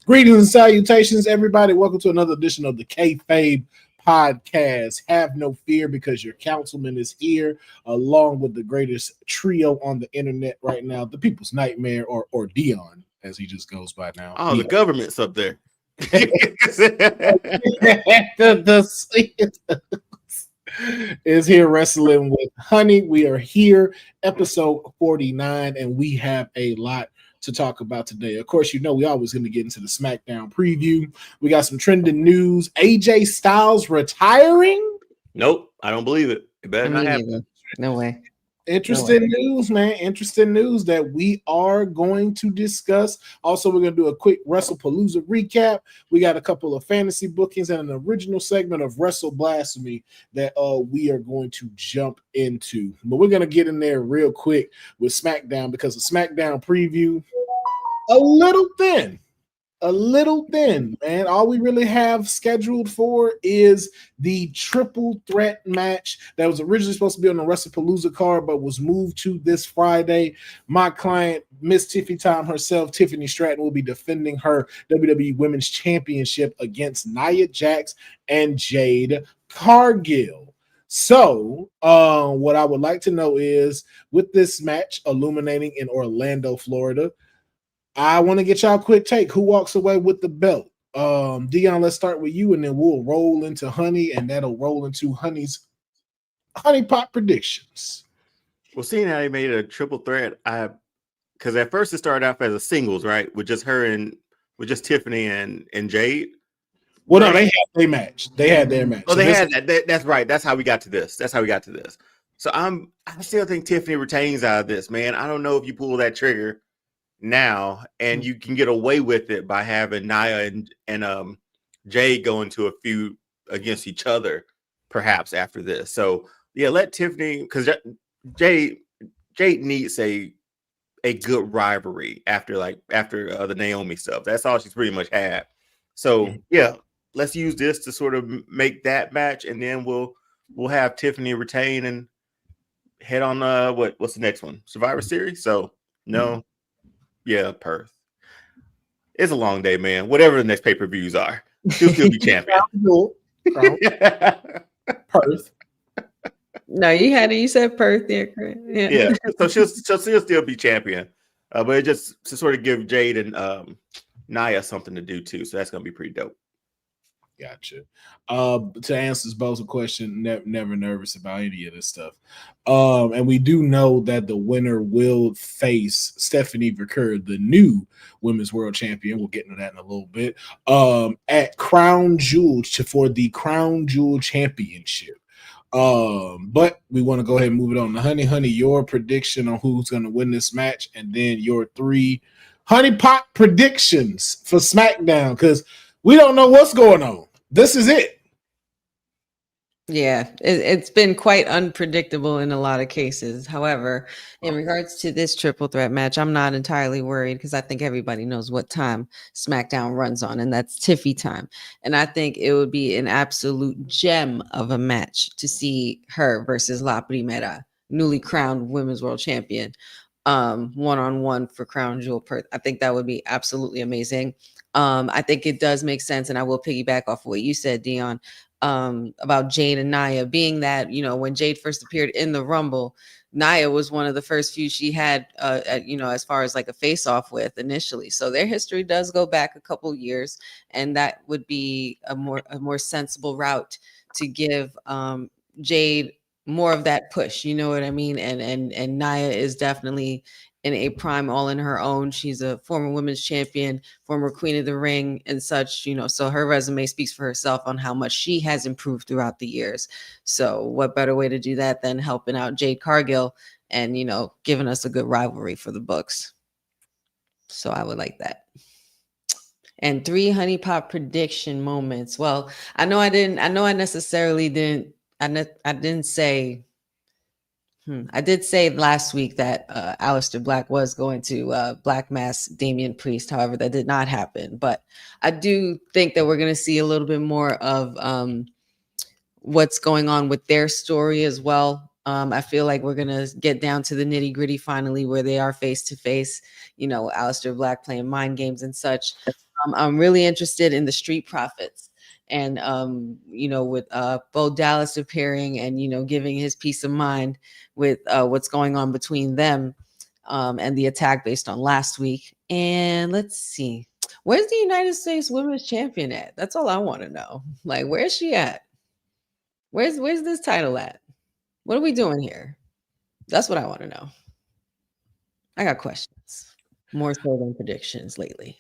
Greetings and salutations, everybody. Welcome to another edition of the Kayfabe Podcast. Have no fear because your councilman is here, along with the greatest trio on the internet right now, the People's Nightmare, or Dion, as he just goes by now. Oh, Dion. The government's up there. Is here wrestling with Honey. We are here, episode 49, and we have a lot to talk about today. Of course, you know we always going to get into the Smackdown preview. We got some trending news. AJ Styles retiring? Nope, I don't believe it. It better not happen. No way. Interesting news, man. Interesting news that we are going to discuss. Also, we're going to do a quick Wrestlepalooza recap. We got a couple of fantasy bookings and an original segment of Blasphemy that we are going to jump into. But we're going to get in there real quick with Smackdown because the Smackdown preview, a little thin, man. All we really have scheduled for is the triple threat match that was originally supposed to be on the Wrestlepalooza card, but was moved to this Friday. My client, Miss Tiffy Time herself, Tiffany Stratton, will be defending her WWE Women's Championship against Nia Jax and Jade Cargill. So, what I would like to know is, with this match illuminating in Orlando, Florida, I want to get y'all a quick take. Who walks away with the belt? Dion, let's start with you, and then we'll roll into Honey, and that'll roll into Honey's Honey Pot predictions. Well, seeing how they made a triple threat, because at first it started off as a singles, right? With just Tiffany and Jade. Well, no, they had their match. They had their match. Oh, so they had that. That's right. That's how we got to this. So I still think Tiffany retains out of this, man. I don't know if you pull that trigger now and you can get away with it by having Nia and Jade go into a feud against each other perhaps after this. So yeah, let Tiffany, because Jade needs a good rivalry after the Naomi stuff. That's all she's pretty much had. So yeah, let's use this to sort of make that match, and then we'll have Tiffany retain and head on what's the next one? Survivor Series. So no. Yeah, Perth. It's a long day, man. Whatever the next pay-per-views are, she'll still be champion. Perth. No, you said Perth there, Chris. Yeah. So she'll still be champion. But it just to sort of give Jade and Nia something to do too. So that's gonna be pretty dope. Gotcha. To answer both a question, never nervous about any of this stuff. And we do know that the winner will face Stephanie Verker, the new Women's World Champion. We'll get into that in a little bit. At Crown Jewel for the Crown Jewel Championship. But we want to go ahead and move it on to Honey, your prediction on who's going to win this match, and then your 3 Honey Pot predictions for SmackDown, because we don't know what's going on. This is it. Yeah, it's been quite unpredictable in a lot of cases. However, in regards to this triple threat match, I'm not entirely worried because I think everybody knows what time SmackDown runs on, and that's Tiffy time. And I think it would be an absolute gem of a match to see her versus La Primera, newly crowned Women's World Champion, one-on-one for Crown Jewel Perth. I think that would be absolutely amazing. I think it does make sense, and I will piggyback off of what you said, Dion, about Jade and Nia, being that, when Jade first appeared in the Rumble, Nia was one of the first few she had, as far as like a face-off with initially. So their history does go back a couple years, and that would be a more sensible route to give Jade more of that push. You know what I mean? And Nia is definitely in a prime all in her own. She's a former women's champion, former queen of the ring and such, so her resume speaks for herself on how much she has improved throughout the years. So what better way to do that than helping out Jade Cargill and, giving us a good rivalry for the books. So I would like that. And 3 Honey Pot prediction moments. Well, I did say last week that Aleister Black was going to Black Mass Damian Priest. However, that did not happen. But I do think that we're going to see a little bit more of what's going on with their story as well. I feel like we're going to get down to the nitty gritty finally where they are face to face, Aleister Black playing mind games and such. I'm really interested in the Street Profits. And with Bo Dallas appearing and giving his peace of mind with what's going on between them and the attack based on last week. And let's see, where's the United States Women's Champion at? That's all I want to know. Like, where's she at? Where's this title at? What are we doing here? That's what I want to know. I got questions, more so than predictions lately.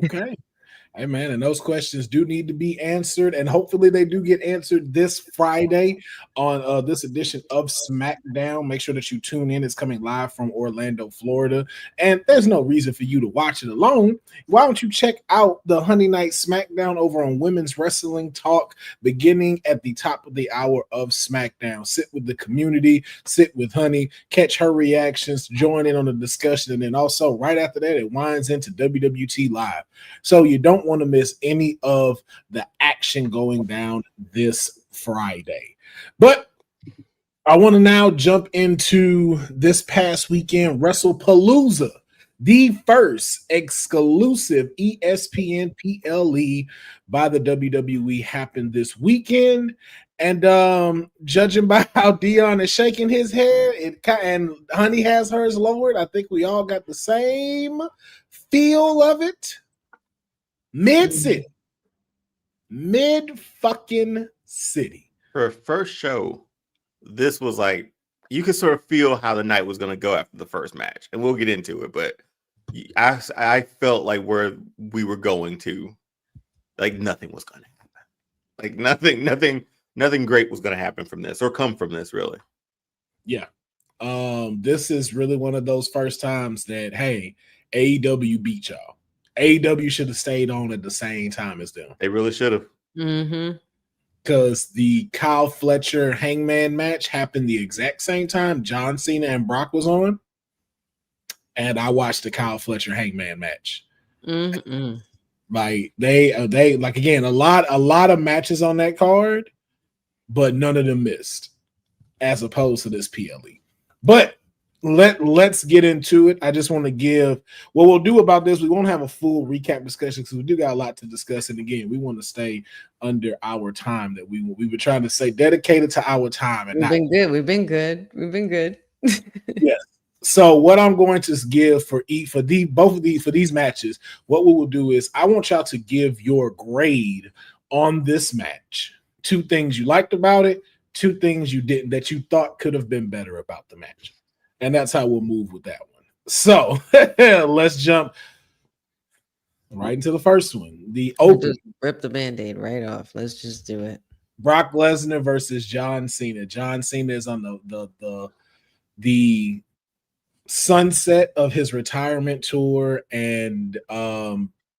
Okay. Hey, man, and those questions do need to be answered, and hopefully they do get answered this Friday on this edition of Smackdown. Make sure that you tune in. It's coming live from Orlando, Florida, and there's no reason for you to watch it alone. Why don't you check out the Honey Night Smackdown over on Women's Wrestling Talk, beginning at the top of the hour of Smackdown. Sit with the community, sit with Honey, catch her reactions, join in on the discussion, and then also right after that, it winds into WWT Live. So you don't want to miss any of the action going down this Friday. But I want to now jump into this past weekend, Wrestlepalooza, the first exclusive ESPN PLE by the WWE happened this weekend. And judging by how Dion is shaking his head, and Honey has hers lowered, I think we all got the same feel of it. Mid-city. Mid-fucking-city. For a first show, this was like, you could sort of feel how the night was going to go after the first match. And we'll get into it, but I felt like where we were going to, like nothing was going to happen. Like nothing great was going to happen from this or come from this, really. Yeah. This is really one of those first times that, hey, AEW beat y'all. AEW should have stayed on at the same time as them. They really should have. Mm-hmm. Because the Kyle Fletcher Hangman match happened the exact same time John Cena and Brock was on. And I watched the Kyle Fletcher Hangman match. Mm-hmm. Like they like, again, a lot of matches on that card, but none of them missed as opposed to this PLE. But let's get into it. I just want to give what we'll do about this. We won't have a full recap discussion because we do got a lot to discuss. And again, we want to stay under our time that we were trying to say dedicated to our time. And We've been good. Yes. So what I'm going to give for these matches, what we will do is I want y'all to give your grade on this match. 2 things you liked about it, 2 things you didn't that you thought could have been better about the match. And that's how we'll move with that one. So let's jump right into the first one. The open. Just rip the Band-Aid right off. Let's just do it. Brock Lesnar versus John Cena. John Cena is on the sunset of his retirement tour, and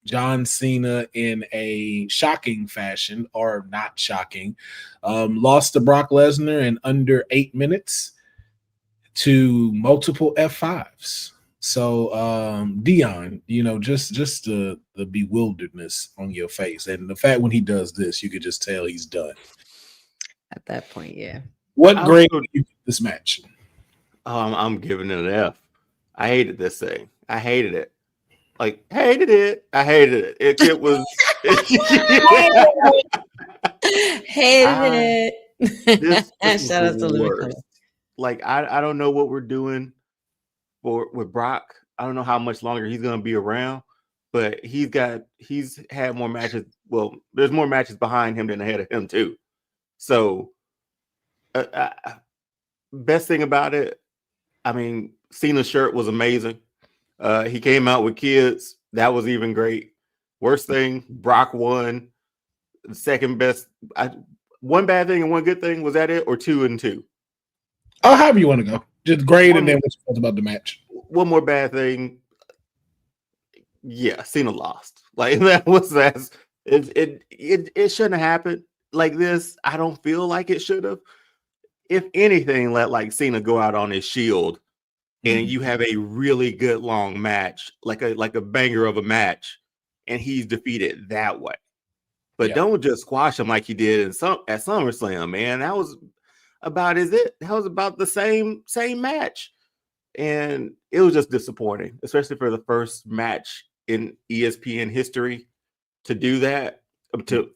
John Cena, in a shocking fashion, or not shocking, lost to Brock Lesnar in under 8 minutes to multiple F5s. So Dion, just the bewilderedness on your face, and the fact when he does this, you could just tell he's done. At that point, yeah. What grade do you give this match? I'm giving it an F. I hated this thing. I hated it. Like, hated it. I hated it. It was hated it. Shout out to Louis. Like, I don't know what we're doing with Brock. I don't know how much longer he's gonna be around, but he's had more matches. Well, there's more matches behind him than ahead of him too. So, best thing about it, I mean, Cena's shirt was amazing. He came out with kids. That was even great. Worst thing, Brock won. The second best. One bad thing and one good thing. Was that it, or 2 and 2? Oh, however you want to go. Just grade and then what you thought about the match. One more bad thing. Yeah, Cena lost. Like that. It shouldn't have happened like this. I don't feel like it should have. If anything, let like Cena go out on his shield, and you have a really good long match, like a banger of a match, and he's defeated that way. But don't just squash him like you did at SummerSlam, man. That was about That was about the same match, and it was just disappointing, especially for the first match in ESPN history to do that.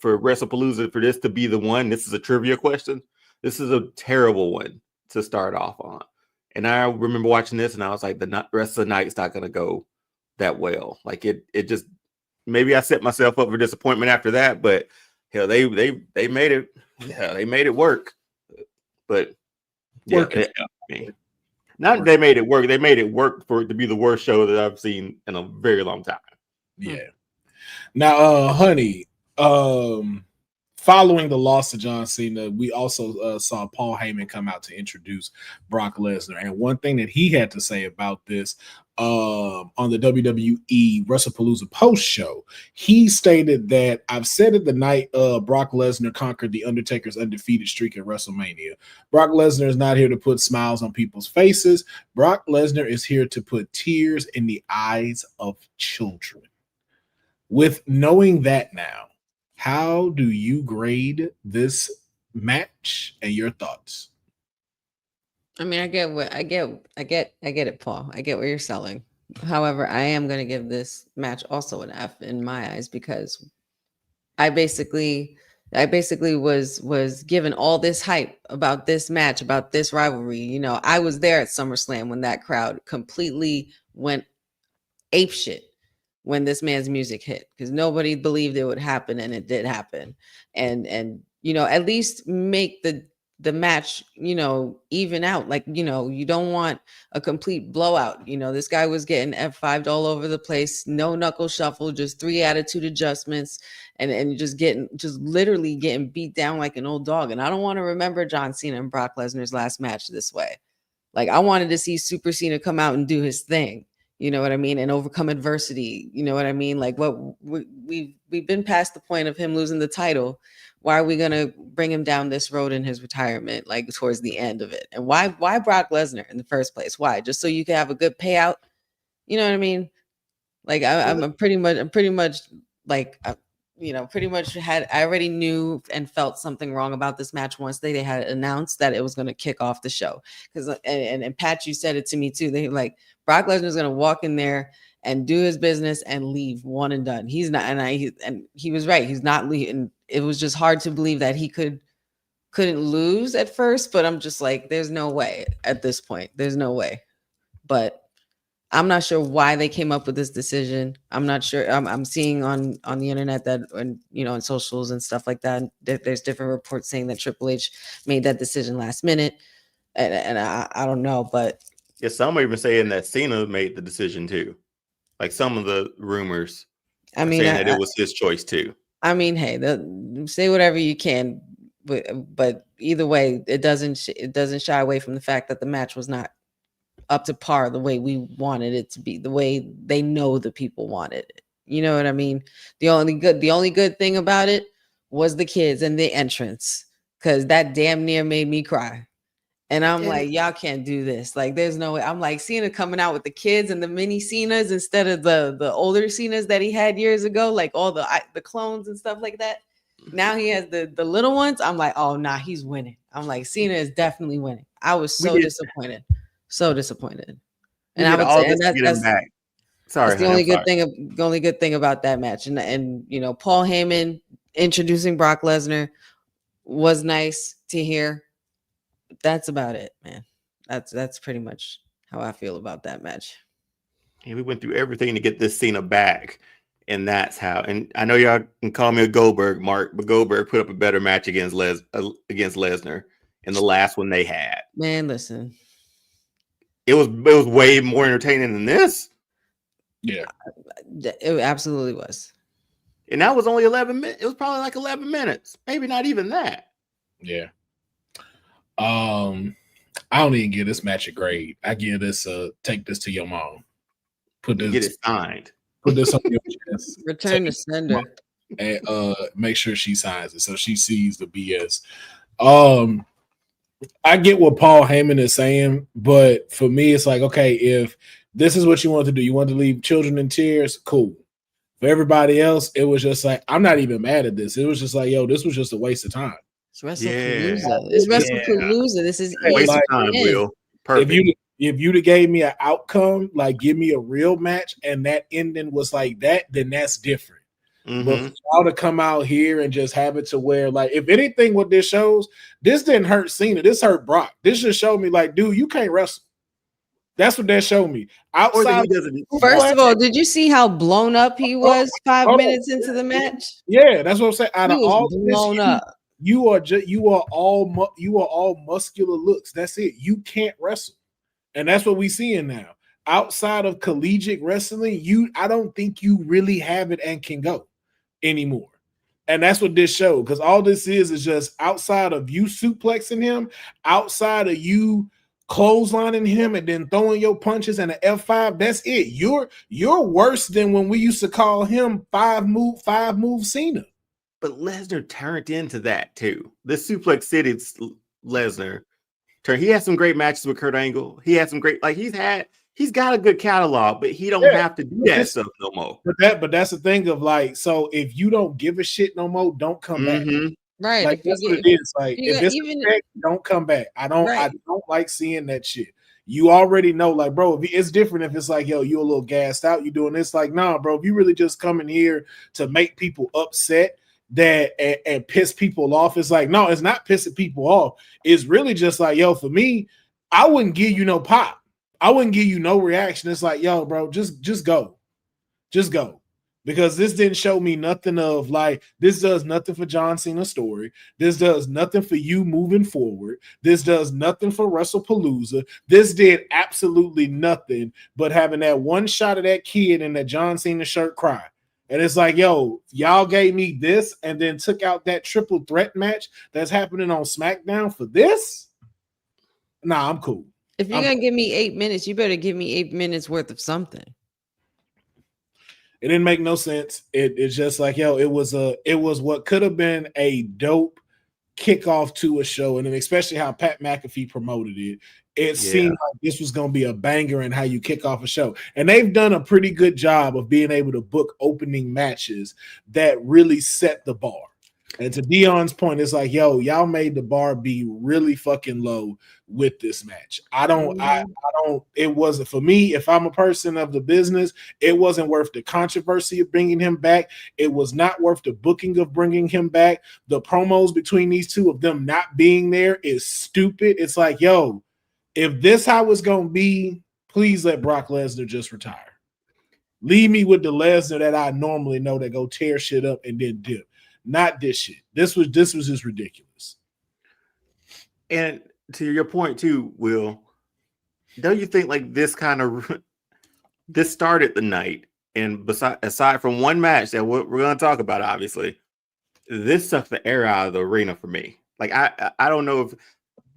For Wrestlepalooza, for this to be the one. This is a trivia question. This is a terrible one to start off on. And I remember watching this, and I was like, the rest of the night's not going to go that well. Like it just, maybe I set myself up for disappointment after that. But hell, they made it. Yeah, they made it work. But yeah, they made it work. They made it work for it to be the worst show that I've seen in a very long time. Yeah. Now, honey, following the loss to John Cena, we also saw Paul Heyman come out to introduce Brock Lesnar. And one thing that he had to say about this on the WWE Wrestlepalooza post show, he stated that I've said it the night Brock Lesnar conquered the Undertaker's undefeated streak at WrestleMania. Brock Lesnar is not here to put smiles on people's faces. Brock Lesnar is here to put tears in the eyes of children. With knowing that now, how do you grade this match and your thoughts? I mean, I get it, Paul. I get what you're selling. However, I am going to give this match also an F in my eyes, because I basically was given all this hype about this match, about this rivalry. You know, I was there at SummerSlam when that crowd completely went apeshit when this man's music hit, because nobody believed it would happen, and it did happen. And you know, at least make the match, you know, even out. Like, you know, you don't want a complete blowout. You know, this guy was getting F5'd all over the place, no knuckle shuffle, just 3 attitude adjustments, and just literally getting beat down like an old dog. And I don't want to remember John Cena and Brock Lesnar's last match this way. Like, I wanted to see Super Cena come out and do his thing. You know what I mean? And overcome adversity. You know what I mean? Like, what we've been past the point of him losing the title. Why are we going to bring him down this road in his retirement, like towards the end of it? And why Brock Lesnar in the first place? Why? Just so you can have a good payout? You know what I mean? Like, I'm pretty much like, you know, pretty much I already knew and felt something wrong about this match once they had announced that it was going to kick off the show. Because and Pat, you said it to me too. They like, Brock Lesnar is going to walk in there and do his business and leave one and done. He's not, and he was right. He's not leaving. It was just hard to believe that he couldn't lose at first, but I'm just like, there's no way at this point. There's no way. But I'm not sure why they came up with this decision. I'm not sure. I'm seeing on the internet that, and you know, on socials and stuff like that, there's different reports saying that Triple H made that decision last minute, and I don't know, but yeah, some are even saying that Cena made the decision too. Like, some of the rumors, I mean, saying that it was his choice too. I mean, hey, say whatever you can, but either way, it doesn't shy away from the fact that the match was not up to par the way we wanted it to be, the way they know the people wanted it. You know what I mean? The only good thing about it was the kids and the entrance, because that damn near made me cry. And I'm like, y'all can't do this. Like, there's no way. I'm like, Cena coming out with the kids and the mini Cenas instead of the older Cenas that he had years ago, like all the clones and stuff like that. Now he has the little ones. I'm like, oh, nah, he's winning. I'm like, Cena is definitely winning. I was so disappointed. So disappointed. And I would say, and that's back. Sorry, that's the only good thing about that match. And you know, Paul Heyman introducing Brock Lesnar was nice to hear. That's about it, man. That's pretty much how I feel about that match. Yeah, we went through everything to get this Cena back, and that's how. And I know y'all can call me a Goldberg mark, but Goldberg put up a better match against Lesnar in the last one they had. Man, listen, it was way more entertaining than this. Yeah, it absolutely was. And that was only 11 minutes. It was probably like 11 minutes, maybe not even that. Yeah. I don't even give this match a grade. I give this take this to your mom. Get it signed. Put this on your chest. Return to sender. And make sure she signs it so she sees the BS. I get what Paul Heyman is saying, but for me, it's like, okay, if this is what you want to do, you want to leave children in tears, cool. For everybody else, it was just like, I'm not even mad at this. It was just like, yo, this was just a waste of time. It's Wrestlepalooza. It's Wrestlepalooza. This is waste of time, Will. Perfect. If you'd have gave me an outcome, like give me a real match, and that ending was like that, then that's different. But for y'all to come out here and just have it to where, like, if anything, what this shows, this didn't hurt Cena. This hurt Brock. This just showed me, like, dude, you can't wrestle. That's what that showed me. Outside, first of all, did you see how blown up he was 5 minutes into the match? Yeah, that's what I'm saying. Out of all blown up. You are all muscular looks. That's it. You can't wrestle, and that's what we seeing now. Outside of collegiate wrestling, I don't think you really have it and can go anymore. And that's what this showed, because all this is just outside of you suplexing him, outside of you clotheslining him and then throwing your punches and an F5. That's it. You're worse than when we used to call him five move Cena. But Lesnar turned into that too. This Suplex City Lesnar turn. He had some great matches with Kurt Angle. He had some great, like he's got a good catalog, but he don't have to do that stuff no more. But that's the thing of, like, so if you don't give a shit no more, don't come back. Right. Like, that's what it is. Like, if it's effect, don't come back. I don't like seeing that shit. You already know, like, bro, it's different if it's like, yo, you a little gassed out, you doing this. Like, nah, bro, if you really just come in here to make people upset and piss people off, it's like, no, it's not pissing people off. It's really just like, yo, for me, I wouldn't give you no pop. I wouldn't give you no reaction. It's like, yo, bro, just go. Just go. Because this didn't show me nothing of, like, this does nothing for John Cena's story. This does nothing for you moving forward. This does nothing for Wrestlepalooza. This did absolutely nothing but having that one shot of that kid in that John Cena shirt cry. And it's like, yo, y'all gave me this and then took out that triple threat match that's happening on SmackDown for this? Nah, I'm cool. If you're going to give me 8 minutes, you better give me 8 minutes worth of something. It didn't make no sense. It's just like, yo, it was what could have been a dope kickoff to a show, and then especially how Pat McAfee promoted it. It seemed like this was going to be a banger in how you kick off a show. And they've done a pretty good job of being able to book opening matches that really set the bar. And to Dion's point, it's like, yo, y'all made the bar be really fucking low with this match. It wasn't for me. If I'm a person of the business, it wasn't worth the controversy of bringing him back. It was not worth the booking of bringing him back. The promos between these two of them not being there is stupid. It's like, yo, if this how it's going to be, please let Brock Lesnar just retire. Leave me with the Lesnar that I normally know that go tear shit up and then dip. Not this shit. This was just ridiculous. And to your point too, Will, don't you think like this started the night? And aside from one match that we're going to talk about, obviously, this sucked the air out of the arena for me. Like I don't know if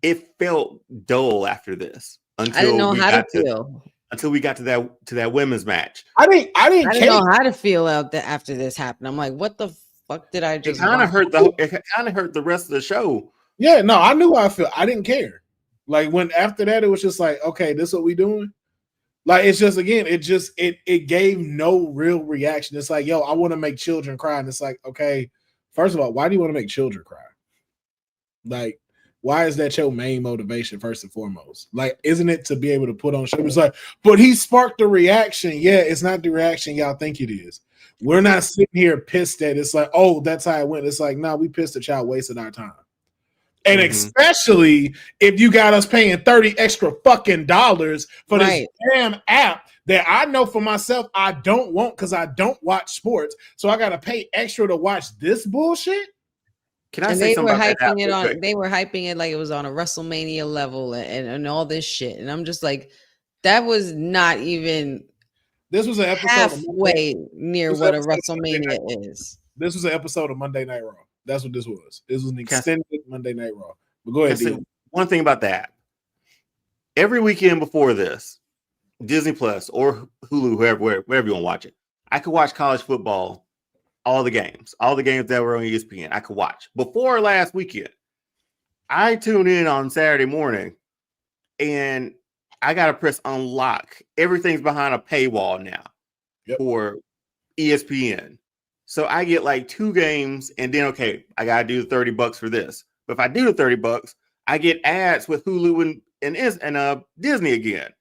it felt dull after this until I didn't know how to feel until we got to that women's match. I didn't know how to feel after this happened. I'm like, what the fuck did I just? It kind of hurt the rest of the show. Yeah, no, I knew how I felt. I didn't care. Like when after that, it was just like, okay, this is what we doing. Like it's just again, it gave no real reaction. It's like, yo, I want to make children cry, and it's like, okay, first of all, why do you want to make children cry? Like, why is that your main motivation first and foremost? Like, isn't it to be able to put on show? It's like, but he sparked a reaction. Yeah, it's not the reaction y'all think it is. We're not sitting here pissed at it. It's like, oh, that's how it went. It's like, nah, we pissed that y'all wasted our time. And especially if you got us paying $30 extra fucking dollars for this damn app that I know for myself I don't want because I don't watch sports. So I got to pay extra to watch this bullshit. Can I say something about that? They were hyping it like it was on a WrestleMania level and all this shit. And I'm just like, that was not even. This was an episode halfway near what a WrestleMania is. This was an episode of Monday Night Raw. That's what this was. This was an extended Monday Night Raw. But go ahead. One thing about that. Every weekend before this, Disney Plus or Hulu, wherever you want to watch it, I could watch college football, all the games that were on ESPN. I could watch. Before last weekend, I tuned in on Saturday morning, and I got to press unlock. Everything's behind a paywall now for ESPN. So I get like 2 games and then, okay, I got to do the $30 for this. But if I do the $30, I get ads with Hulu Disney again.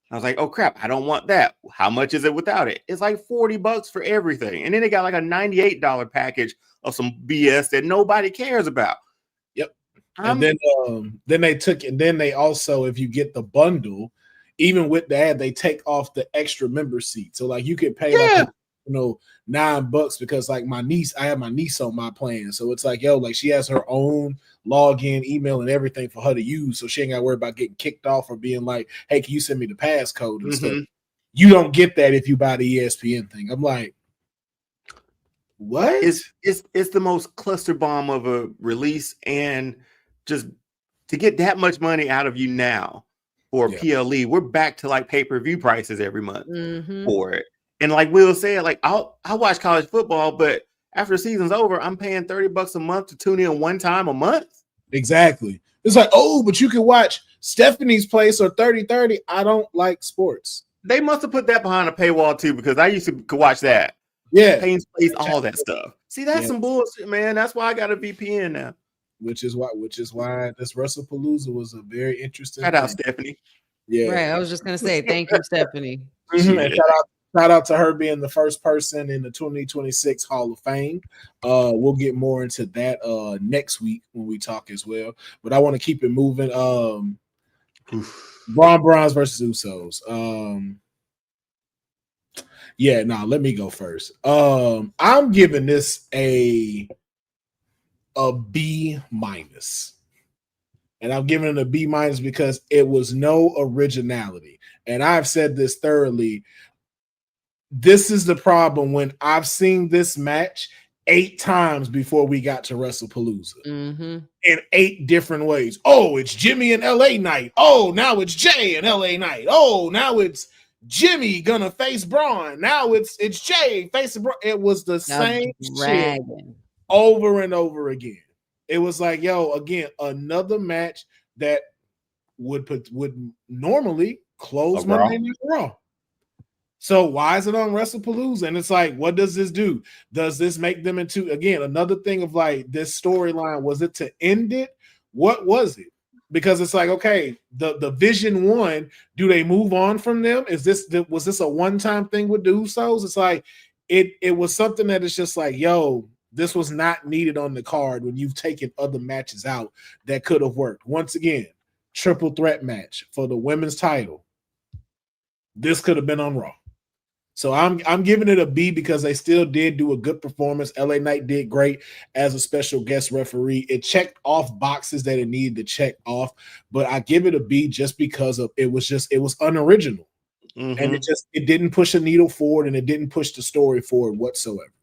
I was like, oh crap, I don't want that. How much is it without it? It's like $40 for everything. And then they got like a $98 package of some BS that nobody cares about. Yep. And then they took, and then they also, if you get the bundle, even with the ad, they take off the extra member seat. So like you could pay like $9 because like I have my niece on my plan. So it's like, yo, like she has her own login, email, and everything for her to use. So she ain't gotta worry about getting kicked off or being like, hey, can you send me the passcode and stuff? You don't get that if you buy the ESPN thing. I'm like, what? It's the most cluster bomb of a release, and just to get that much money out of you now for PLE, we're back to like pay-per-view prices every month for it. And like Will said, like I'll watch college football, but after the season's over, I'm paying $30 a month to tune in one time a month. Exactly. It's like, oh, but you can watch Stephanie's Place or 30-30. I don't like sports. They must have put that behind a paywall too, because I used to watch that. Yeah. Payne's Place, all that stuff. See, that's some bullshit, man. That's why I got a VPN now. Which is why this Wrestlepalooza was a very interesting. Shout out Stephanie. Yeah. Right. I was just gonna say thank you, Stephanie. And shout out to her being the first person in the 2026 Hall of Fame. We'll get more into that next week when we talk as well. But I want to keep it moving. Braun Bronze versus Usos. Let me go first. I'm giving this a B-. And I'm giving it a B- because it was no originality. And I've said this thoroughly. This is the problem when I've seen this match 8 times before we got to Wrestlepalooza in 8 different ways. Oh, it's Jimmy and LA Knight. Oh, now it's Jay and LA Knight. Oh, now it's Jimmy gonna face Braun. Now it's Jay facing Braun. It was the same shit over and over again. It was like, yo, again, another match that would normally close Monday Night Raw. So why is it on Wrestlepalooza? And it's like, what does this do? Does this make them into, again, another thing of like this storyline? Was it to end it? What was it? Because it's like, okay, the Vision 1, do they move on from them? Was this a one-time thing with the Usos? It's like, it was something that is just like, yo, this was not needed on the card when you've taken other matches out that could have worked. Once again, triple threat match for the women's title. This could have been on Raw. So I'm giving it a B because they still did do a good performance. LA Knight did great as a special guest referee. It checked off boxes that it needed to check off, but I give it a B just because of it was unoriginal. And it didn't push a needle forward and it didn't push the story forward whatsoever.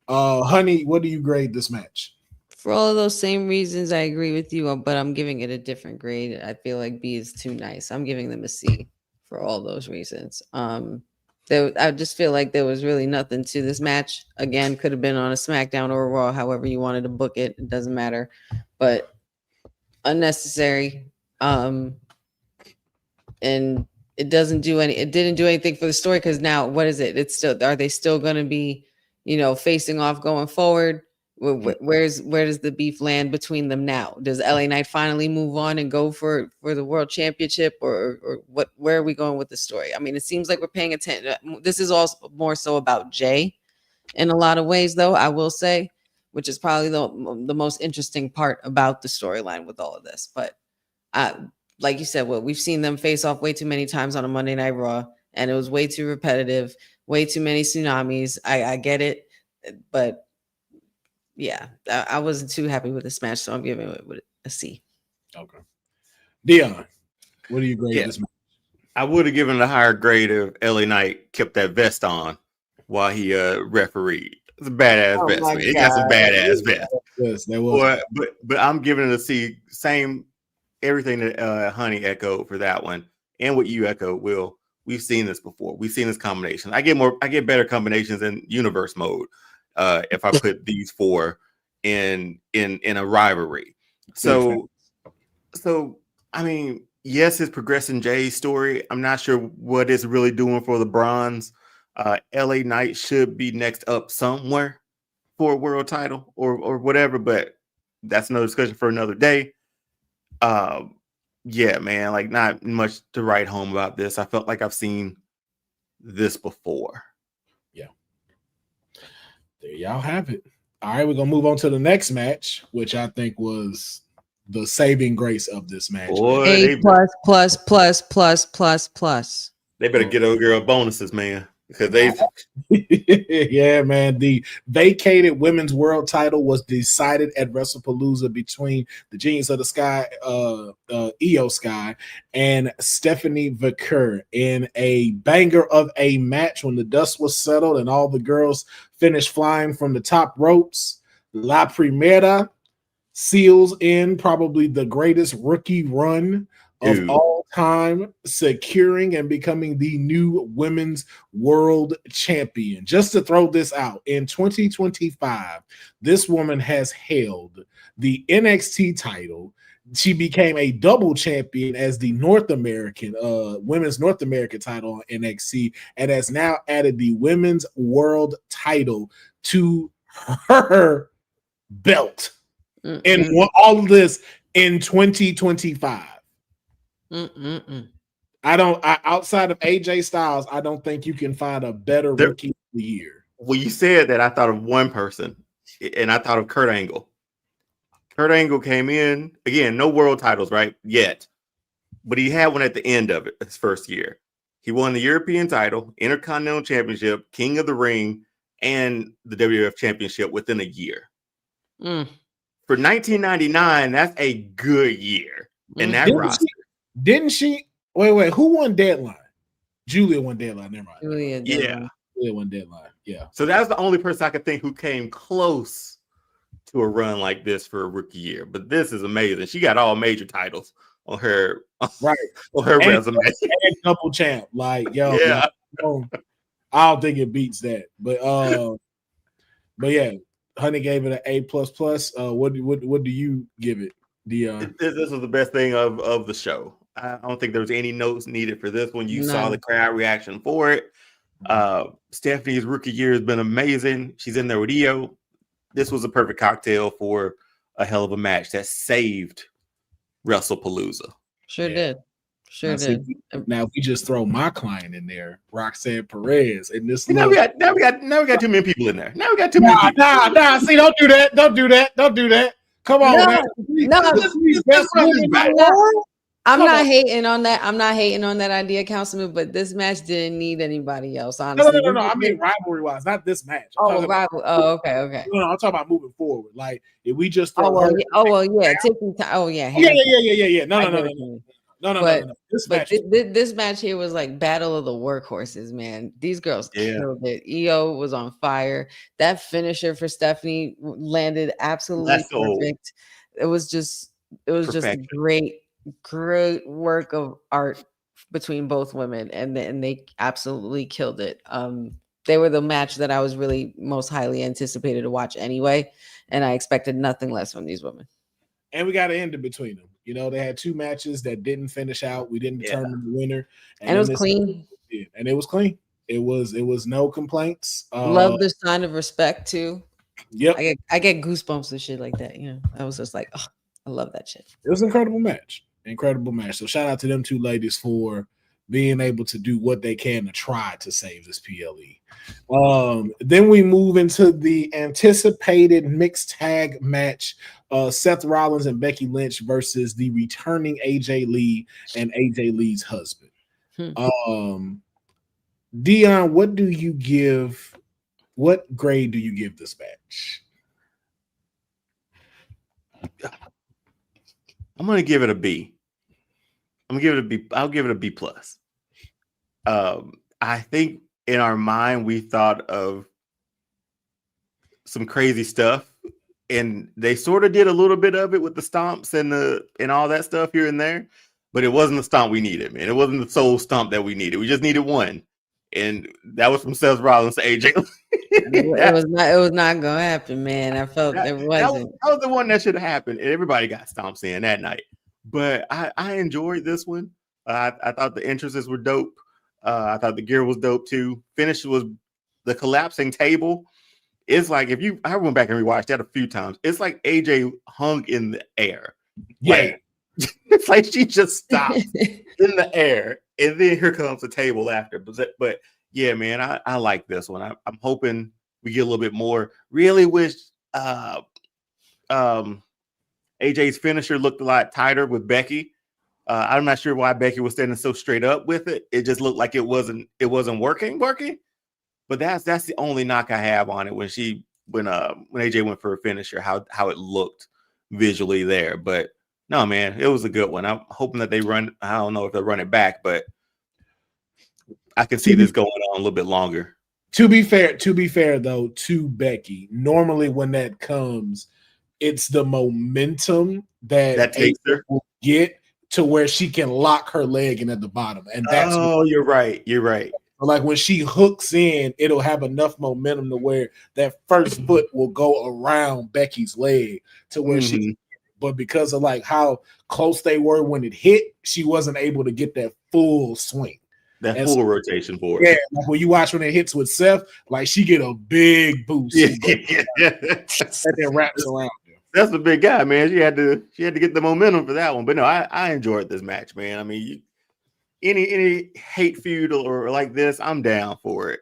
Honey, what do you grade this match? For all of those same reasons, I agree with you, but I'm giving it a different grade. I feel like B is too nice. I'm giving them a C for all those reasons. I just feel like there was really nothing to this match. Again, could have been on a SmackDown or a Raw, however you wanted to book it. It doesn't matter. But unnecessary. And it didn't do anything for the story because now what is it? Are they still going to be, facing off going forward? Where does the beef land between them now? Does LA Knight finally move on and go for the world championship or what? Where are we going with the story? I mean, it seems like we're paying attention. This is also more so about Jay in a lot of ways, though, I will say, which is probably the most interesting part about the storyline with all of this. But like you said, we've seen them face off way too many times on a Monday Night Raw, and it was way too repetitive, way too many tsunamis. I get it, but yeah, I wasn't too happy with this match, so I'm giving it a C. Okay. Dion, what do you grade this match? I would have given it a higher grade if LA Knight kept that vest on while he refereed. It's a badass vest, man. He got some badass vest. Yes, that was. But I'm giving it a C. Same everything that Honey echoed for that one, and what you echoed, Will. We've seen this before. We've seen this combination. I get better combinations in universe mode. If I put these 4 in a rivalry. So I mean, yes, it's progressing Jay's story. I'm not sure what it's really doing for the bronze. LA Knight should be next up somewhere for a world title or whatever, but that's another discussion for another day. Yeah, man, like not much to write home about this. I felt like I've seen this before. Yeah. There y'all have it. All right, we're gonna move on to the next match, which I think was the saving grace of this match. Boy, A plus plus plus plus plus plus. They better get old girl bonuses, man, because they. Yeah, man. The vacated women's world title was decided at Wrestlepalooza between the Genius of the Sky, Io Sky, and Stephanie Vaquer in a banger of a match when the dust was settled and all the girls finished flying from the top ropes. La Primera seals in probably the greatest rookie run of all time, securing and becoming the new women's world champion. Just to throw this out, in 2025, this woman has held the NXT title. She became a double champion as the North American, women's North American title on NXT, and has now added the women's world title to her belt. And all of this in 2025. Outside of AJ Styles, I don't think you can find a better rookie of the year. Well, you said that, I thought of one person, and I thought of Kurt Angle. Kurt Angle came in, again, no world titles, right, yet. But he had one at the end of it, his first year. He won the European title, Intercontinental Championship, King of the Ring, and the WWF Championship within a year. For 1999, that's a good year in that roster. Didn't she? Wait. Who won Deadline? Julia won Deadline. Never mind. Julia won Deadline. Yeah. So that's the only person I could think who came close to a run like this for a rookie year. But this is amazing. She got all major titles on her, right, on her resume. And double champ. Like, yo, yeah. I don't think it beats that. But yeah. Honey gave it an A++. What do you give it, Dion? This was the best thing of the show. I don't think there was any notes needed for this one. You saw the crowd reaction for it. Stephanie's rookie year has been amazing. She's in there with Io. This was a perfect cocktail for a hell of a match that saved Wrestlepalooza. Sure did. Now if we just throw my client in there, Roxanne Perez, and this now we got too many people in there. Now we got too many people. Nah. See, don't do that. Come on, I'm not hating on that. I'm not hating on that idea, Councilman. But this match didn't need anybody else. Honestly, no. I mean rivalry wise, not this match. Okay. No, I'm talking about moving forward. Like if we just yeah. No. This match here was like battle of the workhorses, man. These girls killed it. Io was on fire. That finisher for Stephanie landed absolutely perfect. It was just great work of art between both women, and they absolutely killed it. They were the match that I was really most highly anticipated to watch anyway, and I expected nothing less from these women. And we got to end it between them. You know, they had two matches that didn't finish out. We didn't determine the winner, and it was clean. And it was clean. It was no complaints. Love the sign of respect too. Yep, I get goosebumps and shit like that. You know, I was just like, oh, I love that shit. It was an incredible match. So shout out to them two ladies for being able to do what they can to try to save this PLE. Then we move into the anticipated mixed tag match. Seth Rollins and Becky Lynch versus the returning AJ Lee and AJ Lee's husband. Dion, what grade do you give this match? I'm gonna give it a B. I'll give it a B plus. I think in our mind we thought of some crazy stuff, and they sort of did a little bit of it with the stomps and all that stuff here and there, but it wasn't the stomp we needed, man. It wasn't the soul stomp that we needed. We just needed one, and that was from Seth Rollins to AJ. It was not gonna happen, man. I felt it wasn't. That was the one that should have happened, and everybody got stomps in that night. But I enjoyed this one. I thought the entrances were dope. I thought the gear was dope too. Finish was the collapsing table. It's like I went back and rewatched that a few times. It's like AJ hung in the air. Yeah. It's like she just stopped in the air, and then here comes the table after. But yeah, man, I like this one. I'm hoping we get a little bit more. Really wish AJ's finisher looked a lot tighter with Becky. I'm not sure why Becky was standing so straight up with it. It just looked like it wasn't working. But that's the only knock I have on it when AJ went for a finisher, how it looked visually there. But no, man, it was a good one. I'm hoping that they run. I don't know if they'll run it back, but I can see this going on a little bit longer. To be fair though, to Becky, normally when that comes, it's the momentum that takes her will get to where she can lock her leg in at the bottom. And that's you're right. Like when she hooks in, it'll have enough momentum to where that first foot will go around Becky's leg to where but because of like how close they were when it hit, she wasn't able to get that full swing. That full rotation for it. Yeah, like when you watch when it hits with Seth, like she get a big boost. Yeah. And then wraps around. That's a big guy, man. She had to get the momentum for that one. But no, I enjoyed this match, man. I mean, any hate feud or like this, I'm down for it.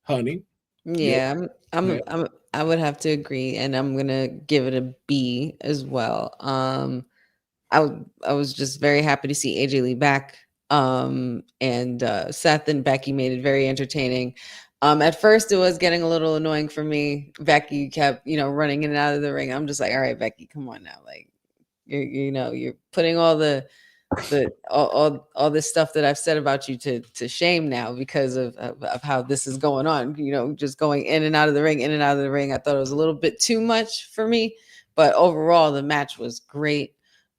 Honey. Yeah, I would have to agree, and I'm gonna give it a B as well. I was just very happy to see AJ Lee back. And Seth and Becky made it very entertaining. At first it was getting a little annoying for me. Becky kept, running in and out of the ring. I'm just like, all right, Becky, come on now. Like you're putting all all this stuff that I've said about you to shame now because of how this is going on, just going in and out of the ring. I thought it was a little bit too much for me, but overall the match was great.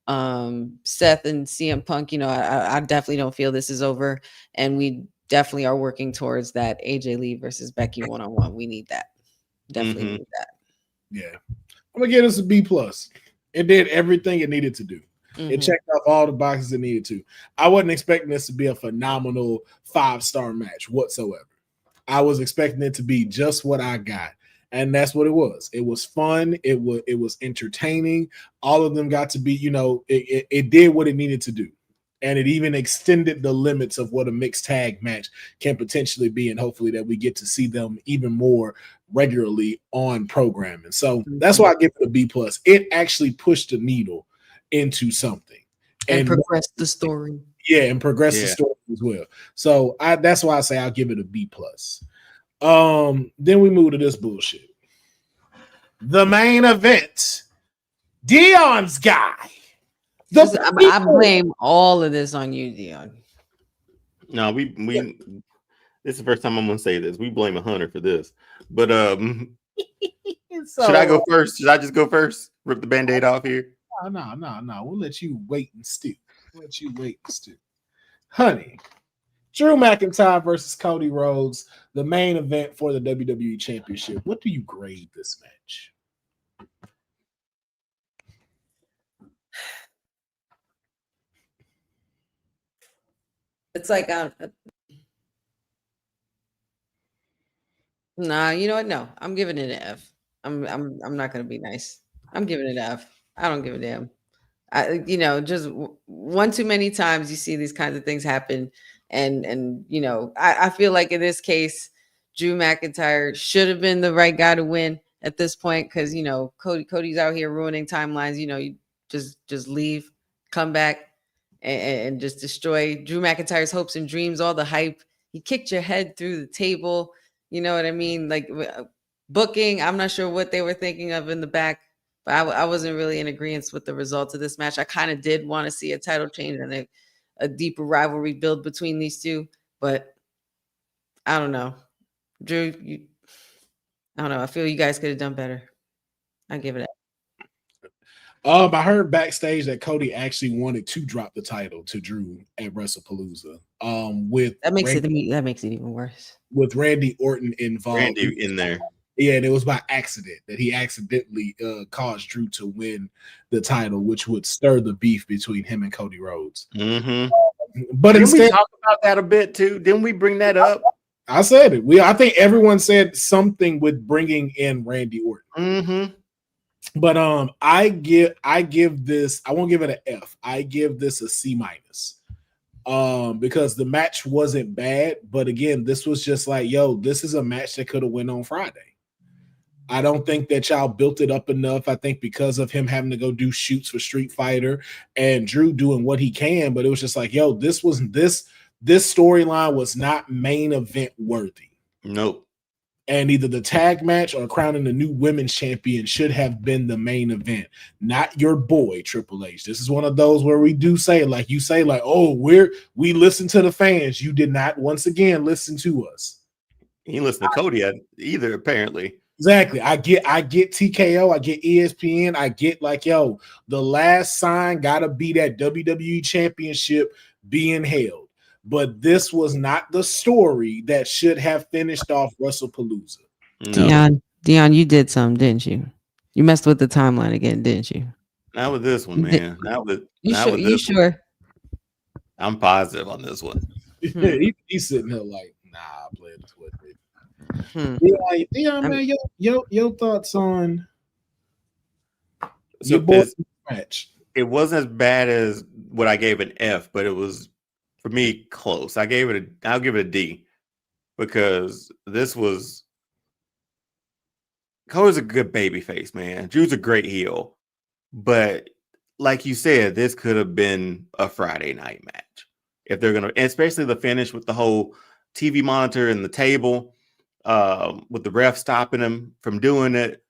Seth and CM Punk, I definitely don't feel this is over, and we definitely are working towards that AJ Lee versus Becky one-on-one. We need that. Definitely need that. Yeah. I'm gonna give this a B+. It did everything it needed to do. It checked off all the boxes it needed to. I wasn't expecting this to be a phenomenal 5-star match whatsoever. I was expecting it to be just what I got. And that's what it was. It was fun. It was entertaining. All of them got to be, it did what it needed to do. And it even extended the limits of what a mixed tag match can potentially be. And hopefully that we get to see them even more regularly on programming. So that's why I give it a B+. It actually pushed the needle into something. And progressed the story. Yeah, and progressed the story as well. So that's why I say I'll give it a B+. Then we move to this bullshit. The main event, Dion's guy. I blame all of this on you, Dion. No, we this is the first time I'm gonna say this. We blame Hunter for this. But should I go first? Should I just go first? Rip the band-aid off here? No. We'll let you wait and stew. Honey. Drew McIntyre versus Cody Rhodes, the main event for the WWE Championship. What do you grade this match? It's like nah, you know what? No, I'm giving it an F. I'm not gonna be nice. I'm giving it an F. I don't give a damn. Just one too many times you see these kinds of things happen. And I feel like in this case, Drew McIntyre should have been the right guy to win at this point because Cody's out here ruining timelines. You just leave, come back, and just destroy Drew McIntyre's hopes and dreams. All the hype, he kicked your head through the table. You know what I mean? Like booking, I'm not sure what they were thinking of in the back, but I wasn't really in agreement with the results of this match. I kind of did want to see a title change and a deeper rivalry build between these two, but I don't know. Drew, I don't know. I feel you guys could have done better. I give it up. I heard backstage that Cody actually wanted to drop the title to Drew at Wrestlepalooza. That makes it even worse. With Randy Orton involved. Randy in there. Yeah, and it was by accident that he accidentally caused Drew to win the title, which would stir the beef between him and Cody Rhodes. But didn't we talk about that a bit too? Didn't we bring that up? I said it. I think everyone said something with bringing in Randy Orton. But I give this, I won't give it an F. I give this a C-. Because the match wasn't bad, but again, this was just like, yo, this is a match that could have went on Friday. I don't think that y'all built it up enough. I think because of him having to go do shoots for Street Fighter and Drew doing what he can, but it was just like, yo, this storyline was not main event worthy. Nope. And either the tag match or crowning the new women's champion should have been the main event, not your boy Triple H. This is one of those where we do say, like you say, like, oh, we listen to the fans. You did not once again listen to us. He didn't listen to Cody either, apparently. Exactly. I get TKO, I get ESPN, I get like, yo, the last sign gotta be that WWE championship being held. But this was not the story that should have finished off Wrestlepalooza. No. Dion, you did something, didn't you? You messed with the timeline again, didn't you? Not with this one, man. Not with You sure? I'm positive on this one. He's sitting there like, nah, I played this with it. Dion, man, your thoughts on your boys match? It wasn't as bad as what I gave an F, but it was, for me, close. I'll give it a D, because Cody's a good baby face, man. Drew's a great heel, but like you said, this could have been a Friday night match if they're gonna, especially the finish with the whole TV monitor and the table, with the ref stopping him from doing it.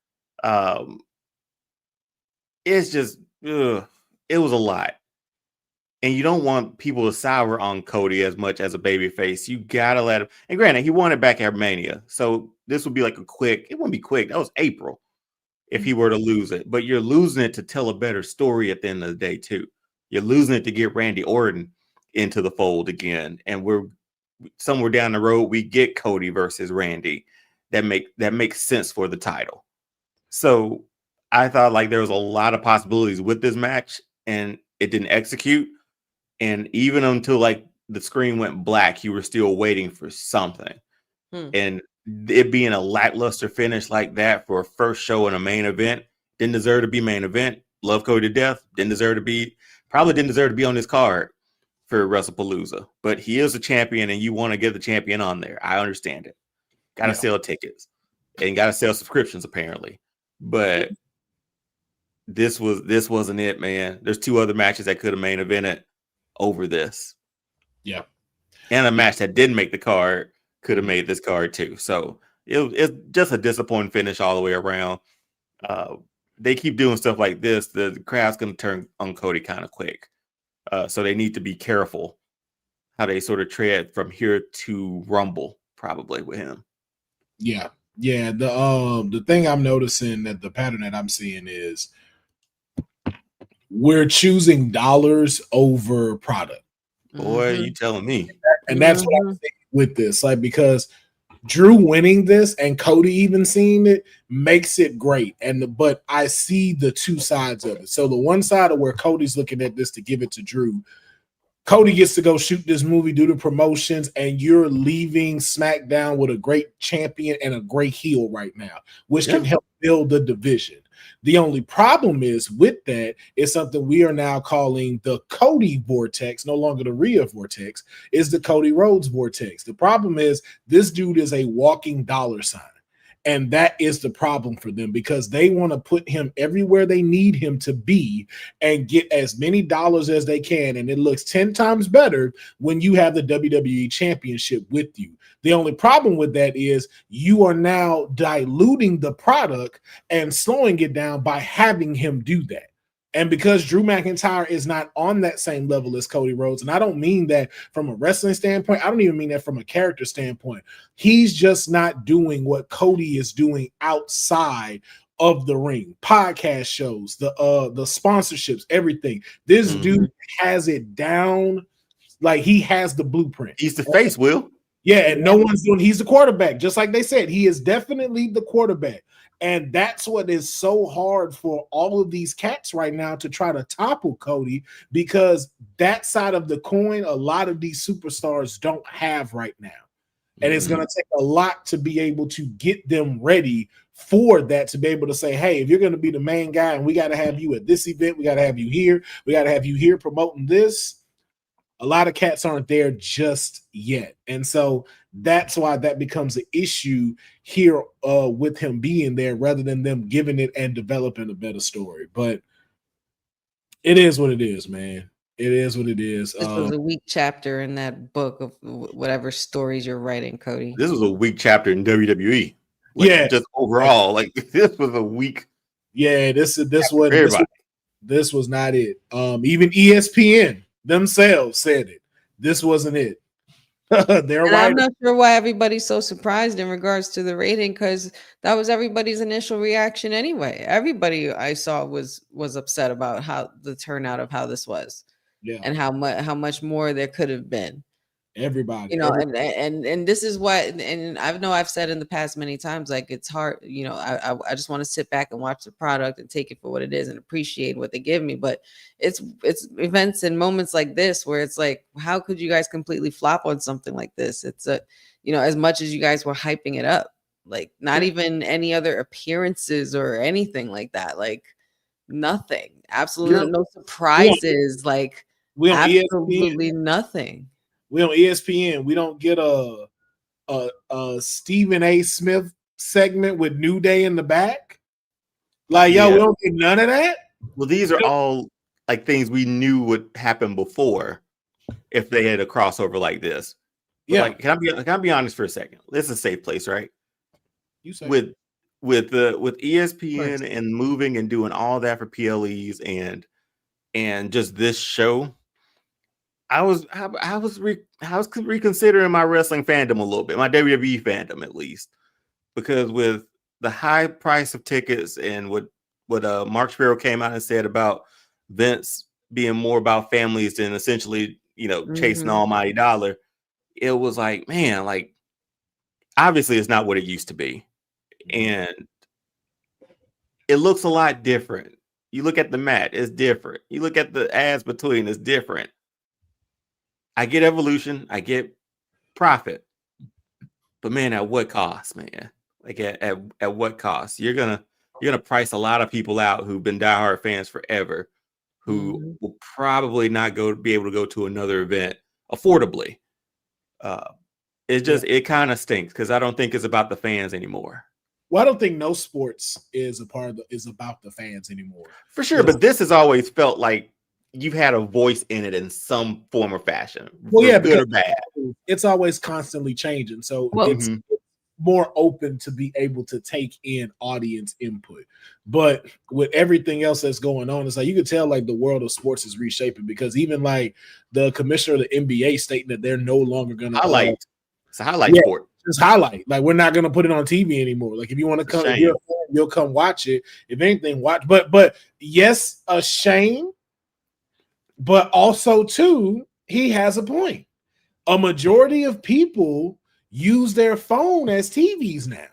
It's just, it was a lot. And you don't want people to sour on Cody as much as a babyface. You gotta let him. And granted, he won it back at Mania, so this would be like it wouldn't be quick. That was April if he were to lose it. But you're losing it to tell a better story at the end of the day, too. You're losing it to get Randy Orton into the fold again. And we're somewhere down the road, we get Cody versus Randy. That makes sense for the title. So I thought like there was a lot of possibilities with this match, and it didn't execute. And even until like the screen went black, you were still waiting for something. And it being a lackluster finish like that for a first show in a main event didn't deserve to be main event. Love Cody to death. Probably didn't deserve to be on this card for Wrestlepalooza. But he is a champion, and you want to get the champion on there. I understand it. Got to sell tickets and got to sell subscriptions apparently. But this wasn't it, man. There's two other matches that could have main evented over this. Yeah. And a match that didn't make the card could have made this card too. So it's just a disappointing finish all the way around. They keep doing stuff like this, the crowd's going to turn on Cody kind of quick. So they need to be careful how they sort of tread from here to Rumble, probably with him. Yeah. Yeah. The thing I'm noticing, that the pattern that I'm seeing is we're choosing dollars over product. Boy, you telling me. And that's what I'm thinking with this. Like, because Drew winning this and Cody even seeing it makes it great. But I see the two sides of it. So the one side of where Cody's looking at this to give it to Drew, Cody gets to go shoot this movie, do the promotions, and you're leaving SmackDown with a great champion and a great heel right now, which can help build the division. The only problem is with that is something we are now calling the Cody vortex, no longer the Rhea vortex, is the Cody Rhodes vortex. The problem is this dude is a walking dollar sign. And that is the problem for them, because they want to put him everywhere they need him to be and get as many dollars as they can. And it looks 10 times better when you have the WWE Championship with you. The only problem with that is you are now diluting the product and slowing it down by having him do that. And because Drew McIntyre is not on that same level as Cody Rhodes, and I don't mean that from a wrestling standpoint, I don't even mean that from a character standpoint. He's just not doing what Cody is doing outside of the ring. Podcast shows, the sponsorships, everything. This dude has it down. Like, he has the blueprint. He's the face, Will. Yeah, and no one's doing. He's the quarterback, just like they said. He is definitely the quarterback. And that's what is so hard for all of these cats right now to try to topple Cody, because that side of the coin, a lot of these superstars don't have right now. And it's going to take a lot to be able to get them ready for that, to be able to say, hey, if you're going to be the main guy and we got to have you at this event, we got to have you here, we got to have you here promoting this. A lot of cats aren't there just yet. And so that's why that becomes an issue here with him being there rather than them giving it and developing a better story. But it is what it is, man. It is what it is. This was a weak chapter in that book of whatever stories you're writing, Cody. This was a weak chapter in WWE. Just overall, this was a weak. Yeah, this was not it. Even ESPN themselves said it. This wasn't it. I'm not sure why everybody's so surprised in regards to the rating, because that was everybody's initial reaction anyway. Everybody I saw was upset about how the turnout of how this was, and how much more there could have been. Everybody, and this is what, and I know I've said in the past many times, like, it's hard, I just want to sit back and watch the product and take it for what it is and appreciate what they give me. But it's events and moments like this where it's like, how could you guys completely flop on something like this? It's as much as you guys were hyping it up, like, not even any other appearances or anything like that, like nothing, absolutely no surprises, like absolutely nothing. We on ESPN. We don't get a Stephen A. Smith segment with New Day in the back. Like, we don't get none of that. Well, these are all like things we knew would happen before if they had a crossover like this. But can I be honest for a second? This is a safe place, right? You say with ESPN and moving and doing all that for PLEs and just this show. I was reconsidering my wrestling fandom a little bit, my WWE fandom at least, because with the high price of tickets and what Mark Sparrow came out and said about Vince being more about families than essentially, chasing the almighty dollar, it was like, man, like, obviously it's not what it used to be. And it looks a lot different. You look at the mat, it's different. You look at the ads between, it's different. I get evolution, I get profit, but man, at what cost, man? Like at what cost? You're gonna price a lot of people out who've been diehard fans forever, who will probably not be able to go to another event affordably. It kind of stinks because I don't think it's about the fans anymore. Well, I don't think no sports is about the fans anymore. For sure, but this has always felt like you've had a voice in it in some form or fashion. Well, good or bad. It's always constantly changing. So it's more open to be able to take in audience input. But with everything else that's going on, it's like you could tell like the world of sports is reshaping, because even like the commissioner of the NBA stating that they're no longer going to highlight. It's a highlight sport. Just highlight. Like, we're not going to put it on TV anymore. Like, if you want to come, you'll come watch it. If anything, watch. But yes, a shame. But also, too, he has a point. A majority of people use their phone as TVs now.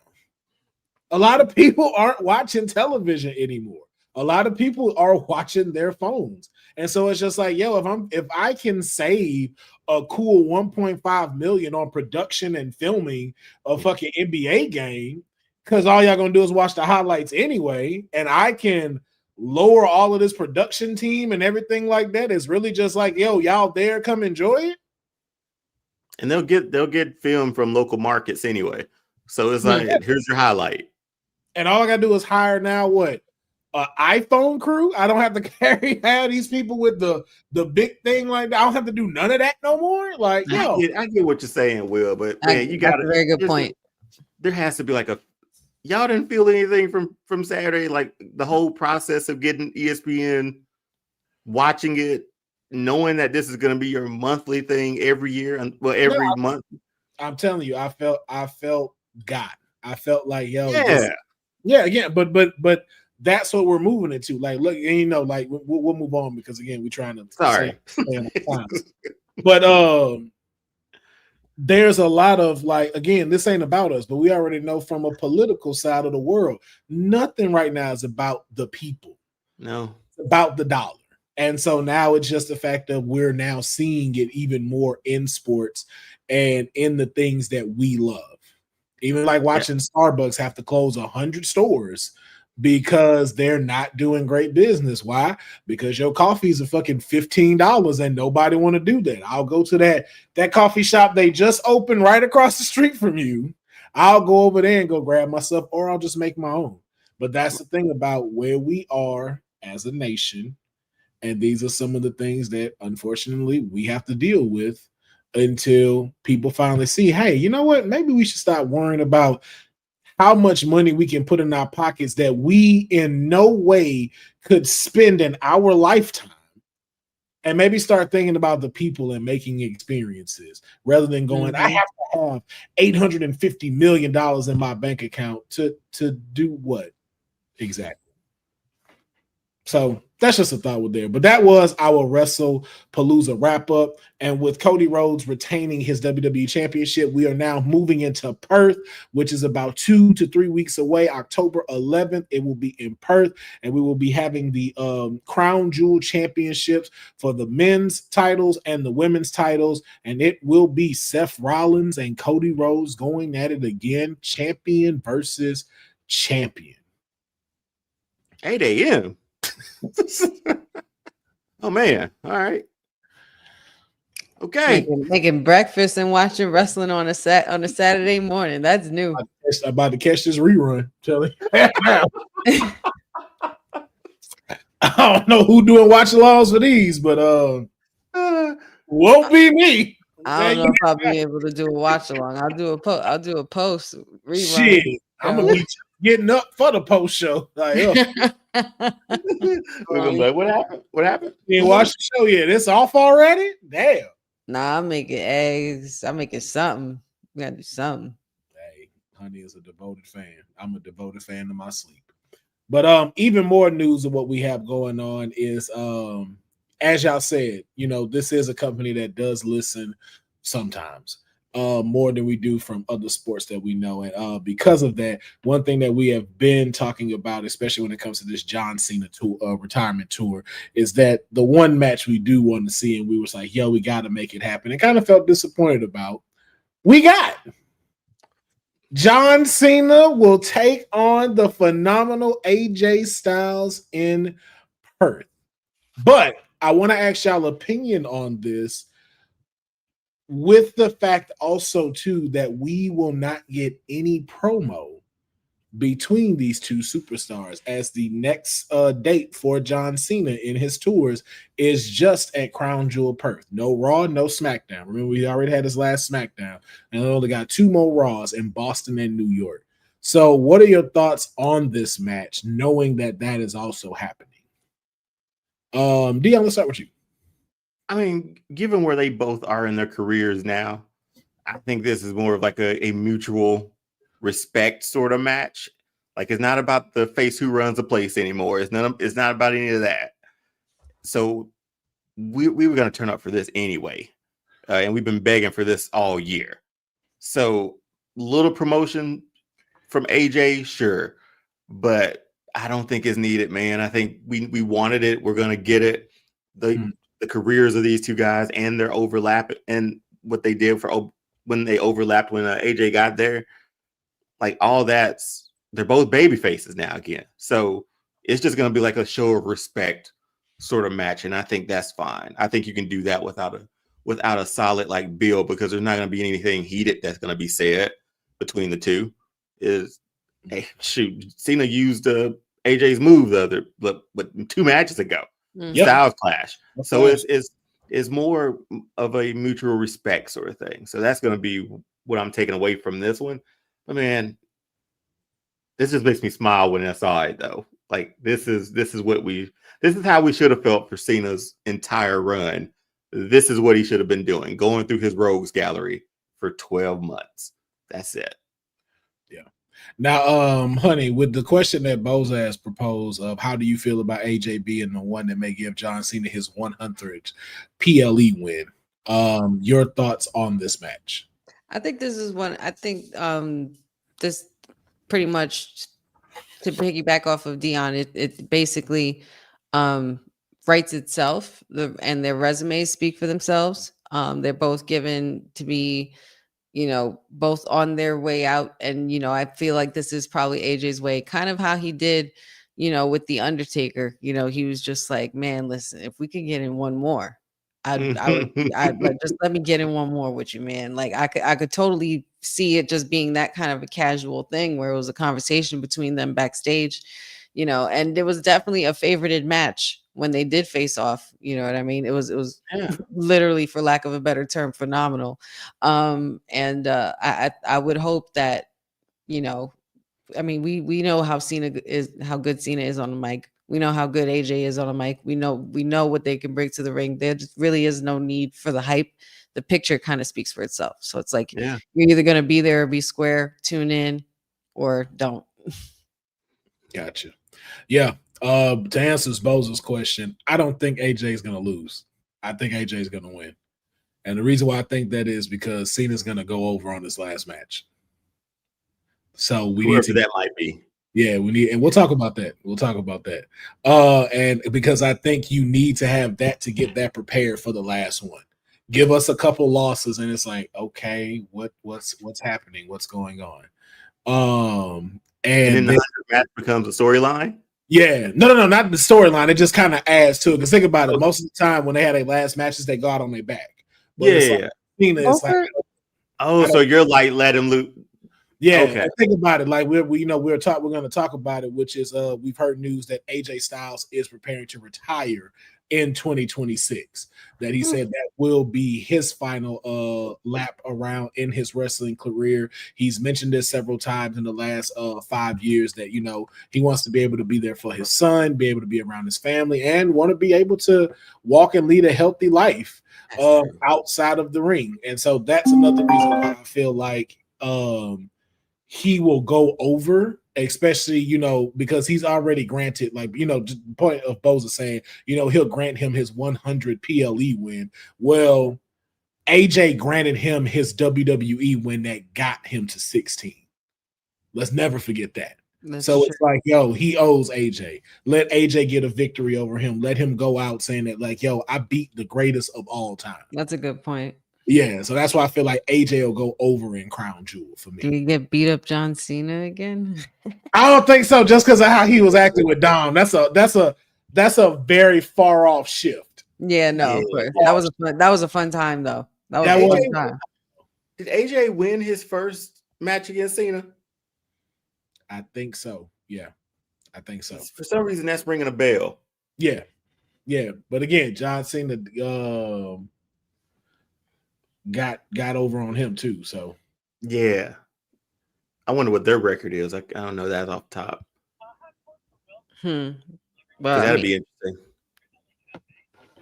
A lot of people aren't watching television anymore. A lot of people are watching their phones. And so it's just like, if I can save a cool $1.5 million on production and filming a fucking NBA game, because all y'all gonna do is watch the highlights anyway, and I can lower all of this production team and everything like that, it's really just like, y'all there, come enjoy it. And they'll get film from local markets anyway. So it's like, here's your highlight. And all I gotta do is hire now what? An iPhone crew. I don't have to carry these people with the big thing like that. I don't have to do none of that no more. Like, I get what you're saying, Will, but man, you got a very good point. There has to be like y'all didn't feel anything from Saturday, like the whole process of getting ESPN, watching it, knowing that this is going to be your monthly thing every year, every month. I'm telling you, I felt got. I felt like again, but that's what we're moving into. Like, look, and like we'll move on, because again, we're trying to stay on time. But there's a lot of like, again, this ain't about us, but we already know from a political side of the world, nothing right now is about the people. No, it's about the dollar. And so now it's just the fact that we're now seeing it even more in sports and in the things that we love. Even like watching Starbucks have to close 100 stores because they're not doing great business. Why? Because your coffees are fucking $15 and nobody want to do that. I'll go to that coffee shop they just opened right across the street from you. I'll go over there and go grab myself, or I'll just make my own. But that's the thing about where we are as a nation. And these are some of the things that, unfortunately, we have to deal with until people finally see, hey, you know what? Maybe we should stop worrying about how much money we can put in our pockets that we in no way could spend in our lifetime, and maybe start thinking about the people and making experiences rather than going, I have to have $850 million in my bank account to do what exactly? So that's just a thought with there. But that was our Wrestlepalooza wrap up. And with Cody Rhodes retaining his WWE Championship, we are now moving into Perth, which is about 2 to 3 weeks away. October 11th, it will be in Perth. And we will be having the Crown Jewel Championships for the men's titles and the women's titles. And it will be Seth Rollins and Cody Rhodes going at it again, champion versus champion. 8 a.m. Oh man! All right, okay. Making breakfast and watching wrestling on a Saturday morning. That's new. I'm about to catch this rerun. Tell you. I don't know who doing watch-alongs for these, but won't be me. I don't know if I'll be able to do a watch along. I'll do a post rerun. Shit, I'm gonna be getting up for the post show. Like, What happened? What happened? You didn't watch the show yet? It's off already? Damn. Nah, I'm making eggs. I'm making something. We gotta do something. Hey, honey is a devoted fan. I'm a devoted fan of my sleep. But even more news of what we have going on is as y'all said, you know, this is a company that does listen sometimes. More than we do from other sports that we know. And because of that, one thing that we have been talking about, especially when it comes to this John Cena tour, retirement tour, is that the one match we do want to see, and we was like, yo, we got to make it happen. And kind of felt disappointed about. We got John Cena will take on the phenomenal AJ Styles in Perth. But I want to ask y'all opinion on this, with the fact also too that we will not get any promo between these two superstars, as the next date for John Cena in his tours is just at Crown Jewel Perth. No Raw, no SmackDown. Remember, we already had his last SmackDown, and we only got 2 more Raws in Boston and New York. So what are your thoughts on this match, knowing that that is also happening? Dion, let's start with you. I mean, given where they both are in their careers now, I think this is more of like a mutual respect sort of match. Like, it's not about the face who runs the place anymore. It's not about any of that. So we were going to turn up for this anyway. And we've been begging for this all year. So little promotion from AJ, sure. But I don't think it's needed, man. I think we wanted it. We're going to get it. The careers of these two guys and their overlap and what they did for when they overlapped when AJ got there, like all that's, they're both baby faces now again. So it's just going to be like a show of respect sort of match. And I think that's fine. I think you can do that without a solid like build, because there's not going to be anything heated that's going to be said between the two. Hey, shoot, Cena used AJ's move but 2 matches ago. Styles clash. So it's more of a mutual respect sort of thing. So that's going to be what I'm taking away from this one. But man, this just makes me smile when I saw it though. Like this is how we should have felt for Cena's entire run. This is what he should have been doing, going through his rogues gallery for 12 months. That's it. Yeah. Now, honey, with the question that Boza has proposed of how do you feel about AJ being the one that may give John Cena his 100th PLE win? Your thoughts on this match? I think this is one. I think this pretty much, to piggyback off of Dion, it basically writes itself. And their resumes speak for themselves. They're both given to be, both on their way out. And, I feel like this is probably AJ's way, kind of how he did, with The Undertaker. He was just like, man, listen, if we could get in one more, I'd like, just let me get in one more with you, man. Like I could totally see it just being that kind of a casual thing where it was a conversation between them backstage, and it was definitely a favorited match when they did face off. You know what I mean? It was literally, for lack of a better term, phenomenal. I would hope that, I mean, we know how good Cena is on the mic. We know how good AJ is on the mic. We know what they can bring to the ring. There just really is no need for the hype. The picture kind of speaks for itself. So it's like, you're either going to be there or be square, tune in, or don't. Gotcha. Yeah. To answer Boza's question, I don't think AJ is going to lose. I think AJ is going to win. And the reason why I think that is because Cena's going to go over on this last match. So we need to, that might be. Yeah, we need, and we'll talk about that. And because I think you need to have that to get that prepared for the last one. Give us a couple losses, and it's like, okay, what's happening? What's going on? And then the match becomes a storyline. Yeah, no, not the storyline. It just kind of adds to it. Because think about it, most of the time when they had their last matches, they go out on their back. But it's like, so you're like, let him loot. Yeah, okay. Think about it. Like we're going to talk about it, which is we've heard news that AJ Styles is preparing to retire in 2026. That he said that will be his final lap around in his wrestling career. He's mentioned this several times in the last 5 years that he wants to be able to be there for his son, be able to be around his family, and want to be able to walk and lead a healthy life outside of the ring. And so that's another reason why I feel like he will go over, especially, because he's already granted, like, the point of Boza saying, he'll grant him his 100 PLE win. Well, AJ granted him his WWE win that got him to 16. Let's never forget that. It's like, he owes AJ. Let AJ get a victory over him. Let him go out saying that, like, I beat the greatest of all time. That's a good point. Yeah, so that's why I feel like AJ will go over in Crown Jewel for me. Did he get beat up John Cena again? I don't think so. Just because of how he was acting with Dom, that's a very far off shift. Yeah, no, of course. That was a fun time though. That was a fun time. Did AJ win his first match against Cena? I think so. Yeah, I think so. For some reason, that's ringing a bell. Yeah. But again, John Cena got over on him too. So yeah, I wonder what their record is. I don't know that off the top. Well, that'd be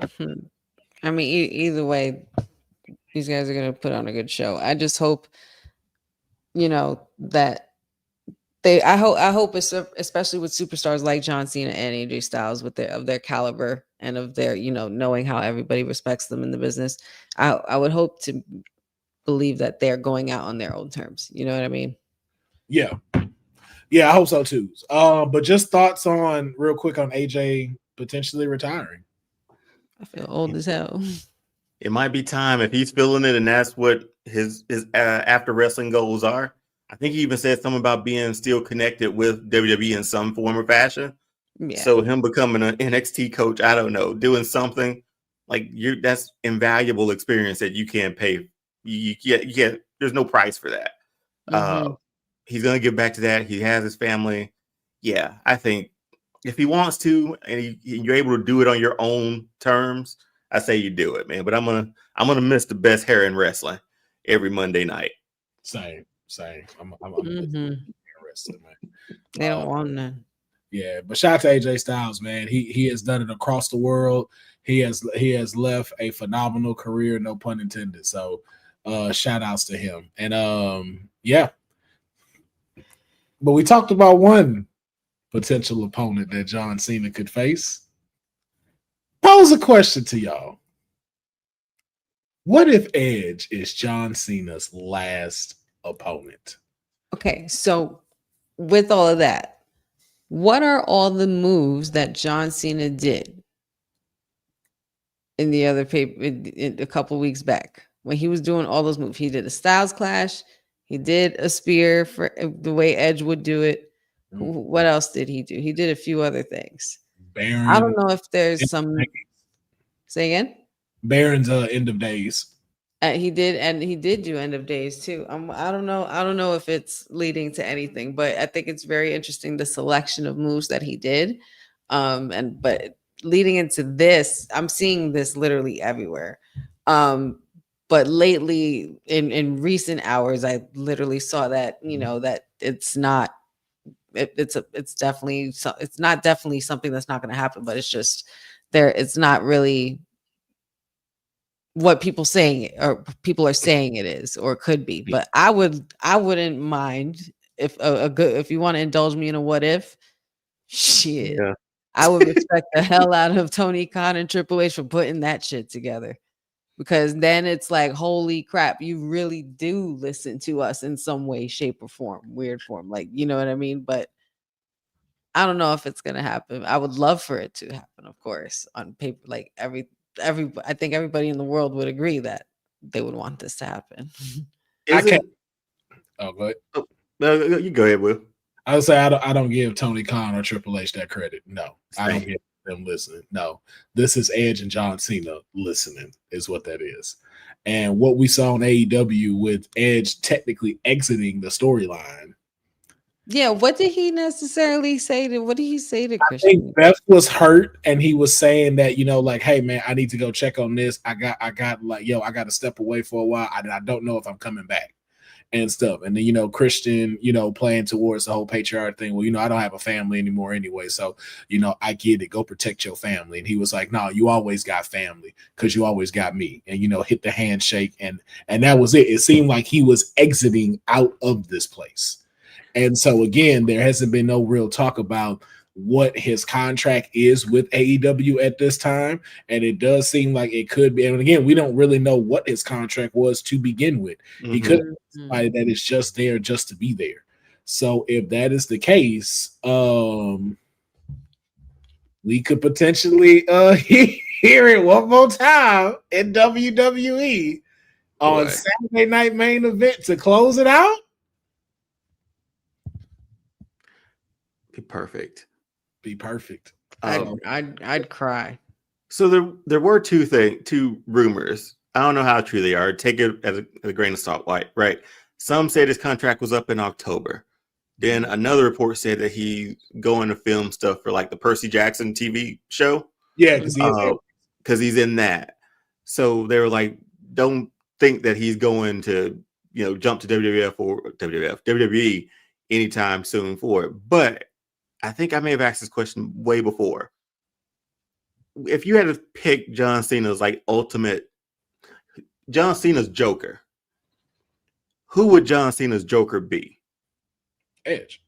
interesting. I mean, either way, these guys are gonna put on a good show. I just hope, that I hope, especially with superstars like John Cena and AJ Styles, of their caliber and of their, knowing how everybody respects them in the business. I would hope to believe that they're going out on their own terms. You know what I mean? Yeah, I hope so too. But just thoughts on real quick on AJ potentially retiring. I feel old as hell. It might be time if he's feeling it, and that's what his after wrestling goals are. I think he even said something about being still connected with WWE in some form or fashion. Yeah. So him becoming an NXT coach, I don't know, doing something like that's invaluable experience that you can't pay. You can't, there's no price for that. He's going to get back to that. He has his family. Yeah, I think if he wants to, and you're able to do it on your own terms, I say you do it, man. But I'm gonna miss the best hair in wrestling every Monday night. Same. I'm wrestling, man. They don't want none. Yeah, but shout out to AJ Styles, man. He has done it across the world. He has left a phenomenal career, no pun intended. So shout outs to him. And yeah. But we talked about one potential opponent that John Cena could face. Pose a question to y'all. What if Edge is John Cena's last opponent? Okay, so with all of that, what are all the moves that John Cena did in the other paper a couple weeks back? when he was doing all those moves. He did a Styles Clash. He did a spear for the way Edge would do it. What else did he do? He did a few other things. Baron, I don't know if there's some. Say again. Baron's end of days. He did do end of days too. I don't know if it's leading to anything, but I think it's very interesting the selection of moves that he did. But leading into this, I'm seeing this literally everywhere. But lately in recent hours, I literally saw that, that it's not it's not definitely something that's not going to happen, but it's just it's not really what people are saying it is or could be. But I wouldn't mind if if you want to indulge me in a what if, shit. Yeah. I would respect the hell out of Tony Khan and Triple H for putting that shit together, because then it's like, holy crap, you really do listen to us in some way, shape, or form, weird form, like, you know what I mean? But I don't know if it's gonna happen. I would love for it to happen, of course, on paper. Like I think everybody in the world would agree that they would want this to happen. Go ahead. No, you go ahead, Will. I would say I don't give Tony Khan or Triple H that credit. No, I don't give them listening. No, this is Edge and John Cena listening is what that is. And what we saw on AEW with Edge technically exiting the storyline. Yeah, what did he necessarily say to? What did he say to Christian? I think Beth was hurt, and he was saying that, like, hey man, I need to go check on this. I got like, I got to step away for a while. I don't know if I'm coming back and stuff. And then Christian, playing towards the whole patriarch thing. Well, I don't have a family anymore anyway, so I get it. Go protect your family. And he was like, no, you always got family because you always got me. And hit the handshake, and that was it. It seemed like he was exiting out of this place. And so, again, there hasn't been no real talk about what his contract is with AEW at this time. And it does seem like it could be. And again, we don't really know what his contract was to begin with. Mm-hmm. He could have decided that it's just there just to be there. So if that is the case, we could potentially hear it one more time in WWE on Saturday Night Main Event to close it out. Be perfect. I'd cry. So there were two rumors. I don't know how true they are. Take it as a grain of salt, right? Some said his contract was up in October. Then another report said that he's going to film stuff for like the Percy Jackson TV show. Yeah, because he's in that. So they were like, don't think that he's going to jump to WWE anytime soon for it. But I think I may have asked this question way before. If you had to pick John Cena's John Cena's Joker, who would John Cena's Joker be? Edge.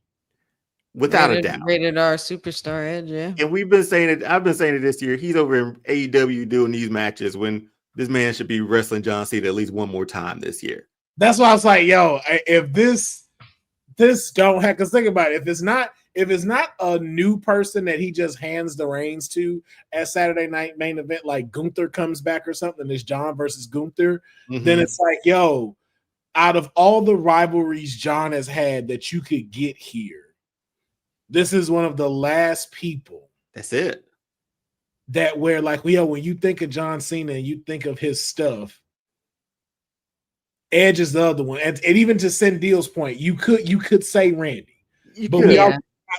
Without a doubt. Rated R superstar Edge, yeah. And we've been saying it. I've been saying it this year. He's over in AEW doing these matches when this man should be wrestling John Cena at least one more time this year. That's why I was like, yo, if this don't have, because think about it, if it's not a new person that he just hands the reins to at Saturday Night Main Event, like Gunther comes back or something, it's John versus Gunther, then it's like, yo, out of all the rivalries John has had that you could get here, this is one of the last people. That's it. That where like, when you think of John Cena and you think of his stuff, Edge is the other one. And even to Sendil's point, you could say Randy.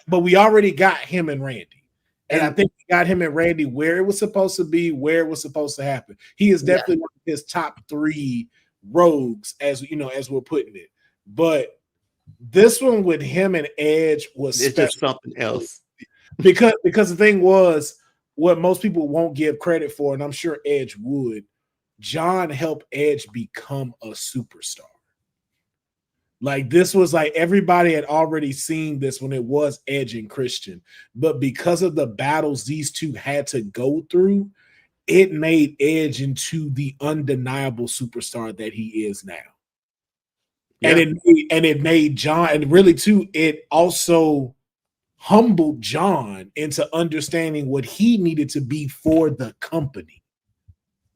But we already got him and Randy. And I think we got him and Randy where it was supposed to be, where it was supposed to happen. He is definitely one of his top 3 rogues, as we're putting it. But this one with him and Edge was just something else. because the thing was, what most people won't give credit for, and I'm sure Edge would, John helped Edge become a superstar. Like, this was like everybody had already seen this when it was Edge and Christian, but because of the battles these two had to go through, it made Edge into the undeniable superstar that he is now. Yeah. And it made John, and really too, it also humbled John into understanding what he needed to be for the company.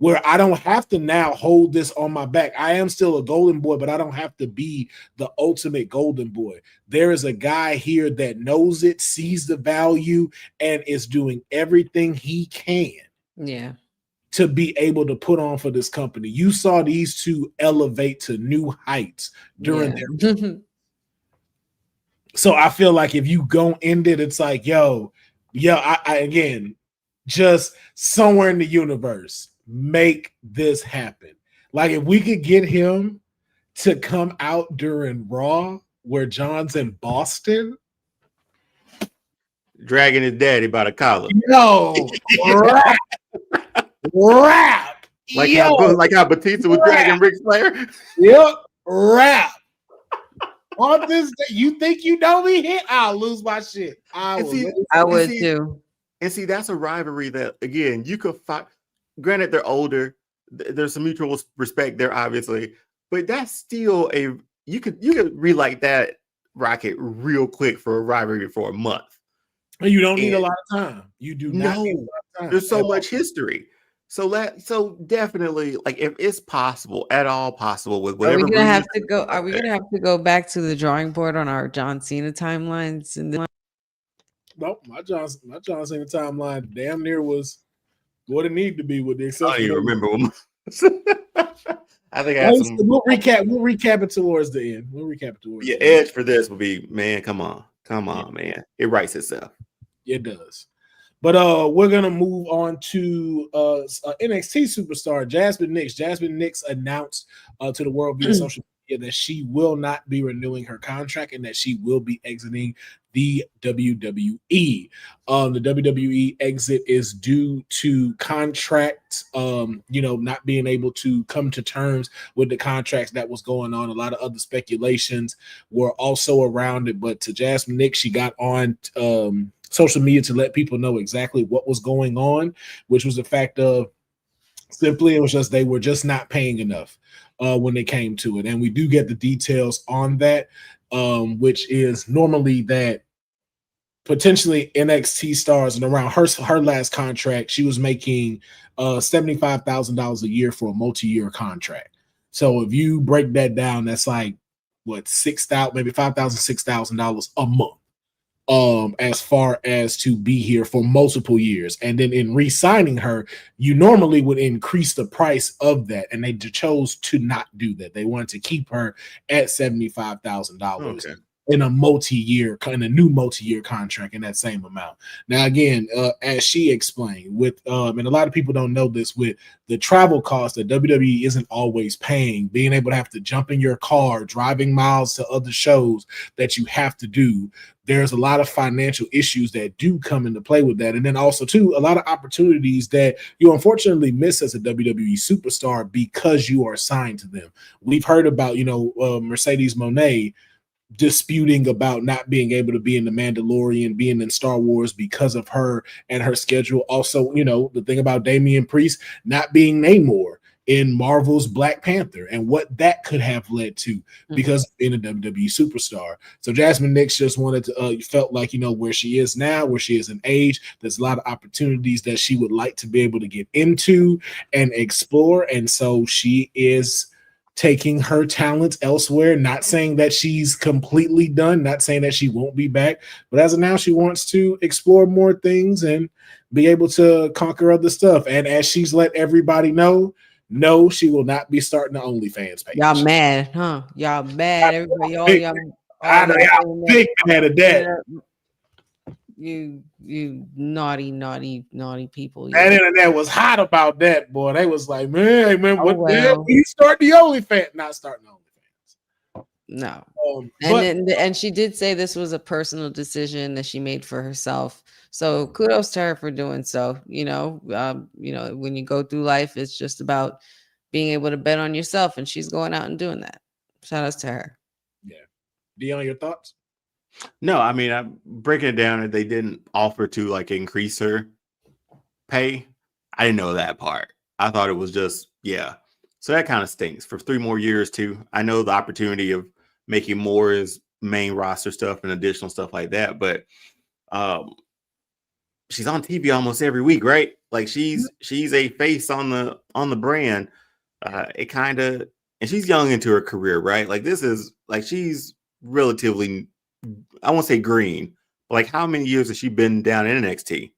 where I don't have to now hold this on my back. I am still a golden boy, but I don't have to be the ultimate golden boy. There is a guy here that knows it, sees the value, and is doing everything he can to be able to put on for this company. You saw these two elevate to new heights during their so I feel like if you go end it, it's like, I again, just somewhere in the universe, make this happen. Like if we could get him to come out during Raw where John's in Boston, dragging his daddy by the collar. Rap. Like how Batista was dragging Ric Flair. Yep, rap. On this day, you think you know me here? I'll lose my shit. I would too. And see, that's a rivalry that, again, you could fight. Granted, they're older. There's some mutual respect there, obviously. But that's still you could relight that rocket real quick for a rivalry for a month. And you don't need a lot of time. You do not need a lot of time. There's so much history. So definitely, like if it's possible, at all possible, with whatever. Are we gonna have to go back to the drawing board on our John Cena timelines? Nope, my John Cena timeline damn near was what it needed to be, with the exception. I don't even remember one. I think we'll recap it towards the end. The edge for this will be, man, come on, man. It writes itself. It does. But we're gonna move on to NXT superstar Jasmine Nyx. Jasmine Nyx announced to the world via social media that she will not be renewing her contract and that she will be exiting the WWE. The WWE exit is due to contracts, not being able to come to terms with the contracts that was going on. A lot of other speculations were also around it, but to Jasmine Nyx, she got on social media to let people know exactly what was going on, which was the fact of simply it was just they were just not paying enough when it came to it. And we do get the details on that, which is normally that potentially NXT stars, and around her last contract, she was making $75,000 a year for a multi-year contract. So if you break that down, that's like what, $6,000, maybe $5,000, $6,000 a month. As far as to be here for multiple years. And then in re-signing her, you normally would increase the price of that. And they chose to not do that. They wanted to keep her at $75,000 in a new multi-year contract in that same amount. Now, again, as she explained, with and a lot of people don't know this, with the travel costs that WWE isn't always paying, being able to have to jump in your car, driving miles to other shows that you have to do, there's a lot of financial issues that do come into play with that. And then also, too, a lot of opportunities that you unfortunately miss as a WWE superstar because you are signed to them. We've heard about, Mercedes Moné disputing about not being able to be in The Mandalorian, being in Star Wars because of her and her schedule. Also, the thing about Damian Priest not being Namor in Marvel's Black Panther and what that could have led to because of being a WWE superstar. So Jasmine Nyx just wanted to, felt like, where she is now, where she is in age, there's a lot of opportunities that she would like to be able to get into and explore. And so she is taking her talents elsewhere, not saying that she's completely done, not saying that she won't be back, but as of now, she wants to explore more things and be able to conquer other stuff. And as she's let everybody know, no, she will not be starting the OnlyFans page. Y'all mad, huh? Y'all mad. Everybody, y'all big mad at that. You naughty people. That internet was hot about that, boy. They was like, man, well. We start the OnlyFans. Not starting the OnlyFans. No. And she did say this was a personal decision that she made for herself. So kudos to her for doing so. When you go through life, it's just about being able to bet on yourself, and she's going out and doing that. Shout outs to her. Yeah. Dion, your thoughts? No, I mean, I'm breaking it down, and they didn't offer to increase her pay. I didn't know that part. I thought it was just, So that kind of stinks for 3 more years too. I know the opportunity of making more is main roster stuff and additional stuff like that, but she's on TV almost every week, right? Like she's a face on the brand. It kind of, and she's young into her career, right? Like this is like she's relatively, I won't say green, but like how many years has she been down in NXT?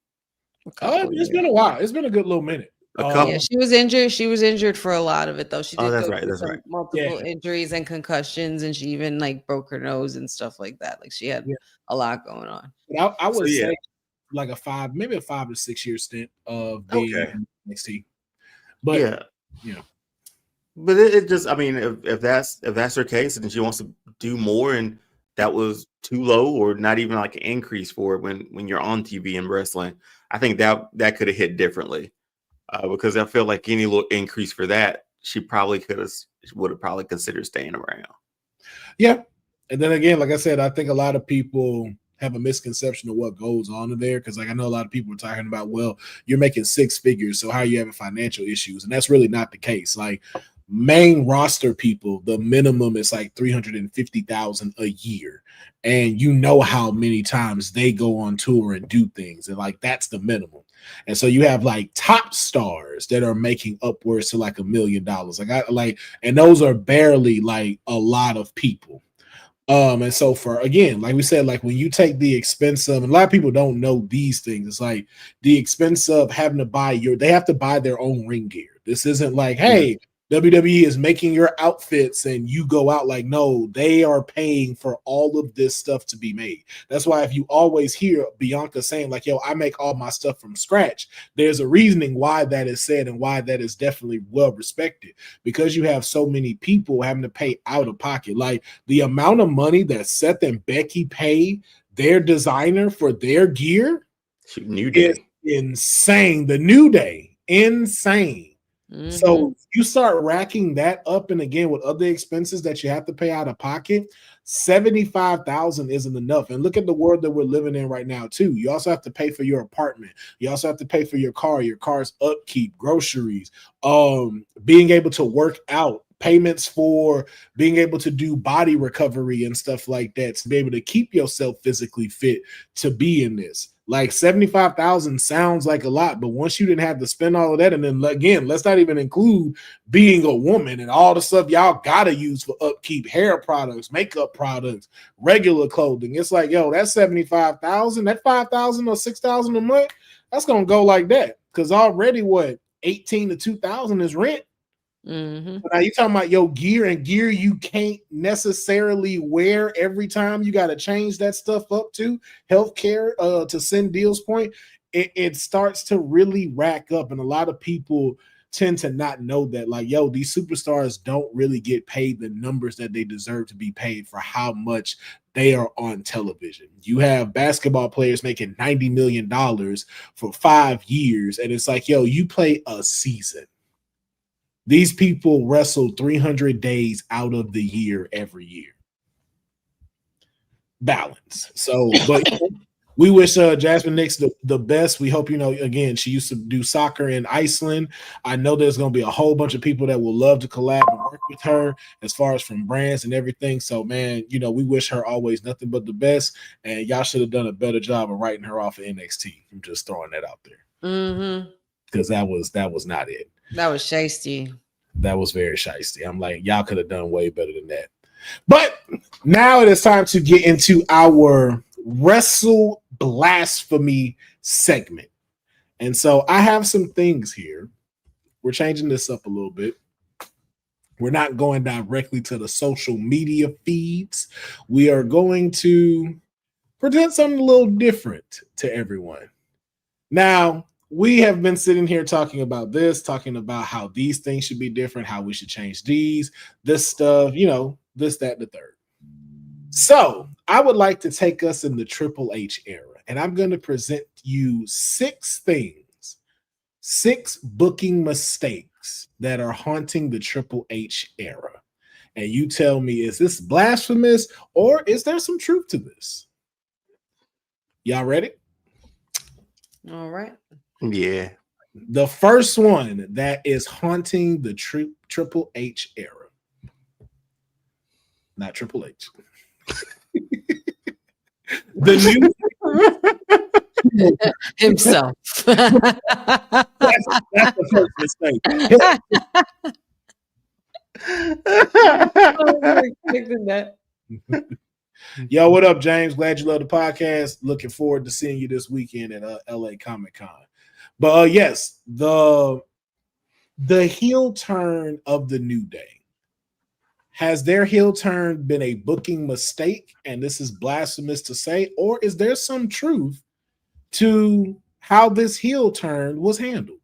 It's been a while. It's been a good little minute. A couple. Yeah, she was injured. She was injured for a lot of it, though. She did that's go right. through That's some right. multiple injuries and concussions, and she even like broke her nose and stuff like that. Like she had a lot going on. But I would say like maybe a 5 to 6 year stint of being in NXT. But but it just, I mean, if that's her case, and she wants to do more, and that was too low or not even like an increase for it when you're on TV and wrestling, I think that could have hit differently. Because I feel like any little increase for that, she would have probably considered staying around. Yeah. And then again, like I said, I think a lot of people have a misconception of what goes on in there. Because like I know a lot of people are talking about, well, you're making 6 figures, so how are you having financial issues? And that's really not the case. Like main roster people, the minimum is like $350,000 a year. And you know how many times they go on tour and do things. And like that's the minimum. And so you have like top stars that are making upwards to like $1 million. And those are barely like a lot of people. And so for, again, like we said, like when you take the expense of, and a lot of people don't know these things, it's like the expense of having to they have to buy their own ring gear. This isn't like, hey, WWE is making your outfits and you go out. Like, no, they are paying for all of this stuff to be made. That's why if you always hear Bianca saying like, yo, I make all my stuff from scratch, there's a reasoning why that is said and why that is definitely well respected, because you have so many people having to pay out of pocket. Like the amount of money that Seth and Becky pay their designer for their gear New Day is insane. The New Day, insane. So you start racking that up, and again with other expenses that you have to pay out of pocket, $75,000 isn't enough. And look at the world that we're living in right now too. You also have to pay for your apartment. You also have to pay for your car's upkeep, groceries, being able to work out, payments for being able to do body recovery and stuff like that, to be able to keep yourself physically fit to be in this. Like 75,000 sounds like a lot, but once you didn't have to spend all of that, and then again, let's not even include being a woman and all the stuff y'all gotta use for upkeep, hair products, makeup products, regular clothing. It's like, yo, that's 75,000, that 5,000 or 6,000 a month, that's gonna go like that. Because already what 18 to 2,000 is rent. Now you talking about your gear you can't necessarily wear every time. You got to change that stuff up to healthcare. To Cindy's point, it starts to really rack up, and a lot of people tend to not know that. Like, yo, these superstars don't really get paid the numbers that they deserve to be paid for how much they are on television. You have basketball players making $90 million for 5 years, and it's like, yo, you play a season. These people wrestle 300 days out of the year every year. Balance. So, but we wish Jasmine Nyx the best. We hope, again, she used to do soccer in Iceland. I know there's going to be a whole bunch of people that will love to collab and work with her as far as from brands and everything. So, man, we wish her always nothing but the best. And y'all should have done a better job of writing her off of NXT. I'm just throwing that out there. Because that was not it. That was shiesty. That was very shiesty. I'm like, y'all could have done way better than that. But now it is time to get into our Wrestle Blasphemy segment. And so I have some things here. We're changing this up a little bit. We're not going directly to the social media feeds. We are going to present something a little different to everyone. Now, we have been sitting here talking about how these things should be different, how we should change this stuff, this, that, and the third. So I would like to take us in the Triple H era, and I'm going to present you 6 things, 6 booking mistakes that are haunting the Triple H era. And you tell me, is this blasphemous or is there some truth to this? Y'all ready? All right. Yeah. The first one that is haunting the Triple H era. Not Triple H. The new himself. that's the first mistake. Expecting that. Yo, what up, James? Glad you love the podcast. Looking forward to seeing you this weekend at LA Comic-Con. But yes, the heel turn of the New Day. Has their heel turn been a booking mistake, and this is blasphemous to say, or is there some truth to how this heel turn was handled?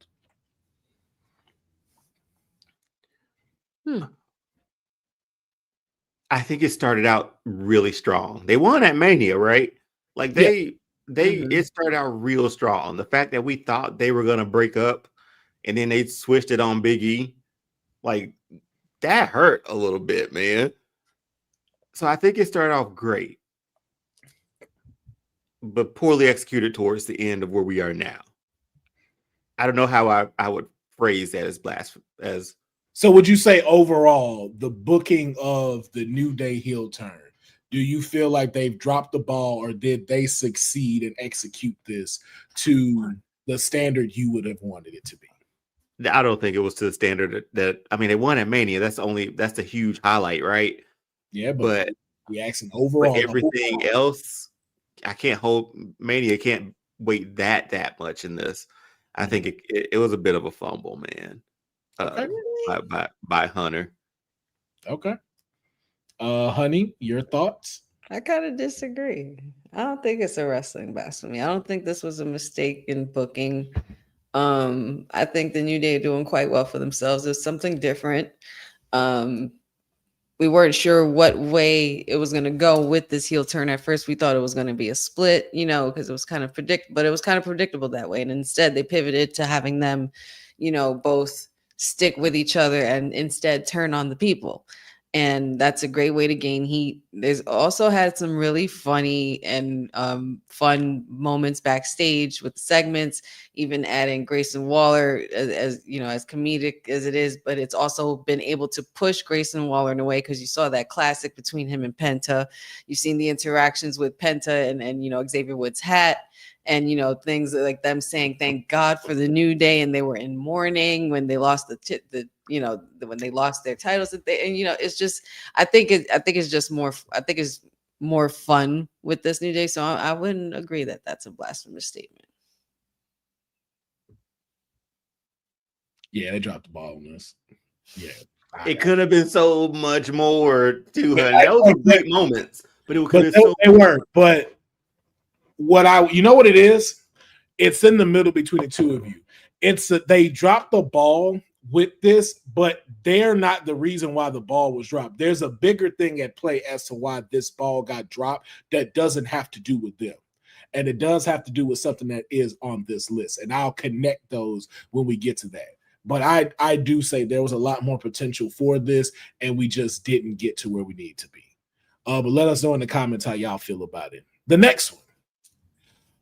I think it started out really strong. They won at Mania, right? Like it started out real strong. The fact that we thought they were gonna break up and then they switched it on Big E, like that hurt a little bit, man. So I think it started off great, but poorly executed towards the end of where we are now. I don't know how I would phrase that as blasphemy. So would you say overall, the booking of the New Day heel turn, do you feel like they've dropped the ball, or did they succeed and execute this to the standard you would have wanted it to be? I don't think it was to the standard that I mean, they won at Mania. That's the huge highlight, right? Yeah, but we asking overall. But everything else, I can't hold Mania can't weight that much in this. I think it was a bit of a fumble, man. By Hunter. Okay. Honey, your thoughts? I kind of disagree. I don't think it's a wrestling blasphemy. I don't think this was a mistake in booking. I think the New Day are doing quite well for themselves. There's something different. We weren't sure what way it was going to go with this heel turn. At first, we thought it was going to be a split, because it was kind of but it was kind of predictable that way. And instead, they pivoted to having them, both stick with each other and instead turn on the people. And that's a great way to gain heat. There's also had some really funny and fun moments backstage with segments, even adding Grayson Waller as comedic as it is, but it's also been able to push Grayson Waller in a way, because you saw that classic between him and Penta. You've seen the interactions with Penta and Xavier Woods' hat. And, things like them saying, thank God for the New Day. And they were in mourning when they lost when they lost their titles. It's just, I think it's more fun with this New Day. So I wouldn't agree that that's a blasphemous statement. Yeah, they dropped the ball on this. Yeah. It could have been so much more to her. That was great moments, but it could have been they weren't. But what it is? It's in the middle between the two of you. They dropped the ball with this, but they're not the reason why the ball was dropped. There's a bigger thing at play as to why this ball got dropped that doesn't have to do with them. And it does have to do with something that is on this list. And I'll connect those when we get to that. But I do say there was a lot more potential for this, and we just didn't get to where we need to be. But let us know in the comments how y'all feel about it. The next one.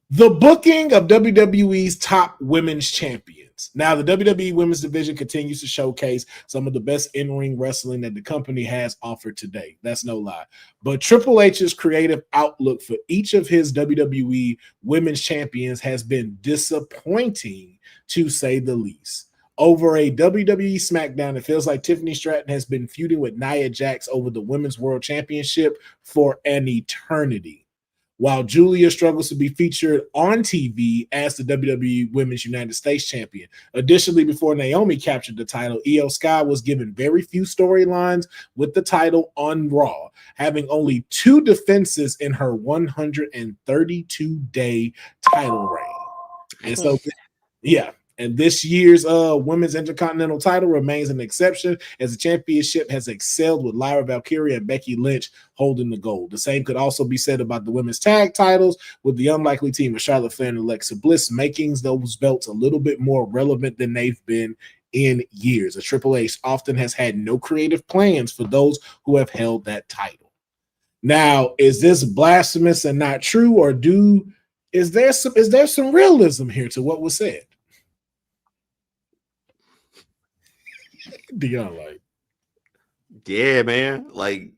The booking of WWE's top women's champions. Now, the WWE women's division continues to showcase some of the best in-ring wrestling that the company has offered today. That's no lie. But Triple H's creative outlook for each of his WWE women's champions has been disappointing, to say the least. Over a WWE Smackdown, it feels like Tiffany Stratton has been feuding with Nia Jax over the Women's World Championship for an eternity, while Julia struggles to be featured on TV as the WWE Women's United States Champion. Additionally, before Naomi captured the title, Io Sky was given very few storylines with the title on Raw, having only 2 defenses in her 132-day title reign. And so, yeah. And this year's Women's Intercontinental title remains an exception, as the championship has excelled with Lyra Valkyria and Becky Lynch holding the gold. The same could also be said about the women's tag titles, with the unlikely team of Charlotte Flair and Alexa Bliss making those belts a little bit more relevant than they've been in years. A Triple H often has had no creative plans for those who have held that title. Now, is this blasphemous and not true, or is there some realism here to what was said? Dion, yeah, man, like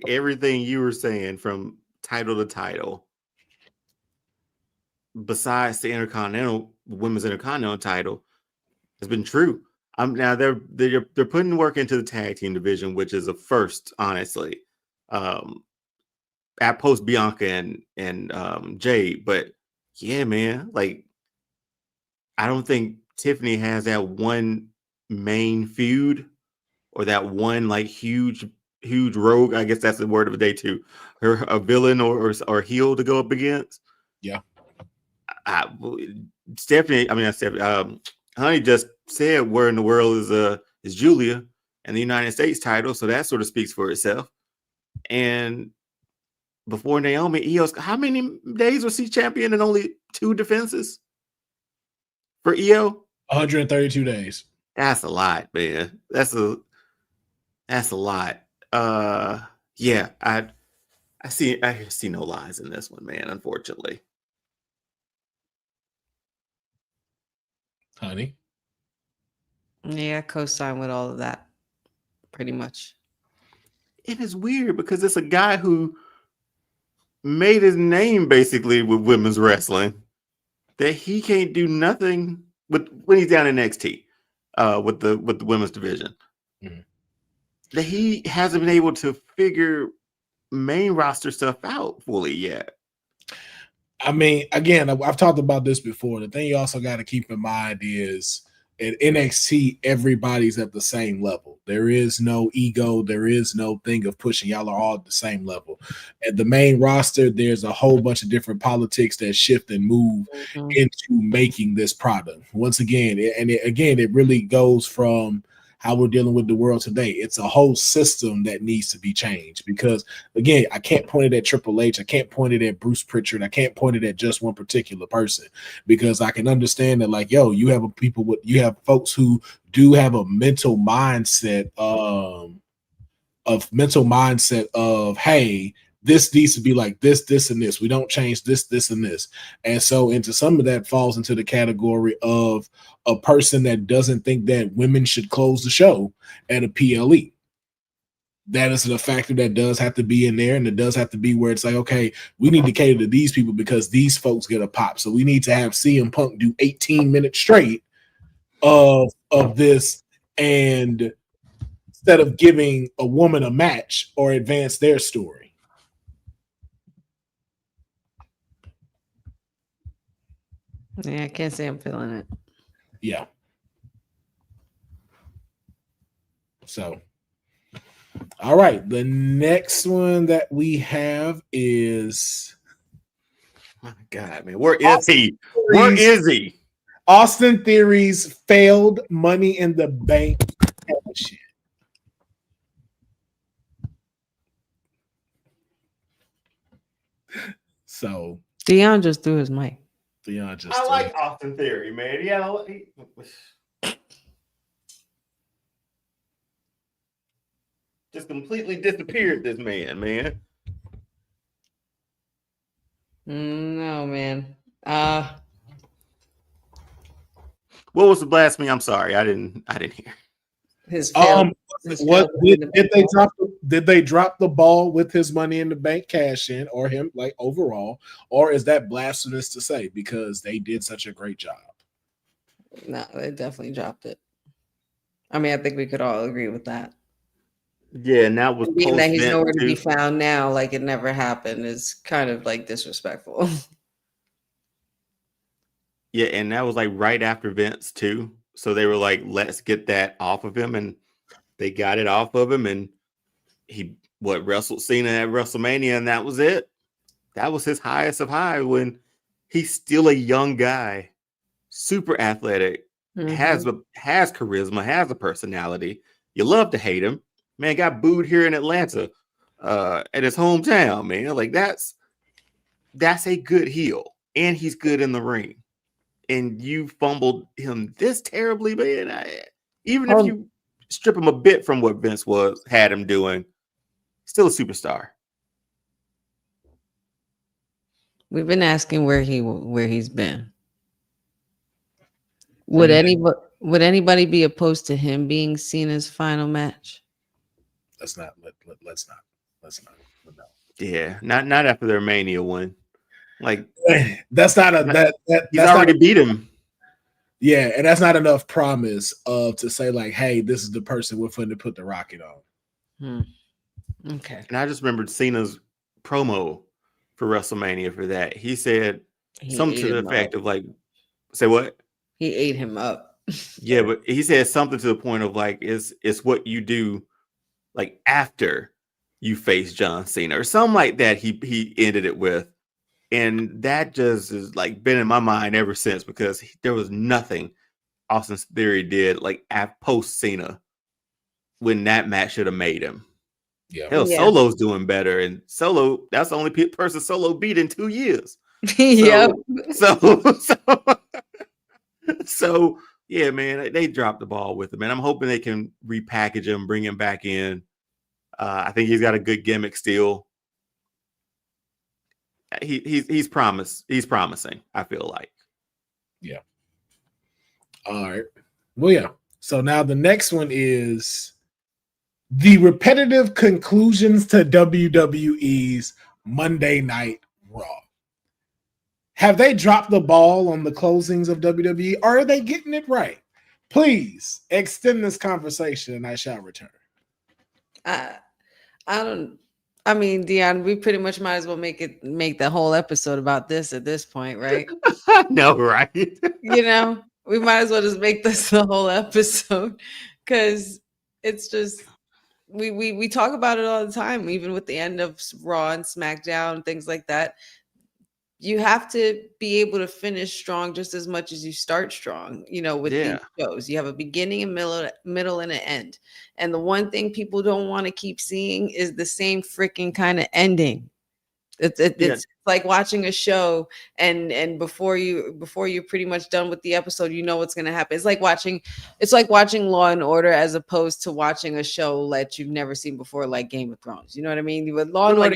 everything you were saying, from title to title, besides the women's intercontinental title, has been true. Now they're putting work into the tag team division, which is a first, honestly. At post Bianca and Jade, but yeah, man, like I don't think Tiffany has that one main feud or that one like huge rogue. I guess that's the word of the day too. A villain or heel to go up against. Yeah. Stephanie, Honey just said where in the world is Julia and the United States title, so that sort of speaks for itself. And before Naomi, Io's, how many days was she champion and only 2 defenses for Io? 132 days. That's a lot, man. That's a lot. Yeah, I see no lies in this one, man, unfortunately. Honey. Yeah, co-sign with all of that. Pretty much. It is weird because it's a guy who made his name basically with women's wrestling that he can't do nothing with when he's down in NXT with the women's division. Mm-hmm. That he hasn't been able to figure main roster stuff out fully yet. I mean, again, I've talked about this before. The thing you also got to keep in mind is at NXT, everybody's at the same level. There is no ego. There is no thing of pushing. Y'all are all at the same level. At the main roster, there's a whole bunch of different politics that shift and move into making this product. Once again, it really goes from how we're dealing with the world today. It's a whole system that needs to be changed because, again, I can't point it at Triple H. I can't point it at Bruce Pritchard. I can't point it at just one particular person because I can understand that, like, you have folks who do have a mental mindset of, hey, this needs to be like this, and this. We don't change this, and this. And so into some of that falls into the category of a person that doesn't think that women should close the show at a PLE. That is a factor that does have to be in there, and it does have to be where it's like, okay, we need to cater to these people because these folks get a pop. So we need to have CM Punk do 18 minutes straight of this, and instead of giving a woman a match or advance their story. Yeah, I can't say I'm feeling it. Yeah. So, all right. The next one that we have is, my God, man, where is he? Where is he? Austin Theory's failed Money in the Bank cash-in. So, Dion just threw his mic. I like Austin Theory, man. Yeah, just completely disappeared. This man. No, man. What was the blasphemy? I'm sorry, I didn't hear. Did they drop the ball with his Money in the Bank cash in, or him like overall, or is that blasphemous to say because they did such a great job? No, they definitely dropped it. I mean, I think we could all agree with that. Yeah, and that was being that he's nowhere to be found now, like it never happened, is kind of like disrespectful. Yeah, and that was like right after Vince too. So they were like, let's get that off of him, and they got it off of him, and he wrestled Cena at WrestleMania, and that was it. That was his highest of high when he's still a young guy, super athletic, has charisma, has a personality. You love to hate him. Man, got booed here in Atlanta at his hometown, man. Like that's a good heel, and he's good in the ring. And you fumbled him this terribly, man. Even if you strip him a bit from what Vince had him doing, still a superstar. We've been asking where he's been. Would anybody be opposed to him being Cena's final match? Let's not. No. Yeah, not after their Mania one. Like that's not a he's that's already not beat him. Yeah, and that's not enough promise to say like, hey, this is the person we're going to put the rocket on. Okay. And I just remembered Cena's promo for WrestleMania for that. He said something to the effect of like, say what? He ate him up. Yeah, but he said something to the point of like, it's what you do like after you face John Cena or something like that. He ended it with. And that just is like been in my mind ever since because there was nothing Austin Theory did like post Cena when that match should have made him. Yeah. Hell, Solo's doing better, and Solo, that's the only person Solo beat in 2 years. Yep. So yeah, man, they dropped the ball with him, and I'm hoping they can repackage him, bring him back in. I think he's got a good gimmick still. He's promising. I feel like. Yeah. All right. Well, yeah. So now the next one is the repetitive conclusions to WWE's Monday Night Raw. Have they dropped the ball on the closings of WWE, or are they getting it right? Please extend this conversation, and I shall return. I mean, Dion, we pretty much might as well make the whole episode about this at this point, right? No, right? We might as well just make this the whole episode because it's just we talk about it all the time, even with the end of Raw and SmackDown, things like that. You have to be able to finish strong just as much as you start strong, with these shows. You have a beginning, a middle, and an end. And the one thing people don't want to keep seeing is the same freaking kind of ending. It's like watching a show and before you're pretty much done with the episode, you know what's going to happen. It's like watching Law and Order as opposed to watching a show that you've never seen before, like Game of Thrones. You know what I mean? With Law and Order,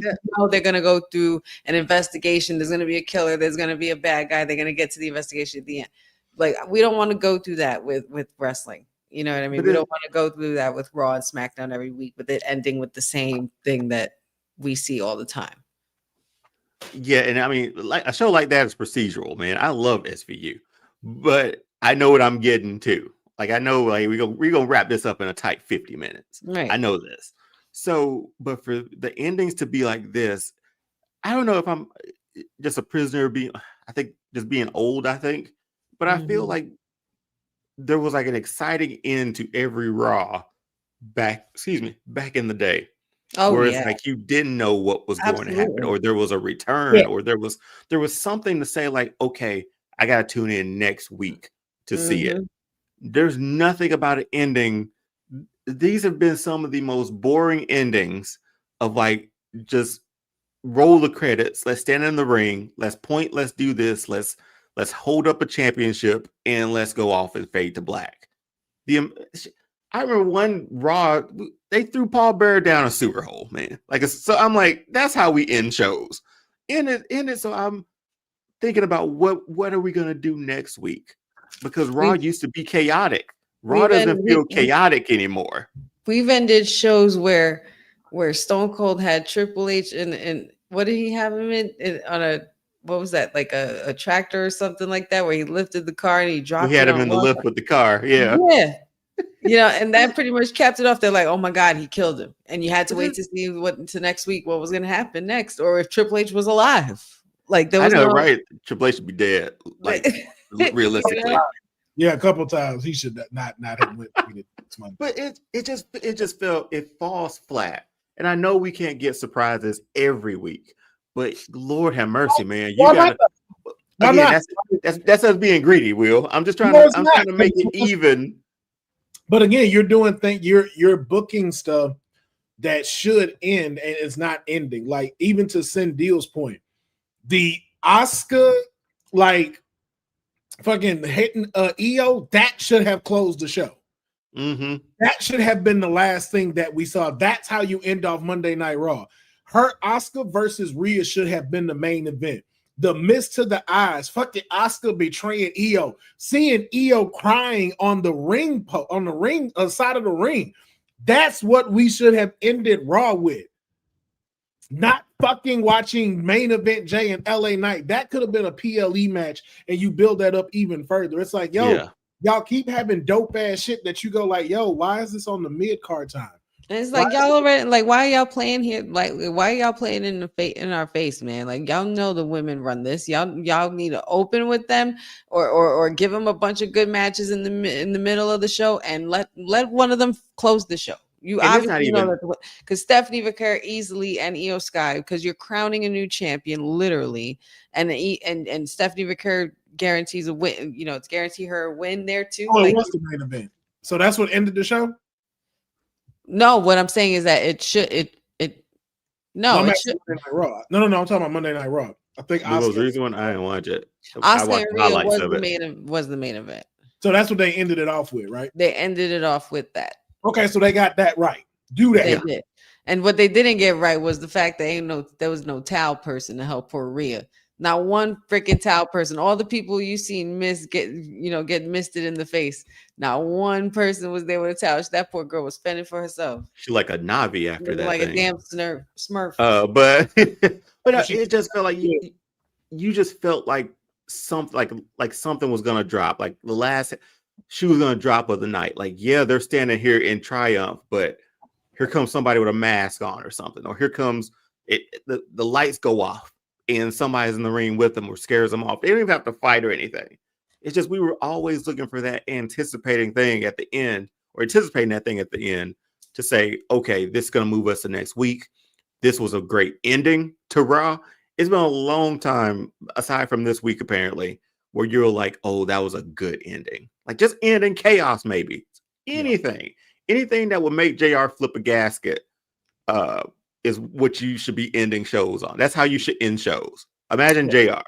they're going to go through an investigation. There's going to be a killer. There's going to be a bad guy. They're going to get to the investigation at the end. Like, we don't want to go through that with wrestling. You know what I mean? We don't want to go through that with Raw and SmackDown every week, with it ending with the same thing that we see all the time. Yeah, and I mean, like a show like that is procedural, man. I love SVU, but I know what I'm getting to. Like, I know, like we're gonna wrap this up in a tight 50 minutes. Right. I know this. So, but for the endings to be like this, I don't know if I'm just a prisoner being old. I think, but I feel like there was like an exciting end to every Raw back in the day. Whereas like you didn't know what was going to happen, or there was a return, or there was something to say like, okay, I gotta tune in next week to see it. There's nothing about an ending. These have been some of the most boring endings of like, just roll the credits, let's stand in the ring, let's point, let's do this, let's hold up a championship, and let's go off and fade to black. I remember one Raw, they threw Paul Bearer down a sewer hole, man. So I'm like, that's how we end shows. End it. So I'm thinking about what are we gonna do next week? Because Raw used to be chaotic. Raw doesn't feel chaotic anymore. We've ended shows where Stone Cold had Triple H and what did he have him in on a, what was that, like a tractor or something like that, where he lifted the car and he dropped. We had him in the lift with the car, yeah. And that pretty much capped it off. They're like, oh my God, he killed him. And you had to wait to see to next week what was going to happen next, or if Triple H was alive. Like, there was right? Triple H should be dead, like realistically. Yeah, a couple times he should not have went. But it just felt, it falls flat. And I know we can't get surprises every week, but Lord have mercy, man. You gotta. Again, that's us being greedy, Will. I'm just trying to make it even. But again, you're doing you're booking stuff that should end, and it's not ending. Like, even to Sendil's point, the Asuka, like, fucking hitting EO, that should have closed the show. That should have been the last thing that we saw. That's how you end off Monday Night Raw. Her Asuka versus Rhea should have been the main event. The mist to the eyes, fucking Asuka betraying EO, seeing EO crying on the ring side of the ring. That's what we should have ended Raw with. Not fucking watching main event Jay and LA Knight. That could have been a PLE match, and you build that up even further. It's like, yo, y'all keep having dope ass shit that you go like, yo, why is this on the mid card time? And it's like y'all already like, why are y'all playing here? Like, why are y'all playing in our face, man? Like, y'all know the women run this. Y'all need to open with them, or give them a bunch of good matches in the middle of the show, and let one of them close the show. You and obviously know that because Stephanie Vaquer easily and Io Sky, because you're crowning a new champion, literally, and Stephanie Vaquer guarantees a win. You know, it's guarantee her a win there too. Oh, it was the main event, so that's what ended the show. No, what I'm saying is that it should. No, it should. Monday Night Raw. No, I'm talking about Monday Night Raw. I think the most recent one. I didn't watch it. Asuka and Rhea was the main event. So that's what they ended it off with, right? They ended it off with that. Okay, so they got that right. Do that. They did. And what they didn't get right was the fact that there was no towel person to help poor Rhea. Not one freaking towel person. All the people you seen get misted in the face. Not one person was there with a towel. That poor girl was fending for herself. She like a Navi after that. Like a damn Smurf. But it just felt like you just felt like something like something was gonna drop. Like the last shoe was gonna drop of the night. Like, yeah, they're standing here in triumph, but here comes somebody with a mask on or something, or here comes the lights go off and somebody's in the ring with them or scares them off. They don't even have to fight or anything. It's just we were always looking for that anticipating thing at the end, or anticipating that thing at the end to say, okay, this is gonna move us to next week. This was a great ending to Raw. It's been a long time, aside from this week, apparently, where you're like, oh, that was a good ending. Like just ending chaos, maybe. Anything that would make JR flip a gasket is what you should be ending shows on. That's how you should end shows. Imagine JR.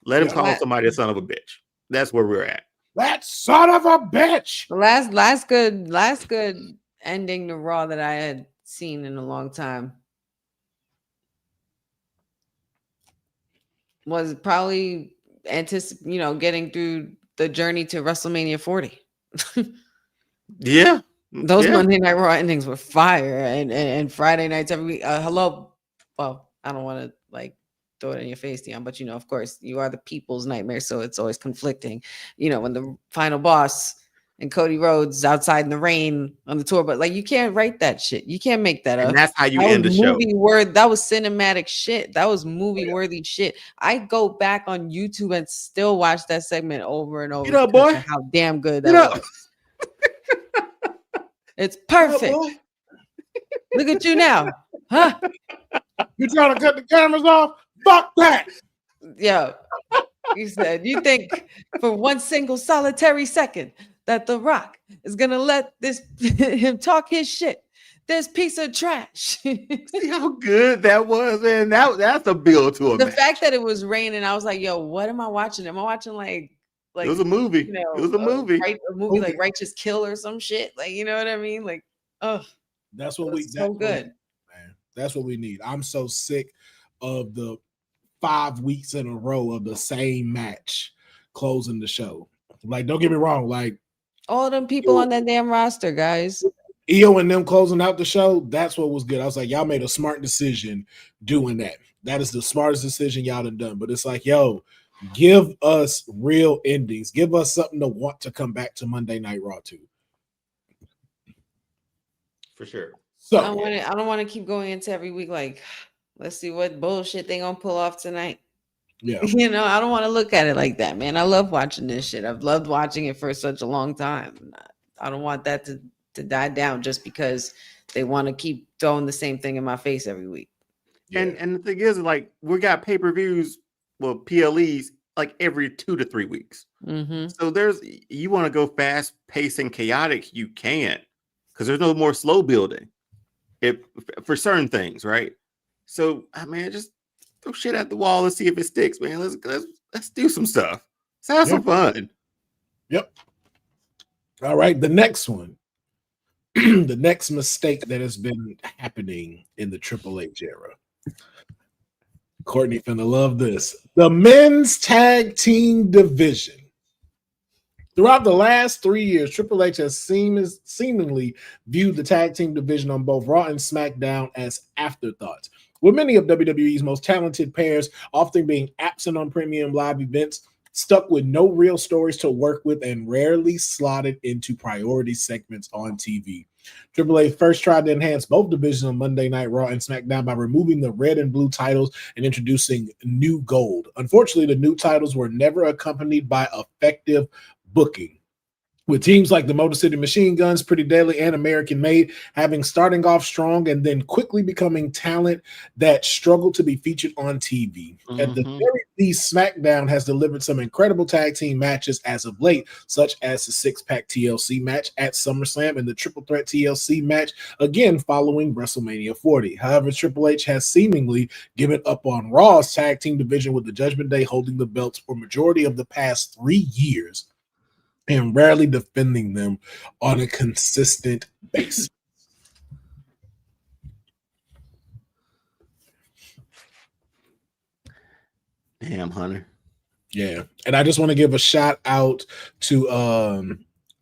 Let him call somebody a son of a bitch. That's where we're at. That son of a bitch. The last good ending to Raw that I had seen in a long time was probably getting through the journey to WrestleMania 40. Yeah. Those Monday Night Raw endings were fire, and Friday nights every week. Hello, well, I don't want to like throw it in your face, Dion, but of course, you are the people's nightmare, so it's always conflicting. When the final boss and Cody Rhodes outside in the rain on the tour, but like you can't write that shit. You can't make that up. And that's how you end the show. That was cinematic shit. That was movie worthy shit. I go back on YouTube and still watch that segment over and over. Get up, boy. How damn good that was. It's perfect. Look at you now. Huh? You trying to cut the cameras off? Fuck that. Yeah. You said you think for one single solitary second that The Rock is gonna let him talk his shit. This piece of trash. See how good that was, man. That's a build to it. The fact that it was raining, I was like, yo, what am I watching? Am I watching like it was a movie. It was a movie. A movie like Righteous Kill or some shit. Like, you know what I mean? Like, that's what so good. Man, that's what we need. I'm so sick of the 5 weeks in a row of the same match closing the show. Like, don't get me wrong. Like, all them people on that damn roster, guys. Io and them closing out the show, that's what was good. I was like, y'all made a smart decision doing that. That is the smartest decision y'all done. But it's like, yo, give us real endings. Give us something to want to come back to Monday Night Raw to. For sure. So I don't want to keep going into every week like, let's see what bullshit they gonna pull off tonight. Yeah. I don't want to look at it like that, man. I love watching this shit. I've loved watching it for such a long time. I don't want that to die down just because they want to keep throwing the same thing in my face every week. Yeah. And the thing is, like, we got pay-per-views, well, PLEs, like every 2 to 3 weeks. Mm-hmm. So you want to go fast paced and chaotic, you can't, because there's no more slow building for certain things, right? So, I mean, just throw shit at the wall and see if it sticks, man. Let's do some stuff. Let's have some fun. Yep. All right, the next one. The next mistake that has been happening in the Triple H era. Courtney finna love this. The men's tag team division. Throughout the last 3 years, Triple H has seemingly viewed the tag team division on both Raw and SmackDown as afterthoughts. with many of WWE's most talented pairs often being absent on premium live events, stuck with no real stories to work with, and rarely slotted into priority segments on TV. AAA first tried to enhance both divisions on Monday Night Raw and SmackDown by removing the red and blue titles and introducing new gold. Unfortunately, the new titles were never accompanied by effective booking, with teams like the Motor City Machine Guns, Pretty Deadly, and American Made starting off strong and then quickly becoming talent that struggled to be featured on TV. At the very least, SmackDown has delivered some incredible tag team matches as of late, such as the six-pack TLC match at SummerSlam and the Triple Threat TLC match, again following WrestleMania 40. However, Triple H has seemingly given up on Raw's tag team division, with the Judgment Day holding the belts for majority of the past 3 years and rarely defending them on a consistent basis. Damn, Hunter. Yeah. And I just want to give a shout out to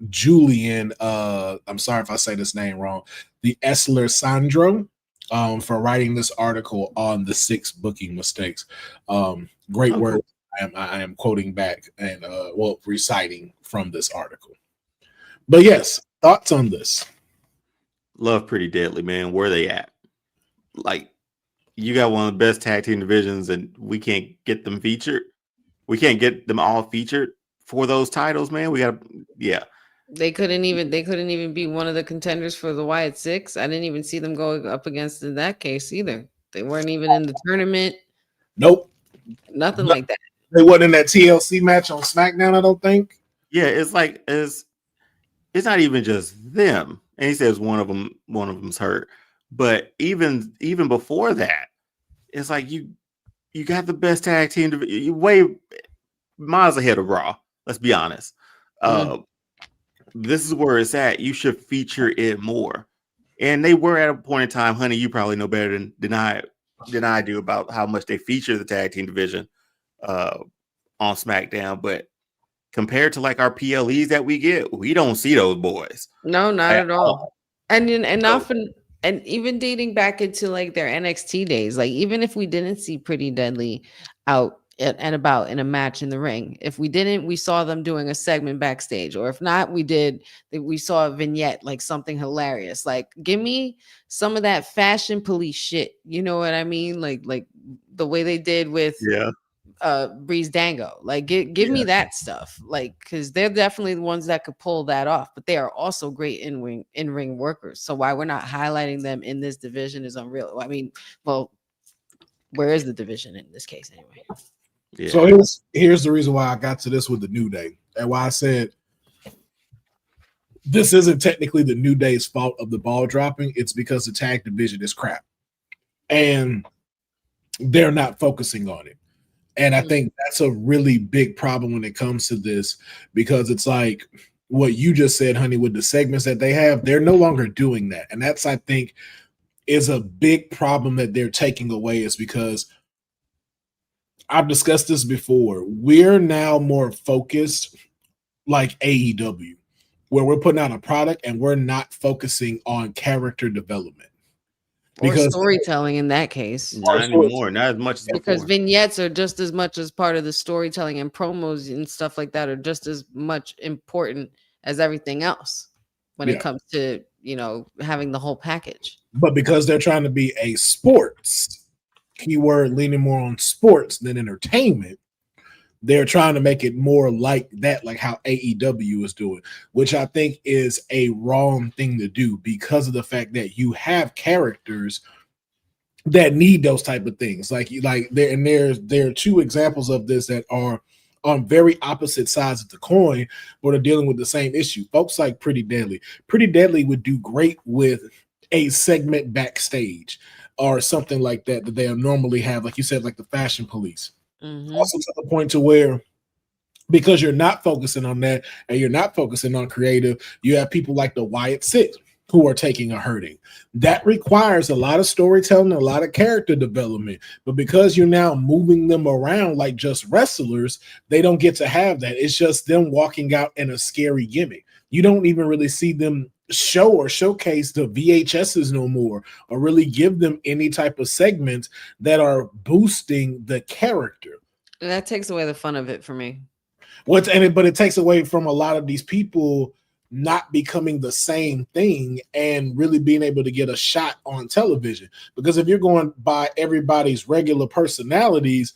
Julian. I'm sorry if I say this name wrong. The Essler Sandro for writing this article on the 6 booking mistakes. Great work. Cool. I am quoting back and reciting from this article. But yes, thoughts on this? Love Pretty Deadly, man. Where they at? Like, you got one of the best tag team divisions, and we can't get them featured. We can't get them all featured for those titles, man. They couldn't even be one of the contenders for the Wyatt Six. I didn't even see them going up against in that case either. They weren't even in the tournament. Nope. Nothing like that. They wasn't in that TLC match on SmackDown, I don't think. Yeah, it's like it's not even just them. And he says one of them's hurt. But even before that, it's like you got the best tag team. You way miles ahead of Raw. Let's be honest. This is where it's at. You should feature it more. And they were at a point in time, honey, you probably know better than I do about how much they feature the tag team division on SmackDown, but compared to like our PLEs that we get, we don't see those boys. No, not at all. And often, and even dating back into like their NXT days, like even if we didn't see Pretty Deadly out and about in a match in the ring, if we didn't, we saw them doing a segment backstage, or if not, we saw a vignette, like something hilarious. Like, give me some of that fashion police shit. You know what I mean? Like the way they did with Breeze Dango. Like give me that stuff, like, because they're definitely the ones that could pull that off, but they are also great in-ring workers. So why we're not highlighting them in this division is unreal. I mean, well, where is the division in this case anyway? Yeah. So here's the reason why I got to this with the New Day, and why I said this isn't technically the New Day's fault of the ball dropping. It's because the tag division is crap and they're not focusing on it. And I think that's a really big problem when it comes to this, because it's like what you just said, honey, with the segments that they have, they're no longer doing that. And that's, I think, is a big problem that they're taking away, is because I've discussed this before. We're now more focused like AEW, where we're putting out a product and we're not focusing on character development. Because storytelling in that case. Not anymore, not as much as because before. Vignettes are just as much as part of the storytelling, and promos and stuff like that are just as much important as everything else when it comes to, having the whole package. But because they're trying to be a sports, keyword leaning more on sports than entertainment, they're trying to make it more like that, like how AEW is doing, which I think is a wrong thing to do, because of the fact that you have characters that need those type of things. There are two examples of this that are on very opposite sides of the coin, but are dealing with the same issue. Folks like Pretty Deadly. Pretty Deadly would do great with a segment backstage or something like that they normally have, like you said, like the Fashion Police. Also to the point to where, because you're not focusing on that and you're not focusing on creative, you have people like the Wyatt Six who are taking a hurting. That requires a lot of storytelling, a lot of character development. But because you're now moving them around like just wrestlers, they don't get to have that. It's just them walking out in a scary gimmick. You don't even really see them show or showcase the VHSs no more, or really give them any type of segments that are boosting the character. That takes away the fun of it for me. But it takes away from a lot of these people not becoming the same thing and really being able to get a shot on television. Because if you're going by everybody's regular personalities,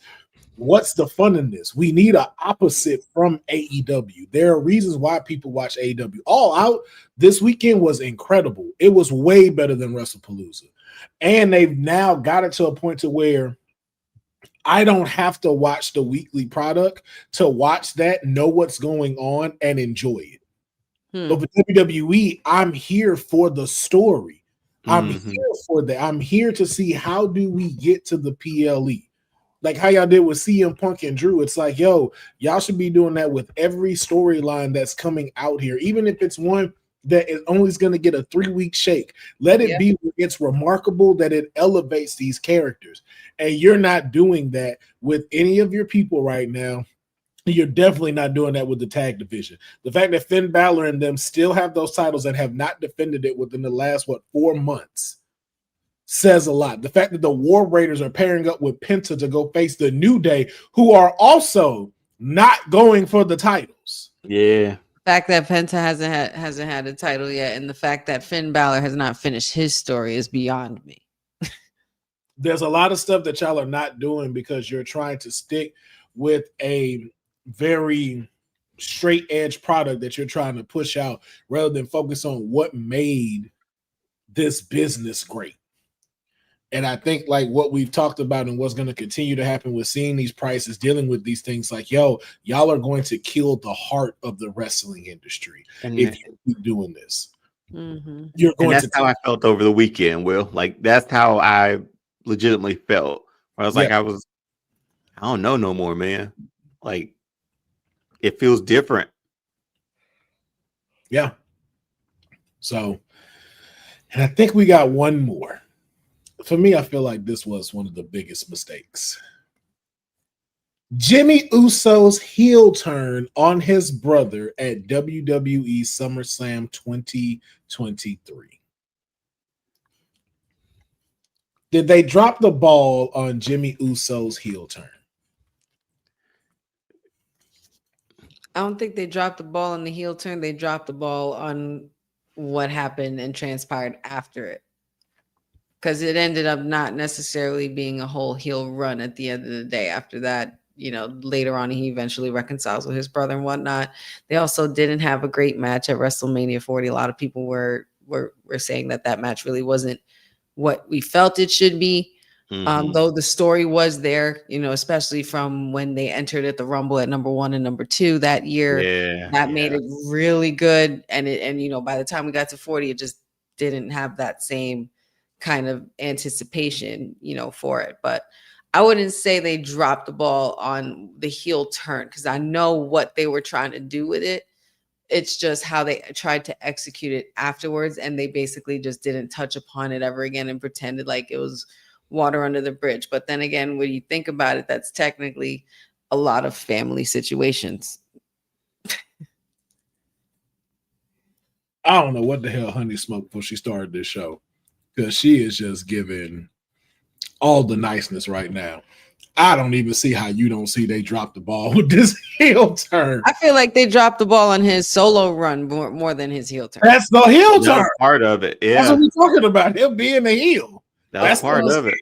what's the fun in this? We need an opposite from AEW. There are reasons why people watch AEW. All Out this weekend was incredible. It was way better than Wrestlepalooza. And they've now got it to a point to where I don't have to watch the weekly product to watch that, know what's going on, and enjoy it. But with WWE, I'm here for the story. I'm here for that. I'm here to see how do we get to the PLE. Like how y'all did with CM Punk and Drew. It's like, yo, y'all should be doing that with every storyline that's coming out here, even if it's one that is only going to get a 3-week shake. Let it be it's remarkable that it elevates these characters. And you're not doing that with any of your people right now. You're definitely not doing that with the tag division. The fact that Finn Balor and them still have those titles and have not defended it within the last, 4 months says a lot. The fact that the War Raiders are pairing up with Penta to go face the New Day, who are also not going for the titles. Yeah. The fact that Penta hasn't had a title yet, and the fact that Finn Balor has not finished his story is beyond me. There's a lot of stuff that y'all are not doing because you're trying to stick with a very straight edge product that you're trying to push out rather than focus on what made this business great. And I think like what we've talked about and what's going to continue to happen with seeing these prices, dealing with these things like, yo, y'all are going to kill the heart of the wrestling industry if you keep doing this. You're going and that's how I felt over the weekend, Will. Like that's how I legitimately felt. I was like, I don't know no more, man. Like it feels different. Yeah. So, and I think we got one more. For me, I feel like this was one of the biggest mistakes. Jimmy Uso's heel turn on his brother at WWE SummerSlam 2023. Did they drop the ball on Jimmy Uso's heel turn? I don't think they dropped the ball on the heel turn. They dropped the ball on what happened and transpired after it. Because it ended up not necessarily being a whole heel run at the end of the day. After that, you know, later on, he eventually reconciles with his brother and whatnot. They also didn't have a great match at WrestleMania 40. A lot of people were saying that match really wasn't what we felt it should be. Though the story was there, you know, especially from when they entered at the Rumble at number 1 and number 2 that year. That made it really good. And you know, by the time we got to 40, it just didn't have that same kind of anticipation, you know, for it. But I wouldn't say they dropped the ball on the heel turn because I know what they were trying to do with it. It's just how they tried to execute it afterwards, and they basically just didn't touch upon it ever again and pretended like it was water under the bridge. But then again, when you think about it, that's technically a lot of family situations. I don't know what the hell Honey smoked before she started this show, because she is just giving all the niceness right now. I don't even see how you don't see they dropped the ball with this heel turn. I feel like they dropped the ball on his solo run more than his heel turn. That's the heel turn. Part of it. Yeah. That's what we're talking about. Him being the heel. That's part of it.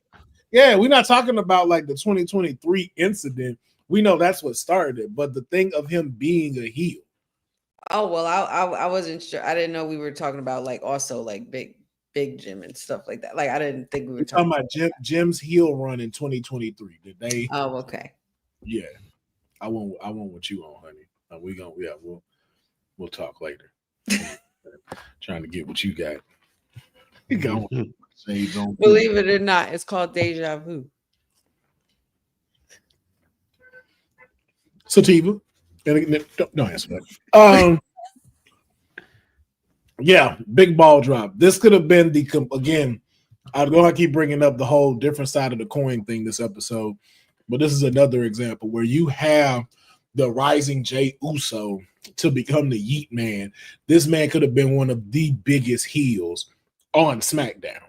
Yeah, we're not talking about like the 2023 incident. We know that's what started it, but the thing of him being a heel. Oh, well, I wasn't sure. I didn't know we were talking about like also like Big Jim and stuff like that. Like I didn't think we were talking about Jim's heel run in 2023. Did they? Oh, okay. Yeah, I won't what you on, honey. We'll talk later. Trying to get what you got. You got Believe it or not, it's called deja vu. Sativa. Don't answer that. Yeah, big ball drop. This could have been again, I'm going to keep bringing up the whole different side of the coin thing this episode, but this is another example where you have the rising Jey Uso to become the Yeet Man, this man could have been one of the biggest heels on SmackDown.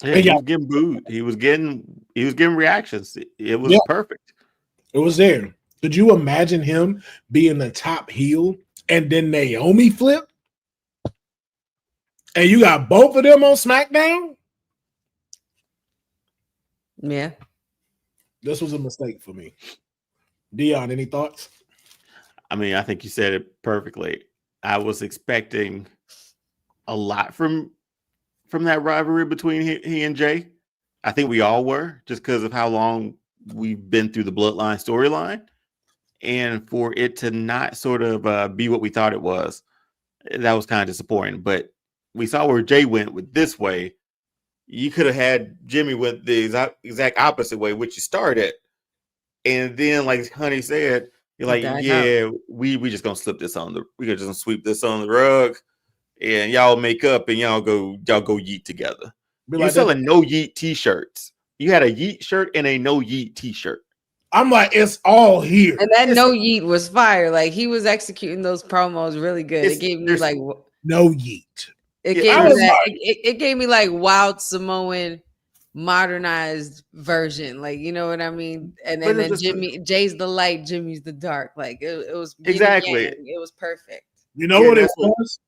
Yeah, he was getting booed. He was getting reactions. It was perfect. It was there. Could you imagine him being the top heel and then Naomi flip? And you got both of them on SmackDown? Yeah. This was a mistake for me. Dion, any thoughts? I mean, I think you said it perfectly. I was expecting a lot from that rivalry between he and Jay. I think we all were, just because of how long we've been through the Bloodline storyline. And for it to not sort of be what we thought it was, that was kind of disappointing. But we saw where Jay went with this way. You could have had Jimmy went the exact opposite way, which you started. And then, like Honey said, you're like, yeah, we just gonna slip this on we could just sweep this on the rug, and y'all make up and y'all go yeet together. You're selling no yeet t-shirts. You had a yeet shirt and a no yeet t-shirt. I'm like, it's all here. And that no yeet was fire. Like, he was executing those promos really good. It gave me like no yeet. It gave me that. It gave me like Wild Samoan modernized version, like, you know what I mean? And then Jay's the light, Jimmy's the dark. Like it was exactly. It was perfect. You know what it was?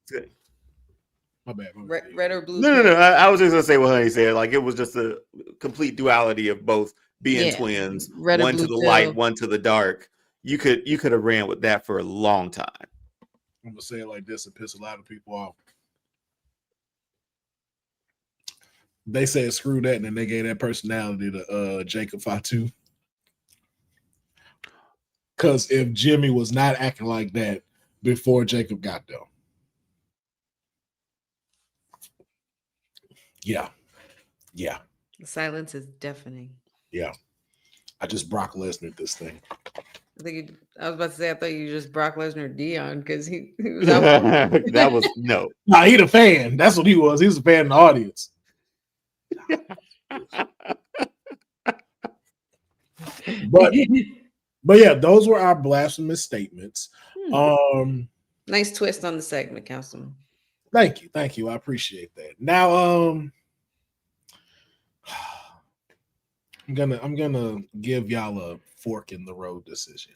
My bad. Red or blue? No. I was just gonna say what Honey said. Like, it was just a complete duality of both being twins, one to the light, one to the dark. You could have ran with that for a long time. I'm gonna say it like this and piss a lot of people off. They said screw that, and then they gave that personality to Jacob Fatu. Because if Jimmy was not acting like that before Jacob got there. Yeah. The silence is deafening. Yeah. I just Brock Lesnar this thing. I was about to say, I thought you just Brock Lesnar Dion, because he was that was no. Nah, he the fan. That's what he was. He was a fan in the audience. but yeah, those were our blasphemous statements. Nice twist on the segment, Councilman. Thank you. I appreciate that. Now, I'm gonna give y'all a fork in the road decision.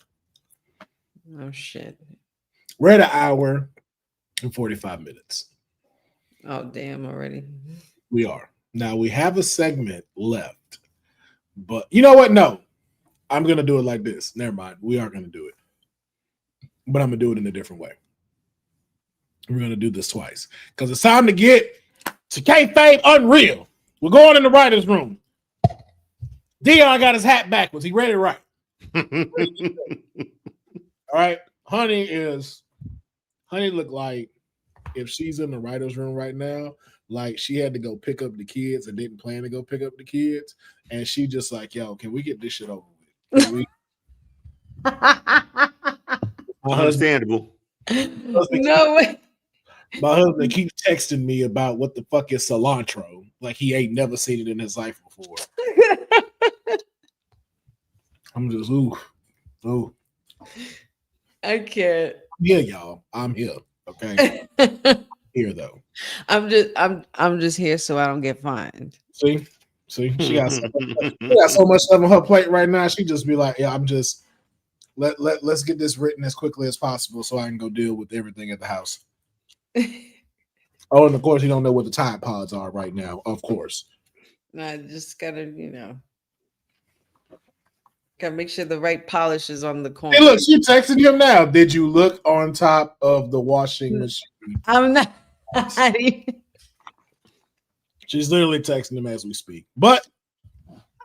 Oh shit! We're at an hour and 45 minutes. Oh damn! Already. We are. Now we have a segment left, but you know what? No, I'm going to do it like this. Never mind. We are going to do it, but I'm going to do it in a different way. We're going to do this twice because it's time to get to Kayfabe Unreal. We're going in the writer's room. Dion got his hat backwards. He ready to write. All right. Honey look like if she's in the writer's room right now, like she had to go pick up the kids and didn't plan to go pick up the kids. And she just like, yo, can we get this shit over with? Understandable. No way. My husband keeps texting me about what the fuck is cilantro. Like he ain't never seen it in his life before. I'm just, ooh. I can't. Yeah, y'all. I'm here. Okay. Here though. I'm just here so I don't get fined. See, she got so much stuff on her plate right now. She just be like, yeah, I'm just let's get this written as quickly as possible so I can go deal with everything at the house. Oh, and of course, you don't know what the Tide Pods are right now. Of course. I just gotta, gotta make sure the right polish is on the corner. Hey, look, she texting him now. Did you look on top of the washing machine? I'm not. She's literally texting him as we speak. But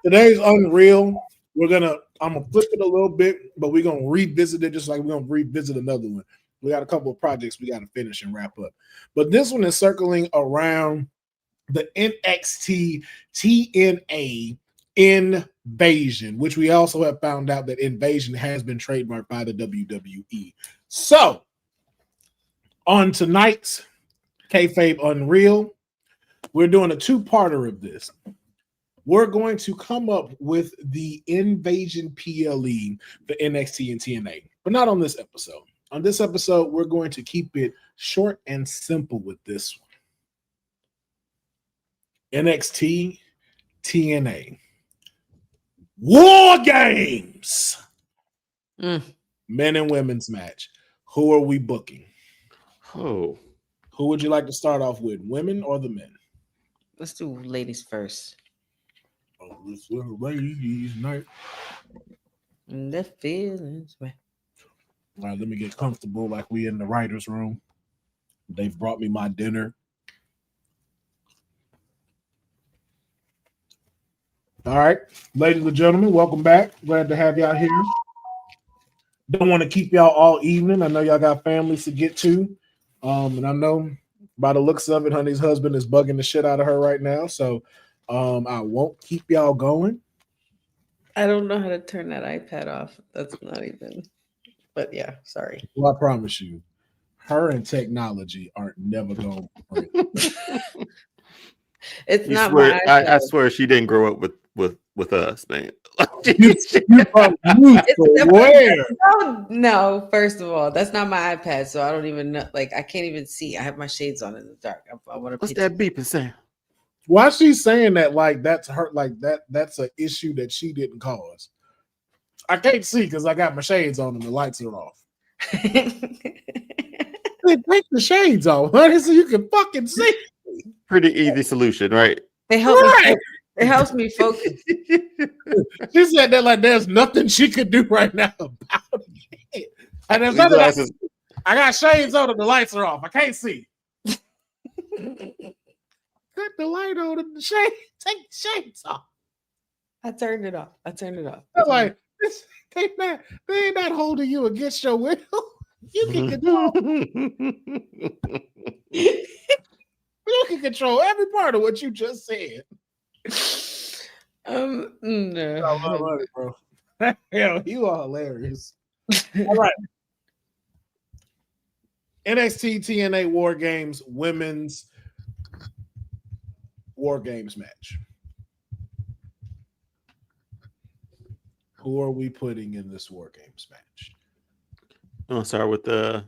today's Unreal. I'm gonna flip it a little bit, but we're gonna revisit it just like we're gonna revisit another one. We got a couple of projects we got to finish and wrap up. But this one is circling around the NXT TNA Invasion, which we also have found out that Invasion has been trademarked by the WWE. So, on tonight's Kayfabe Unreal, we're doing a two-parter of this. we're going to come up with the Invasion PLE for NXT and TNA, but not on this episode. On this episode, we're going to keep it short and simple with this one. NXT, TNA. War Games! Men and women's match. Who are we booking? Oh. Who would you like to start off with, women or the men? Let's do ladies first. Oh, let's do ladies night. The feelings. All right, let me get comfortable like we in the writer's room. They've brought me my dinner. All right, ladies and gentlemen, welcome back. Glad to have y'all here. Don't want to keep y'all all evening. I know y'all got families to get to. And I know by the looks of it, honey's husband is bugging the shit out of her right now. So I won't keep y'all going. I don't know how to turn that iPad off. That's not even, but yeah, sorry. Well, I promise you, her and technology aren't never going to It's You not swear, my iPad. I swear she didn't grow up with us, man. No, first of all, that's not my iPad, so I don't even know. Like, I can't even see. I have my shades on in the dark. I want to. What's that beeping saying? Why she's saying that like that's her, like that's an issue that she didn't cause. I can't see because I got my shades on and the lights are off. Hey, take the shades off, honey, so you can fucking see. Pretty easy solution, right? It helps me. It helps me focus. She said that like there's nothing she could do right now about it. And there's nothing I got shades on and the lights are off. I can't see. Cut the light on and the shade. Take the shades off. I turned it off. They're like, they ain't not holding you against your will. You can control. You can control every part of what you just said. No. I love it, bro. Hell, you are hilarious. All right. NXT TNA War Games women's War Games match. Who are we putting in this War Games match? I'm gonna start with the.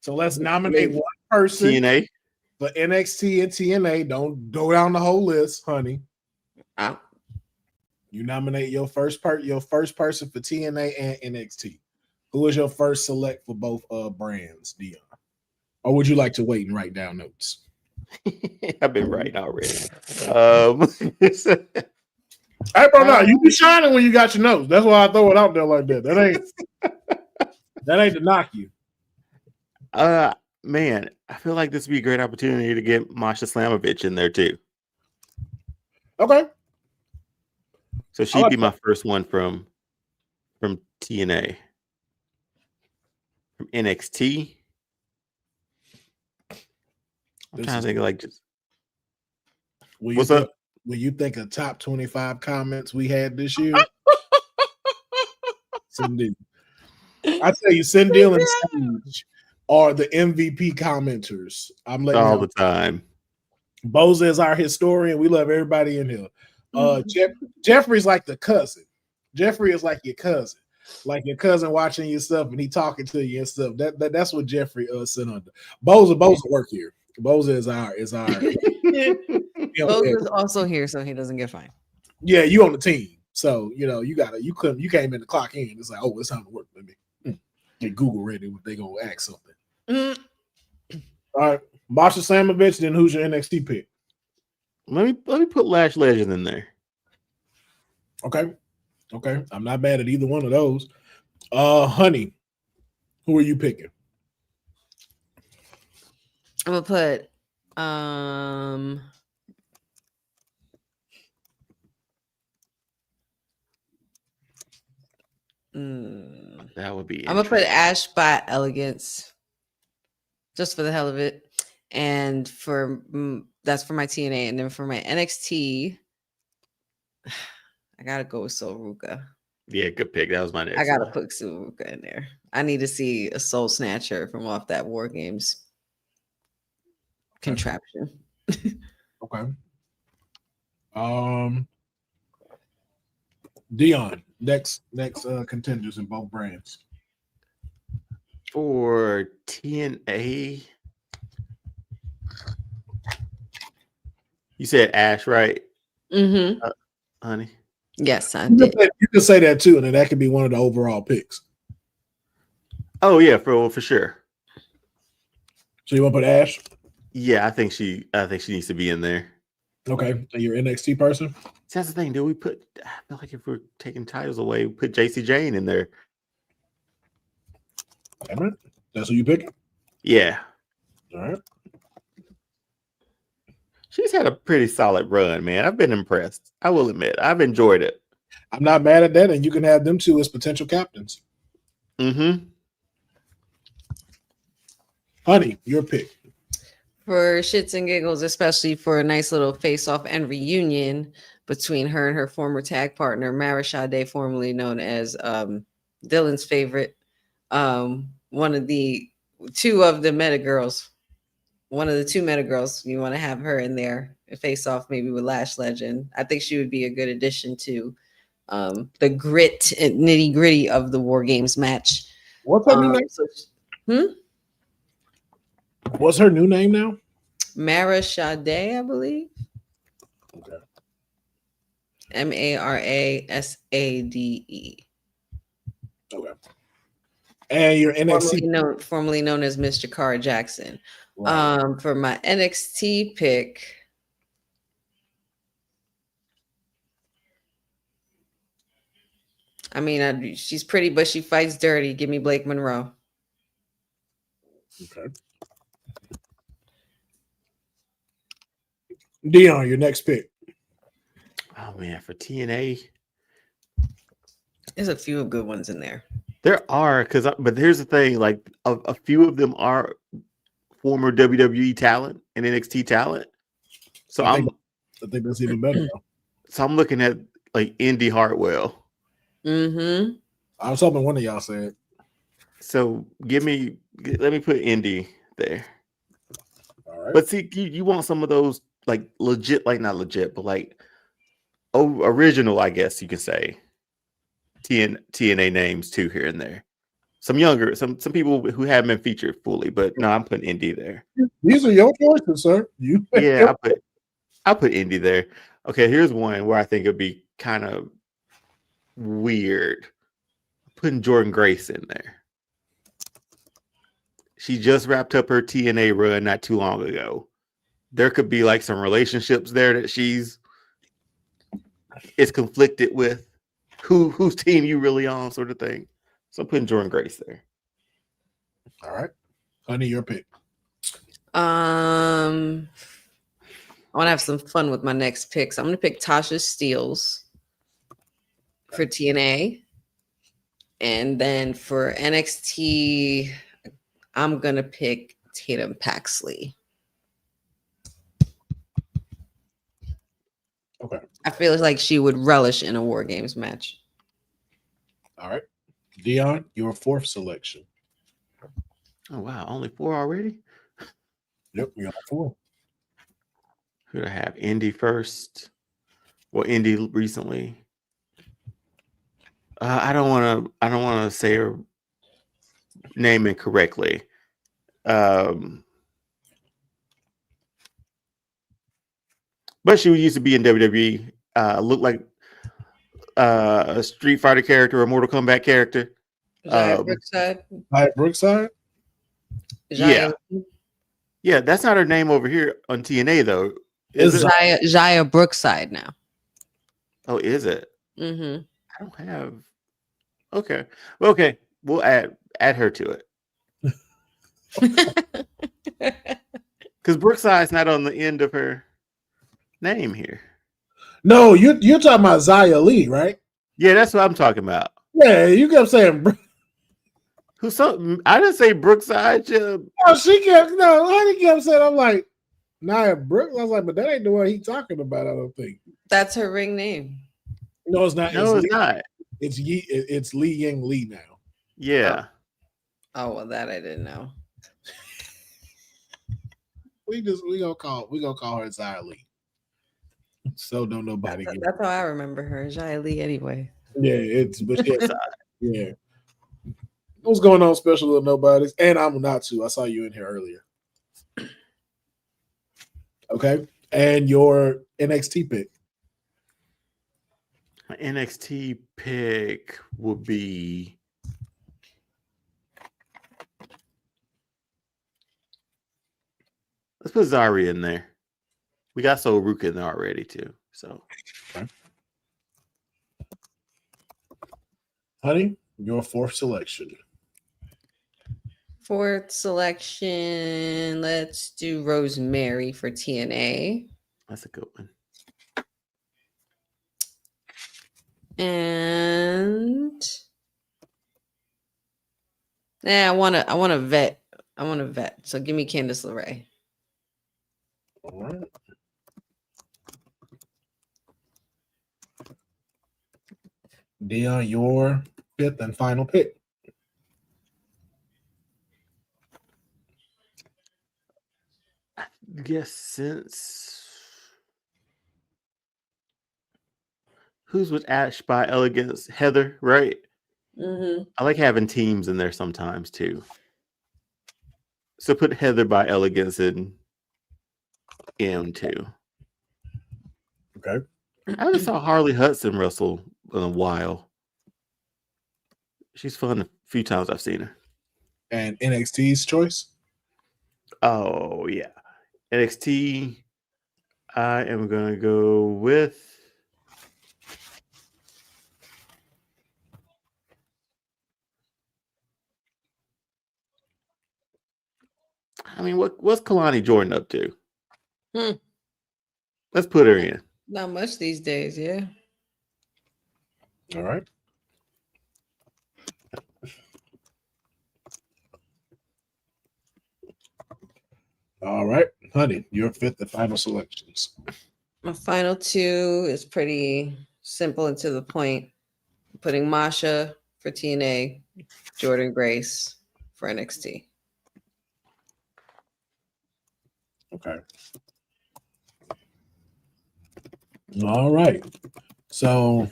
So let's nominate one person. TNA. For NXT and TNA. Don't go down the whole list, honey. You nominate your first person for TNA and NXT. Who is your first select for both brands, Dion? Or would you like to wait and write down notes? I've been writing already. Hey, bro, no, you be shining when you got your notes. That's why I throw it out there like that. That ain't to knock you. Man, I feel like this would be a great opportunity to get Masha Slamovich in there too. Okay. So she'd be my first one from TNA. From NXT. I'm trying to think like just what's up? When you think of top 25 comments we had this year, Cindy. I tell you, Cindy and Sage are the MVP commenters. I'm letting all the time. Boza is our historian. We love everybody in here. Jeffrey's like the cousin. Jeffrey is like your cousin watching your stuff and he talking to you and stuff. That's what Jeffrey sent under. Boza work here. Boza is our Boza is also here, so he doesn't get fined. Yeah, you on the team, so you came in to clock in. It's like, oh, it's time to work. Let me get Google ready. They gonna ask something. All right, Masha Slamovich. Then who's your NXT pick? Let me put Lash Legend in there. Okay, I'm not bad at either one of those. Honey, who are you picking? I'm gonna put that would be. I'm gonna put Ash by Elegance, just for the hell of it, and that's for my TNA, and then for my NXT, I gotta go with Soul Ruka. Yeah, good pick. That was my next. I gotta put Soul Ruka in there. I need to see a Soul Snatcher from off that War Games contraption. Okay. Dion, next contenders in both brands. For TNA, you said Ash, right? Mm-hmm. Honey. Yes, I You did. can say that too, and then that could be one of the overall picks. Oh yeah, for sure. So you want to put Ash? Yeah, I think she needs to be in there. Okay, and your NXT person. See, that's the thing. Do we put? I feel like if we're taking titles away, we put JC Jane in there. All right. That's who you pick. Yeah. All right. She's had a pretty solid run, man. I've been impressed. I will admit, I've enjoyed it. I'm not mad at that, and you can have them two as potential captains. Mm-hmm. Honey, your pick. For shits and giggles, especially for a nice little face-off and reunion between her and her former tag partner, Mara Sade, formerly known as Dylan's favorite, one of the two meta girls. One of the two meta girls. You want to have her in there, face off maybe with Lash Legend. I think she would be a good addition to the grit and nitty gritty of the War Games match. What's her new name? What's her new name now? Mara Sade, I believe. Okay. Marasade. Okay. And your NXT, formerly known as Miss Jakara Jackson. Right. For my NXT pick, I mean, she's pretty, but she fights dirty. Give me Blake Monroe. Okay. Dion, your next pick. Oh man, for TNA, there's a few good ones in there. There are, but here's the thing: like a few of them are former WWE talent and NXT talent. So I think that's even better. Though. So I'm looking at like Indy Hartwell. Mm-hmm. I was hoping one of y'all said. So let me put Indy there. All right. But see, you want some of those like legit, like not legit, but like original, I guess you could say. TNA names too here and there. Some younger, some people who haven't been featured fully, but no, I'm putting Indy there. These are your choices, sir. Yeah, I'll put Indy there. Okay, here's one where I think it'd be kind of weird. Putting Jordan Grace in there. She just wrapped up her TNA run not too long ago. There could be like some relationships there that she's conflicted with. Whose team you really on, sort of thing. So I'm putting Jordan Grace there. All right. Honey, your pick. I want to have some fun with my next picks. I'm going to pick Tasha Steelz for TNA. And then for NXT, I'm going to pick Tatum Paxley. Okay. I feel like she would relish in a War Games match. All right. Dion, your fourth selection. Oh, wow. Only 4 already? Yep, we got 4. Who do I have? Indy first. Well, Indy recently. I don't want to say her name incorrectly. But she used to be in WWE. Looked like a Street Fighter character or a Mortal Kombat character. Jaya Brookside. Brookside? Yeah. Yeah, that's not her name over here on TNA, though. Is it? Jaya Brookside now. Oh, is it? Mm-hmm. I don't have... Okay. Well, okay. We'll add her to it. Because Brookside's not on the end of her name here. No, you're talking about Xia Li, right? Yeah, that's what I'm talking about. Yeah, you kept saying Who's something? I didn't say Brookside. honey kept saying, I'm like, Nia Brooks. I was like, but that ain't the one he's talking about, I don't think. That's her ring name. No, it's not. No, it's not. It's Li Ying Li now. Yeah. Oh, well, that I didn't know. We gonna call her Xia Li. So don't nobody get it. That's how I remember her, Jai Lee. Anyway. Yeah, yeah. What's going on, special little nobodies? And I'm not too. I saw you in here earlier. Okay, and your NXT pick. My NXT pick would be. Let's put Zari in there. We got Soruka in there already too. So, okay. Honey, your fourth selection. Fourth selection. Let's do Rosemary for TNA. That's a good one. And I want to vet. I want to vet. So give me Candice LeRae. All right. Dion, your fifth and final pick. I guess since who's with Ash by Elegance? Heather, right? Mm-hmm. I like having teams in there sometimes too. So put Heather by Elegance in M2. Okay. I just saw Harley Hudson wrestle in a while. She's fun a few times I've seen her. And NXT's choice? Oh, yeah. NXT, I am going to go with what's Kalani Jordan up to? Let's put her in. Not much these days, yeah. All right. All right, honey, your fifth and final selections. My final two is pretty simple and to the point. I'm putting Masha for TNA, Jordan Grace for NXT. Okay. All right. So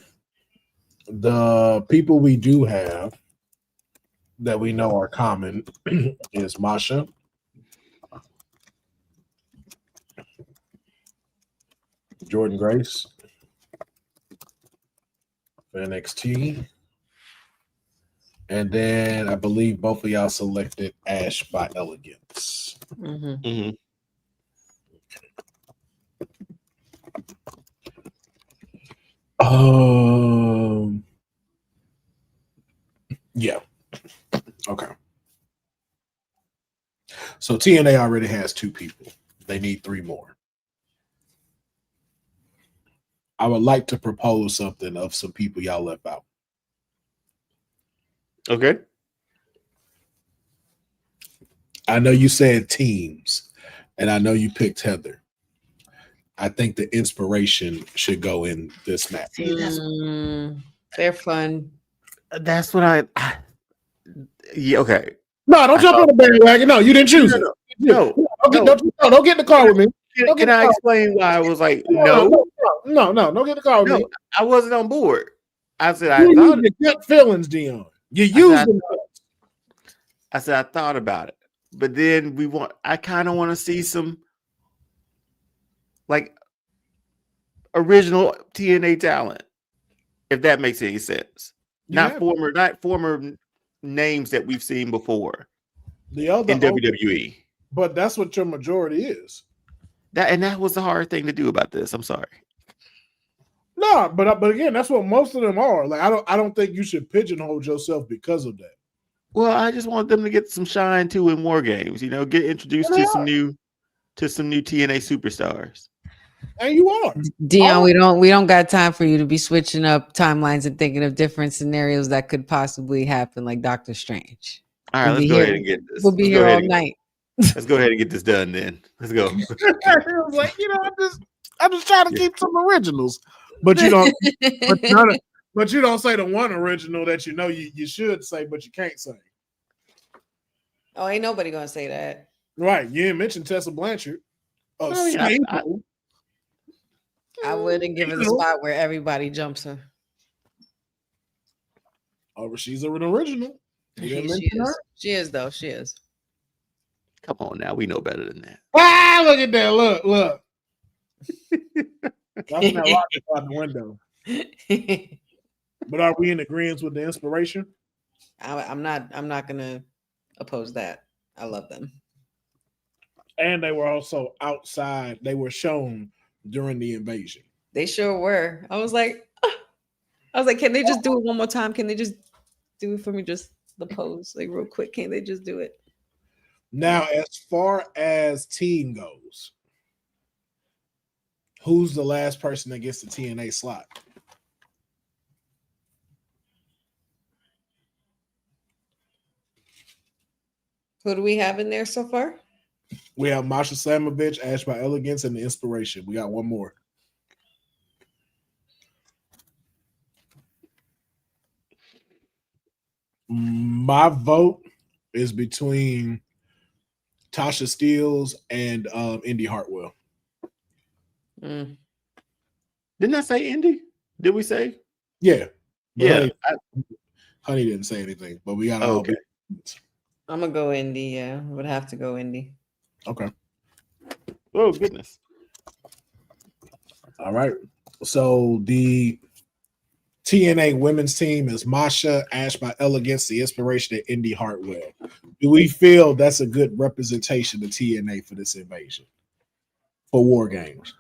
the people we do have that we know are common is Masha, Jordan Grace, NXT, and then I believe both of y'all selected Ash by Elegance. Mm-hmm. Mm-hmm. Yeah. Okay. So TNA already has 2 people. They need 3 more. I would like to propose something of some people y'all left out. Okay. I know you said teams, and I know you picked Heather. I think the inspiration should go in this match. They're fun. That's what yeah, okay. No, don't jump on the bandwagon. No, you didn't choose it. No. Don't get in the car with me. Can I explain why I was like, no, don't get in the car with me. I wasn't on board. I said, You get feelings, Dion. You use them. I said, I thought about it. But then I kind of want to see some like original TNA talent, if that makes any sense. Not former names that we've seen before in WWE. But that's what your majority is. That was the hard thing to do about this. I'm sorry. No, but again, that's what most of them are. Like I don't think you should pigeonhole yourself because of that. Well, I just want them to get some shine too in War Games. Get introduced to some new TNA superstars. And you are, Dion. We don't got time for you to be switching up timelines and thinking of different scenarios that could possibly happen, like Doctor Strange. All right, let's go ahead and get this. We'll be here all night. Let's go ahead and get this done then. Let's go. It was like, I'm just trying to keep some originals. But you don't but you don't say the one original that you should say, but you can't say. Oh, ain't nobody gonna say that. Right. You didn't mention Tessa Blanchard. I wouldn't give her the spot where everybody jumps her. Oh, she's an original. You didn't mention her? She is, though. She is. Come on now. We know better than that. Ah, look at that. Look. That's not rocket out the window. But are we in agreement with the inspiration? I'm not gonna oppose that. I love them. And they were also outside. They were shown during the invasion. They sure were. I was like, can they just do it one more time? Can they just do it for me? Just the pose, like real quick. Can they just do it? Now, as far as team goes, who's the last person that gets the TNA slot? Who do we have in there so far? We have Masha Slamovich, Ash by Elegance, and the Inspiration. We got one more. My vote is between Tasha Steeles and Indy Hartwell. Didn't I say Indy? Did we say? Yeah. Yeah. Honey didn't say anything, but we got okay. I'm gonna go Indy. Yeah, would have to go Indy. Okay. Oh goodness. All right. So the TNA women's team is Masha, Ash by Elegance, the Inspiration, and Indy Hartwell. Do we feel that's a good representation of TNA for this invasion for War Games?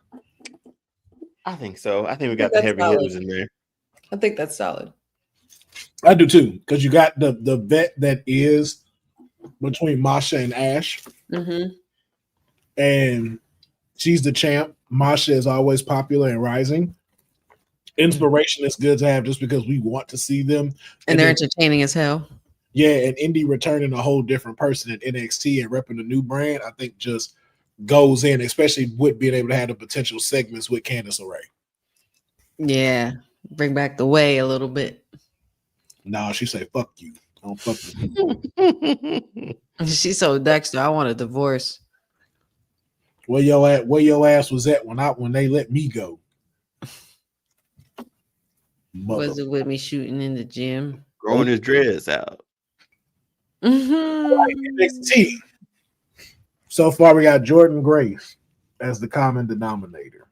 I think so. I think we got the heavy hitters in there. I think that's solid. I do too, because you got the vet that is between Masha and Ash, and she's the champ. Masha is always popular and rising. Inspiration is good to have just because we want to see them, and they're entertaining as hell. Yeah, and Indy returning a whole different person in NXT and repping a new brand, I think just goes in, especially with being able to have the potential segments with Candice LeRae. Yeah, bring back the way a little bit. No, she say fuck you. I don't fuck you. She's so Dexter. I want a divorce. Where your ass was at when they let me go? Was it with me shooting in the gym? Growing his dreads out. NXT. So far, we got Jordan Grace as the common denominator.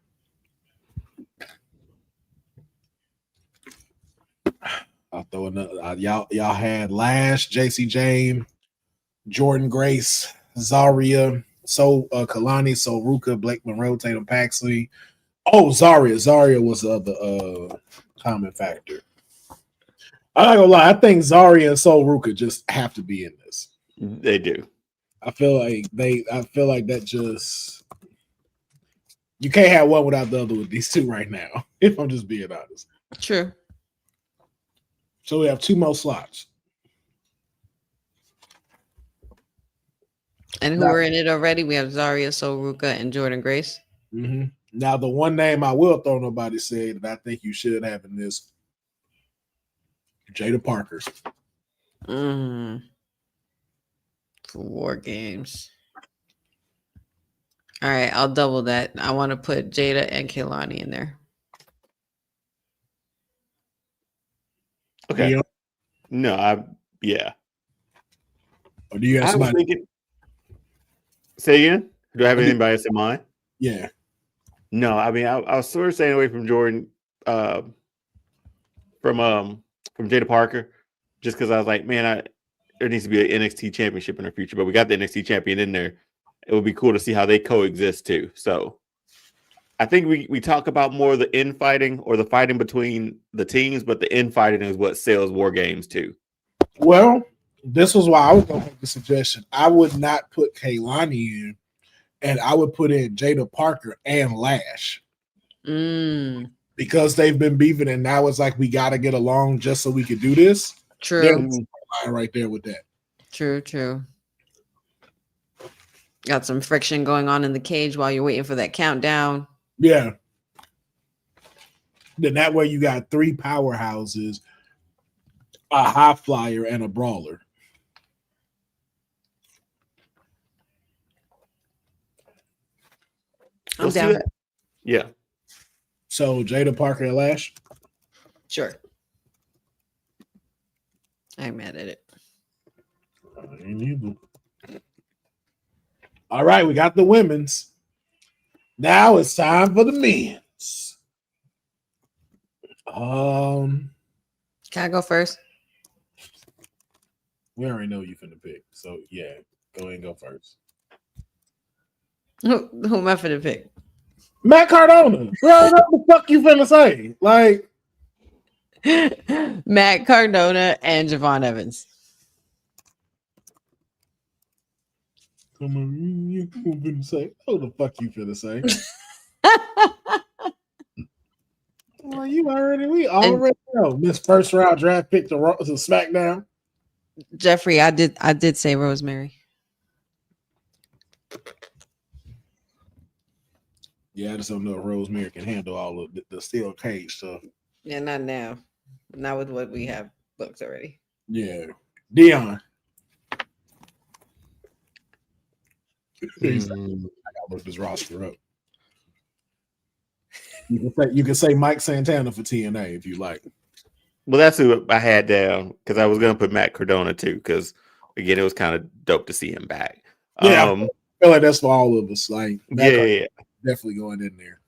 I'll throw another. Y'all had Lash, JC James, Jordan Grace, Zarya, Kalani, Ruka, Blake Monroe, Tatum Paxley. Oh, Zarya was the common factor. I'm not gonna lie. I think Zarya and Ruka just have to be in this. They do. I feel like that just you can't have one without the other with these two right now. If I'm just being honest. True. So we have two more slots. And who are in it already? We have Zarya, Ruka, and Jordan Grace. Mm-hmm. Now, the one name I will throw nobody said that I think you should have in this, Jada Parker. For War Games. All right, I'll double that. I want to put Jada and Kehlani in there. Okay. Yeah. No, yeah. Or do you have somebody? Say again? Do I have anybody else in mind? Yeah. No, I mean, I was sort of staying away from Jordan, from Jada Parker, just because I was like, man, there needs to be an NXT championship in the future, but we got the NXT champion in there. It would be cool to see how they coexist too. So I think we talk about more of the infighting or the fighting between the teams, but the infighting is what sells War Games too. Well, this was why I was going to make the suggestion. I would not put Kehlani in, and I would put in Jada Parker and Lash. Because they've been beefing, and now it's like we got to get along just so we could do this. True. Right there with that. True. Got some friction going on in the cage while you're waiting for that countdown. Yeah. Then that way you got three powerhouses, a high flyer, and a brawler. I'm down. Yeah. So Jada, Parker, and Lash. Sure. I ain't mad at it. I ain't either. All right, we got the women's. Now it's time for the men's. Can I go first? We already know you finna pick, so yeah, go ahead and go first. Who am I finna pick? Matt Cardona. Bro, what the fuck you finna say? Like Matt Cardona and Javon Evans. come on, you finna say? What the fuck you finna say? Well, we already know this first round draft pick to SmackDown. Jeffrey, I did say Rosemary. Yeah, I just don't know if Rosemary can handle all of the steel cage stuff. Yeah, not now. Not with what we have booked already. Yeah. Dion. I gotta look this roster up. You can say Mike Santana for TNA if you like. Well, that's who I had down because I was going to put Matt Cardona too because, again, it was kind of dope to see him back. Yeah, I feel like that's for all of us. Like, yeah, definitely going in there.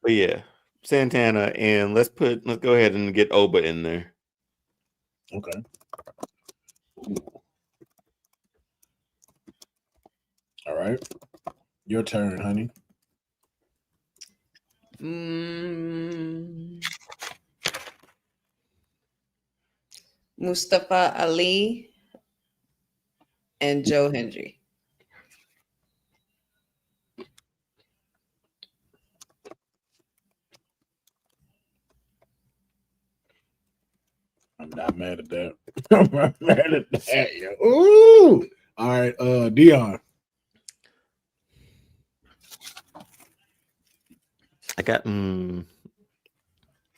But yeah, Santana, and let's go ahead and get Oba in there. Okay. All right. Your turn, honey. Mustafa Ali and Joe Hendry. I'm not mad at that. I'm not mad at that. Yo. Ooh. All right, Dion. I got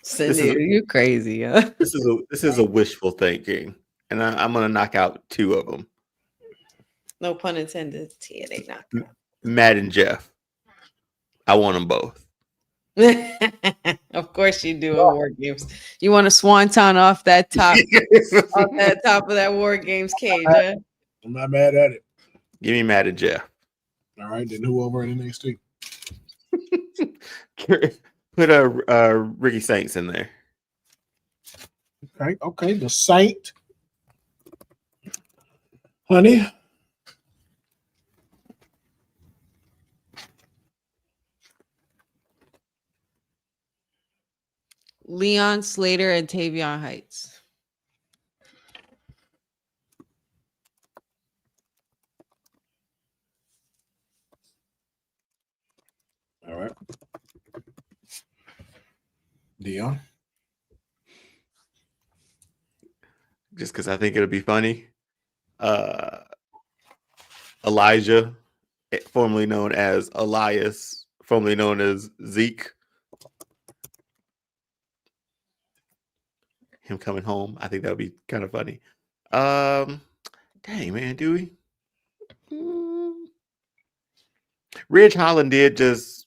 Cindy, you crazy, huh? This is a wishful thinking, and I'm gonna knock out two of them. No pun intended. TNA knockout. Matt and Jeff. I want them both. Of course you do at War Games. You want a swanton off that top, off that top of that War Games cage, huh? I'm not mad at it. Give me Matt and Jeff. All right, then who over in NXT? Put Ricky Saints in there. Okay, the Saint. Honey. Leon Slater and Tavion Heights. All right. Dion. Just because I think it'll be funny. Elijah, formerly known as Elias, formerly known as Zeke. Him coming home. I think that would be kind of funny. Dang, man, do we? Ridge Holland did just,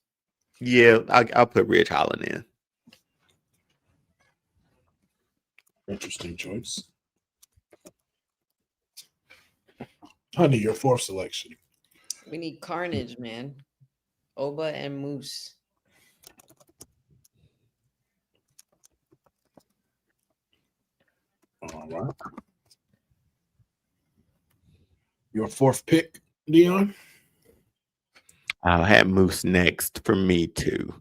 yeah, I'll put Ridge Holland in. Interesting choice. Honey, your fourth selection. We need Carnage, man. Oba and Moose. All right. Your fourth pick, Dion? I'll have Moose next for me, too.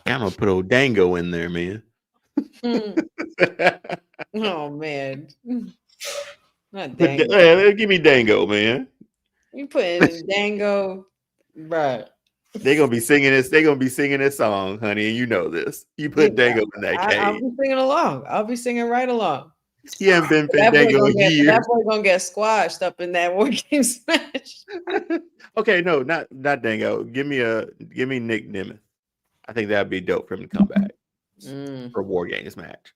I'm going to put old Dango in there, man. Oh, man. Not Dango. Give me Dango, man. You put in Dango, bruh. They're gonna be singing this. They're gonna be singing this song, honey, and you know this. You put Dango in that cage. I'll be singing along. I'll be singing right along. He hasn't been Dango in years. That boy gonna get squashed up in that War Games match. Okay, no, not Dango. Give me Nick Nemeth. I think that'd be dope for him to come back for a War Games match.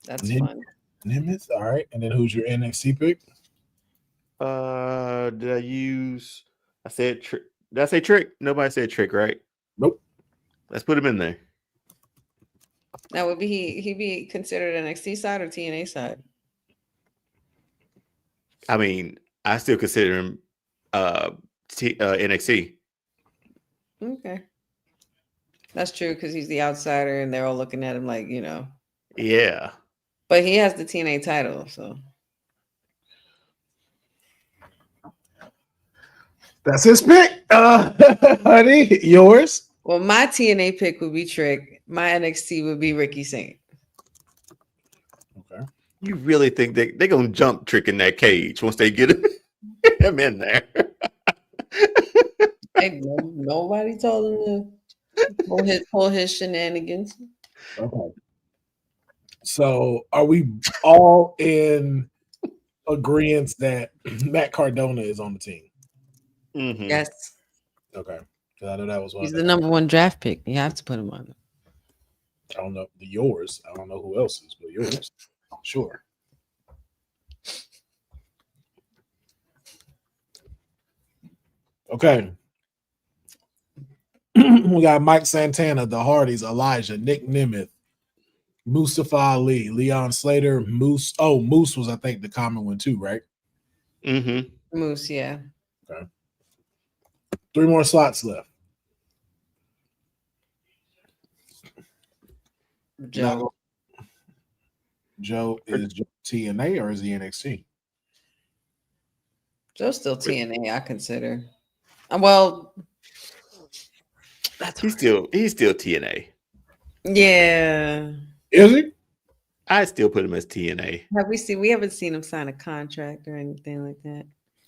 That's fun. Nemeth, all right. And then who's your NXT pick? Did I use? I said trick. Did I say trick? Nobody said trick, right? Nope. Let's put him in there. Now would he be considered NXT side or TNA side? I mean, I still consider him NXT. Okay. That's true because he's the outsider and they're all looking at him like, Yeah. But he has the TNA title, so. That's his pick. Honey, yours? Well, my TNA pick would be Trick. My NXT would be Ricky Saint. Okay. You really think they're going to jump Trick in that cage once they get him in there? Hey, nobody told him to pull his shenanigans. Okay. So are we all in agreement that Matt Cardona is on the team? Mm-hmm. Yes. Okay. I know that was one. He's the number one draft pick. You have to put him on. I don't know yours. I don't know who else's, but yours. Sure. Okay. We got Mike Santana, the Hardys, Elijah, Nick Nemeth, Mustafa Ali, Leon Slater, Moose. Oh, Moose was, I think, the common one too, right? Mm-hmm. Moose, yeah. Okay. 3 more slots left. Joe. Joe is TNA or is he NXT? Joe's still TNA, I consider. Well, He's still TNA. Yeah. Is he? I still put him as TNA. We haven't seen him sign a contract or anything like that.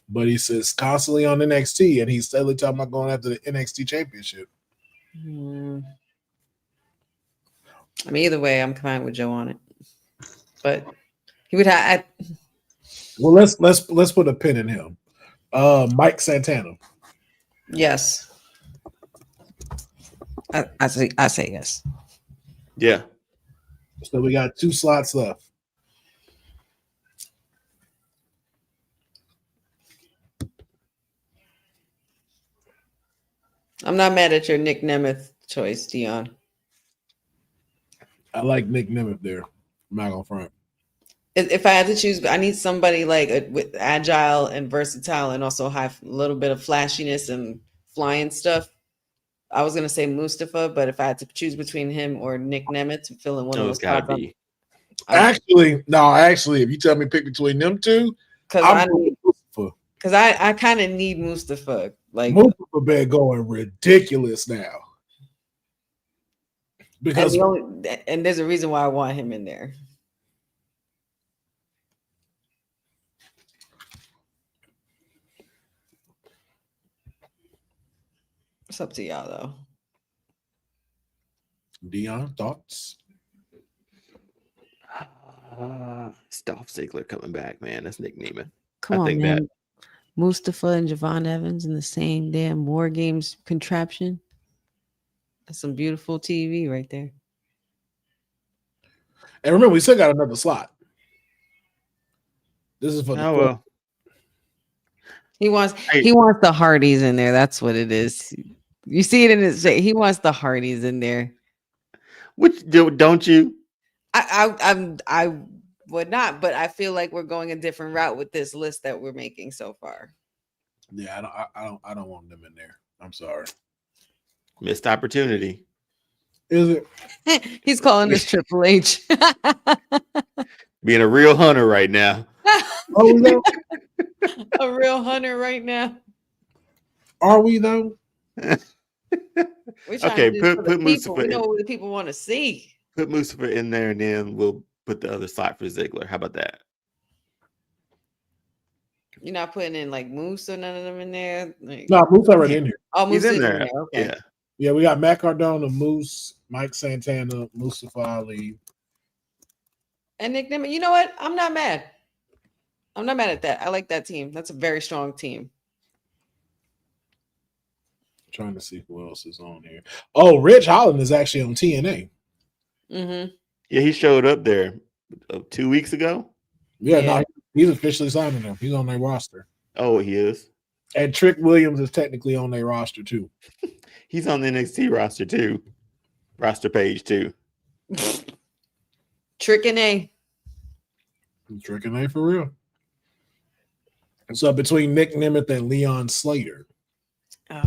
But he says constantly on NXT, and he's steadily talking about going after the NXT championship. I mean, either way, I'm fine with Joe on it. But he would have. Well, let's put a pin in him. Mike Santana. Yes. I say yes. Yeah. So we got 2 slots left. I'm not mad at your Nick Nemeth choice, Dion. I like Nick Nemeth there. I'm not gonna front. If I had to choose, I need somebody like with agile and versatile, and also a little bit of flashiness and flying stuff. I was gonna say Mustafa, but if I had to choose between him or Nick Nemeth to fill in one of those spots, Actually, if you tell me pick between them two, because I kind of need Mustafa. Like Mustafa been going ridiculous now. Because and there's a reason why I want him in there. It's up to y'all though. Dion, thoughts? Dolph Ziggler coming back, man. That's Nick Nemeth. Come on, man. Mustafa and Javon Evans in the same damn War Games contraption. That's some beautiful TV right there. And remember, we still got another slot. This is for the He wants the Hardys in there. That's what it is. You see it in his face. He wants the Hardys in there. Which don't you? I would not, but I feel like we're going a different route with this list that we're making so far. Yeah, I don't want them in there. I'm sorry. Missed opportunity. Is it? He's calling this Triple H. Being a real hunter right now. Oh no. A real hunter right now. Are we though? Okay, put Mustafa. We know what the people want to see. Put Mustafa in there, and then we'll put the other slot for Ziggler. How about that? You're not putting in like Moose or none of them in there? No, Moose already in here. Oh, Moose He's in there. Okay. Yeah, we got Matt Cardona, Moose, Mike Santana, Mustafa Ali. And Nick Nemeth. You know what? I'm not mad. I'm not mad at that. I like that team. That's a very strong team. Trying to see who else is on here. Oh, Rich Holland is actually on TNA. Mm-hmm. Yeah, he showed up there 2 weeks ago. Yeah. No, he's officially signing them. He's on their roster. Oh, he is. And Trick Williams is technically on their roster too. He's on the NXT roster too. Roster page too. Trick and A. Trick and A for real. So between Nick Nemeth and Leon Slater. I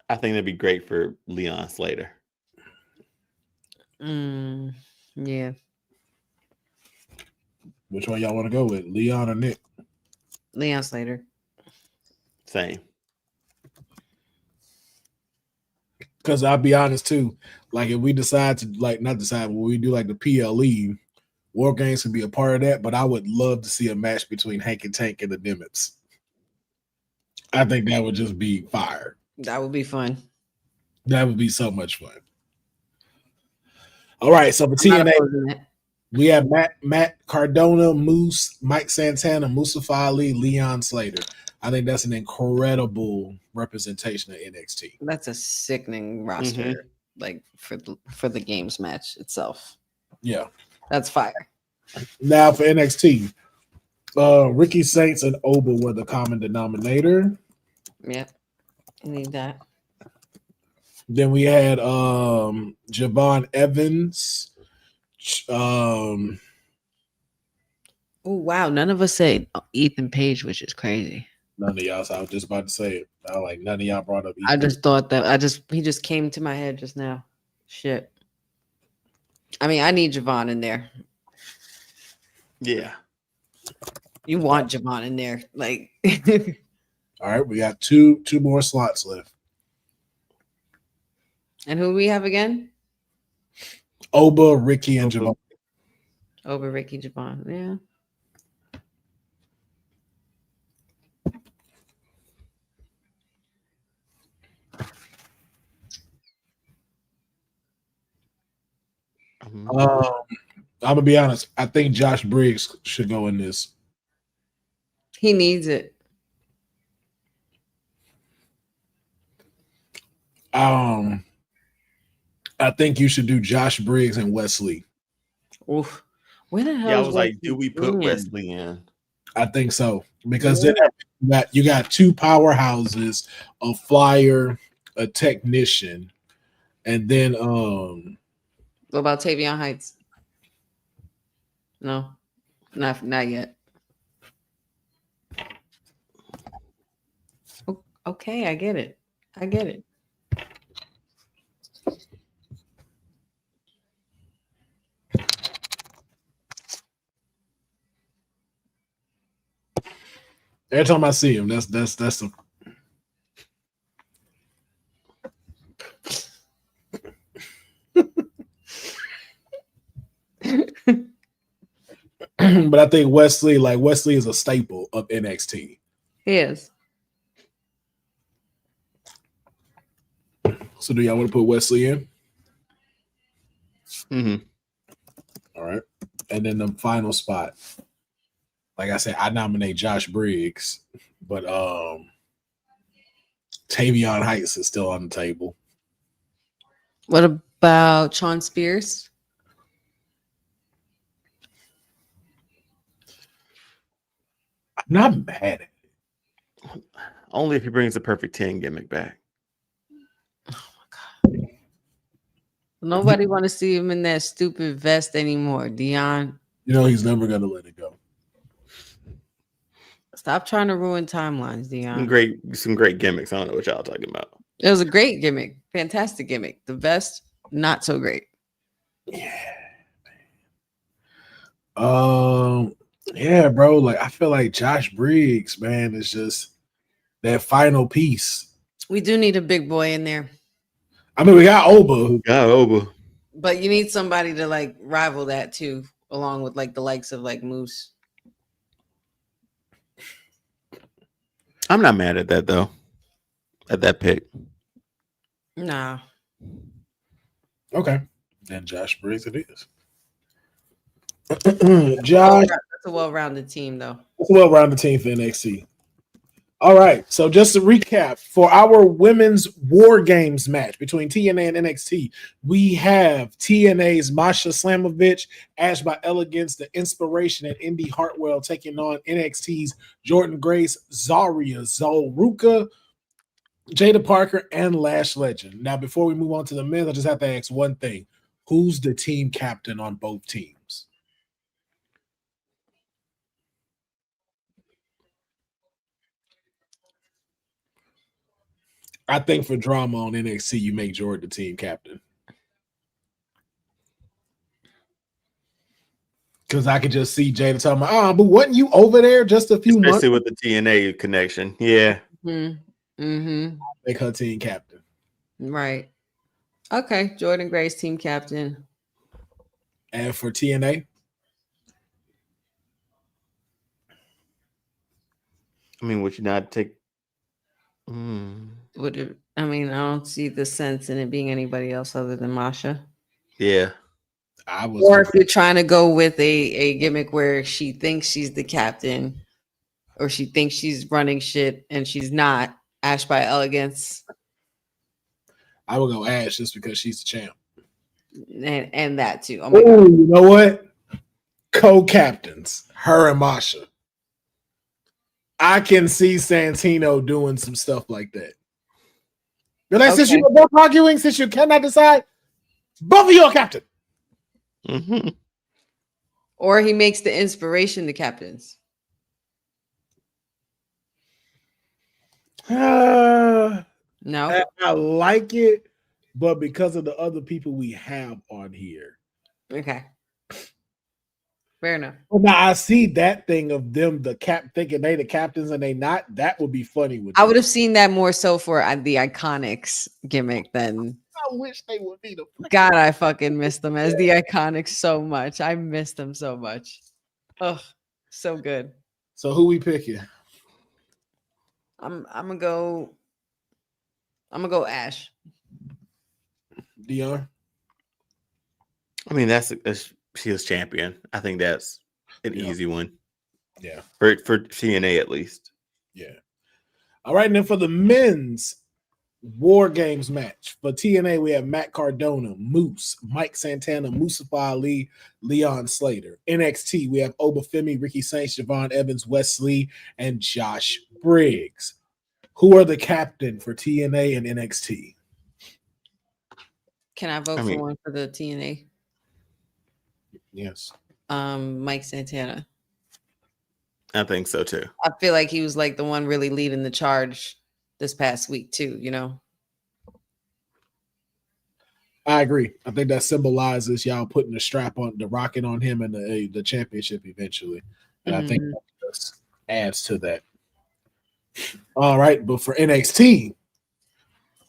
think that'd be great for Leon Slater. Yeah. Which one y'all want to go with, Leon or Nick? Leon Slater. Same. Because I'll be honest too, like if we decide to not decide, when we do like the PLE, War Games can be a part of that. But I would love to see a match between Hank and Tank and the Nimitz. I think that would just be fire. That would be fun. That would be so much fun. All right, so for TNA, we have Matt Cardona, Moose, Mike Santana, Mustafa Ali, Leon Slater. I think that's an incredible representation of NXT. That's a sickening roster, like for the games match itself. Yeah, that's fire. Now for NXT, Ricky Saints and Oba were the common denominator. Yep, I need that. Then we had Javon Evans. Oh wow, none of us said Ethan Page, which is crazy. None of y'all. So I was just about to say it. None of y'all brought up Ethan. I just thought that he just came to my head just now. Shit. I mean, I need Javon in there. Yeah. You want Javon in there. Like all right, we got two more slots left. And who we have again? Oba, Ricky, and Javon. Oba, Ricky, Javon. Yeah. I'm gonna be honest. I think Josh Briggs should go in this. He needs it. I think you should do Josh Briggs and Wesley. Oof. Where the hell? Yeah, I was like, do we put Wesley in? I think so, because then you got two powerhouses, a flyer, a technician, and then what about Tavion Heights? No, not yet. Okay, I get it. Every time I see him, that's the. But I think Wesley is a staple of NXT. He is. So do y'all want to put Wesley in? Mm-hmm. All right. And then the final spot. Like I said, I nominate Josh Briggs, but Tavion Heights is still on the table. What about Sean Spears? I'm not mad at it. Only if he brings the perfect 10 gimmick back. Oh my God. Nobody want to see him in that stupid vest anymore, Dion. You know he's never going to let it go. Stop trying to ruin timelines, Dion. Some great gimmicks. I don't know what y'all talking about. It was a great gimmick. Fantastic gimmick. The vest, not so great. Yeah. Yeah, bro. Like I feel like Josh Briggs, man, is just that final piece. We do need a big boy in there. I mean, we got Oba. But you need somebody to like rival that too, along with like the likes of like Moose. I'm not mad at that though. At that pick. Nah. Okay. Then Josh Briggs it is. Josh. That's a well-rounded team though. It's a well-rounded team for NXT. All right, so just to recap, for our women's War Games match between TNA and NXT, we have TNA's Masha Slamovich, Ash by Elegance, The Inspiration, and Indy Hartwell taking on NXT's Jordan Grace, Zarya Zolruka, Jada Parker, and Lash Legend. Now, before we move on to the men, I just have to ask one thing. Who's the team captain on both teams? I think for drama on NXT, you make Jordan the team captain. Because I could just see Jada talking about, but wasn't you over there just a few months? Especially with the TNA connection. Yeah. Mm-hmm. Make her team captain. Right. Okay. Jordan Grace, team captain. And for TNA? I mean, would you not take... Would it, I mean, I don't see the sense in it being anybody else other than Masha. Yeah. Or if you're trying to go with a gimmick where she thinks she's the captain or she thinks she's running shit and she's not, Ash by Elegance. I would go Ash just because she's the champ. And that too. Oh, you know what? Co-captains, her and Masha. I can see Santino doing some stuff like that. But like, since you're both arguing, since you cannot decide, both of you are captain. Mm-hmm. Or he makes the Inspiration the captains. No. I like it, but because of the other people we have on here. Okay. Fair enough. Well, now I see that thing of them, thinking they the captains and they not. That would be funny. I would have seen that more so for the Iconics gimmick than. I wish they would be the. God, I fucking miss them as the Iconics so much. I miss them so much. Oh, so good. So who we picking? I'm gonna go Ash. Dion. I mean, she is champion. I think that's an easy one. Yeah. For TNA at least. Yeah. All right, and then for the men's War Games match, for TNA, we have Matt Cardona, Moose, Mike Santana, Mustafa Ali, Leon Slater. NXT, we have Obafemi, Ricky Saints, Javon Evans, Wesley, and Josh Briggs. Who are the captain for TNA and NXT? Can I vote for one for the TNA? Yes. Mike Santana. I think so too. I feel like he was like the one really leading the charge this past week too, you know. I agree. I think that symbolizes y'all putting the strap on, the rocket on him and the championship eventually. And I think that just adds to that. All right, but for NXT,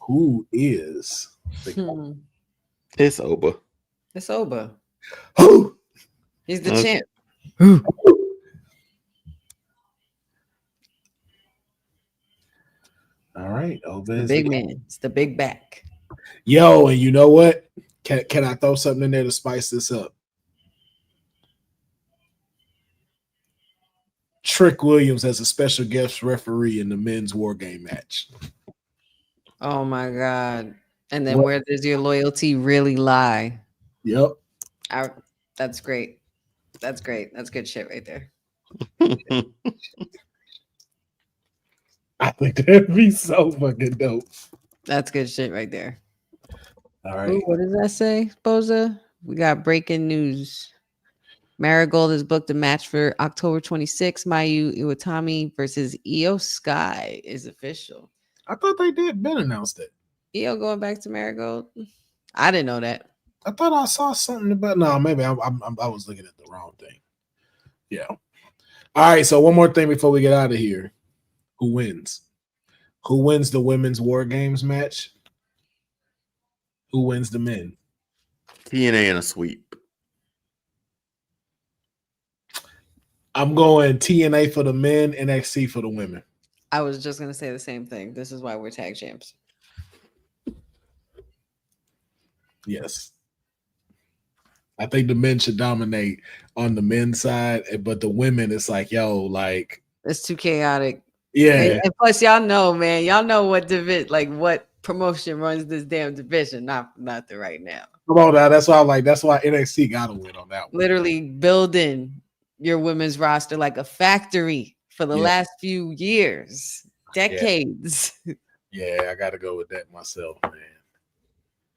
who is the It's Oba. It's Oba. Who? He's the champ. All right, Oba The is big man. It's the big back. Yo, and you know what? Can I throw something in there to spice this up? Trick Williams as a special guest referee in the men's War Game match. Oh my God. And then where does your loyalty really lie? Yep. That's great. That's great. That's good shit right there. I think that'd be so fucking dope. That's good shit right there. All right. Ooh, what does that say, Boza? We got breaking news. Marigold has booked a match for October 26th. Mayu Iwatani versus Io Sky is official. I thought they did. Ben announced it. Io going back to Marigold? I didn't know that. I thought I saw something about. No, maybe I was looking at the wrong thing. Yeah. All right. So one more thing before we get out of here. Who wins? Who wins the women's War Games match? Who wins the men? TNA in a sweep. I'm going TNA for the men, NXT for the women. I was just going to say the same thing. This is why we're tag champs. Yes. I think the men should dominate on the men's side, but the women, it's like, yo, like. It's too chaotic. Yeah. And plus, y'all know, man, y'all know what what promotion runs this damn division. Not the right now. Come on now. That's why NXT got to win on that one. Literally building your women's roster like a factory for the last few years, decades. Yeah, I got to go with that myself, man.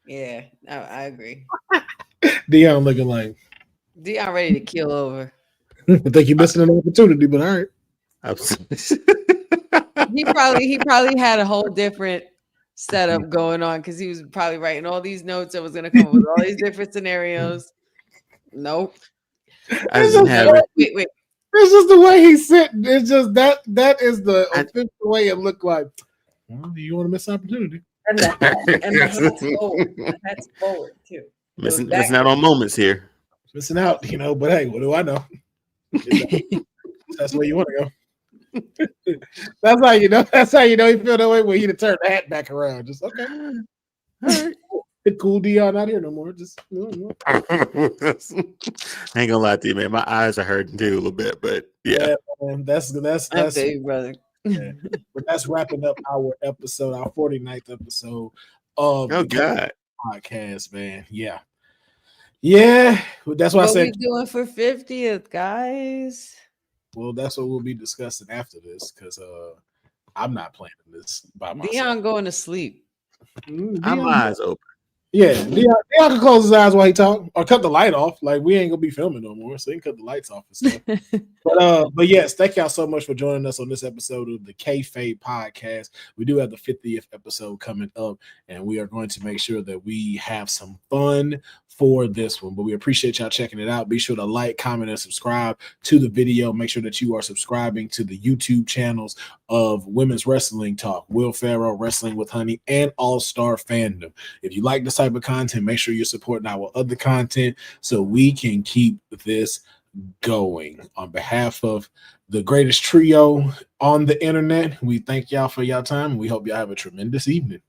Yeah, I agree. Dion looking like Dion ready to kill over. I think you're missing an opportunity, but all right. He probably had a whole different setup going on because he was probably writing all these notes that was going to come up with all these different scenarios. Nope. I didn't have it. Wait. It's just the way he's sitting. It's just that is the official way it looked like. Well, you want to miss opportunity. And that's forward too. Missing out on moments here. Missing out, but hey, what do I know? That's where you want to go. That's how you know he feel that way when he turned the hat back around. Just okay. All right. The cool Dion not here no more. Just I ain't gonna lie to you, man. My eyes are hurting too a little bit, but yeah man, that's okay, brother. Yeah. But that's wrapping up our episode, our 49th episode of the podcast, man. Yeah. That's why I said what we doing for 50th, guys. Well, that's what we'll be discussing after this because I'm not planning this by myself. Dion going to sleep. My eyes open. Yeah, Dion can close his eyes while he talk or cut the light off. Like we ain't gonna be filming no more, so he can cut the lights off and stuff. But yes, thank y'all so much for joining us on this episode of the Kayfabe Podcast. We do have the 50th episode coming up, and we are going to make sure that we have some fun for this one. But we appreciate y'all checking it out. Be sure to like, comment, and subscribe to the video. Make sure that you are subscribing to the YouTube channels of Women's Wrestling Talk, Will Ferrell, Wrestling with Honey, and All Star Fandom. If you like this type of content, make sure you're supporting our other content so we can keep this going. On behalf of the greatest trio on the internet, we thank y'all for y'all time. We hope y'all have a tremendous evening.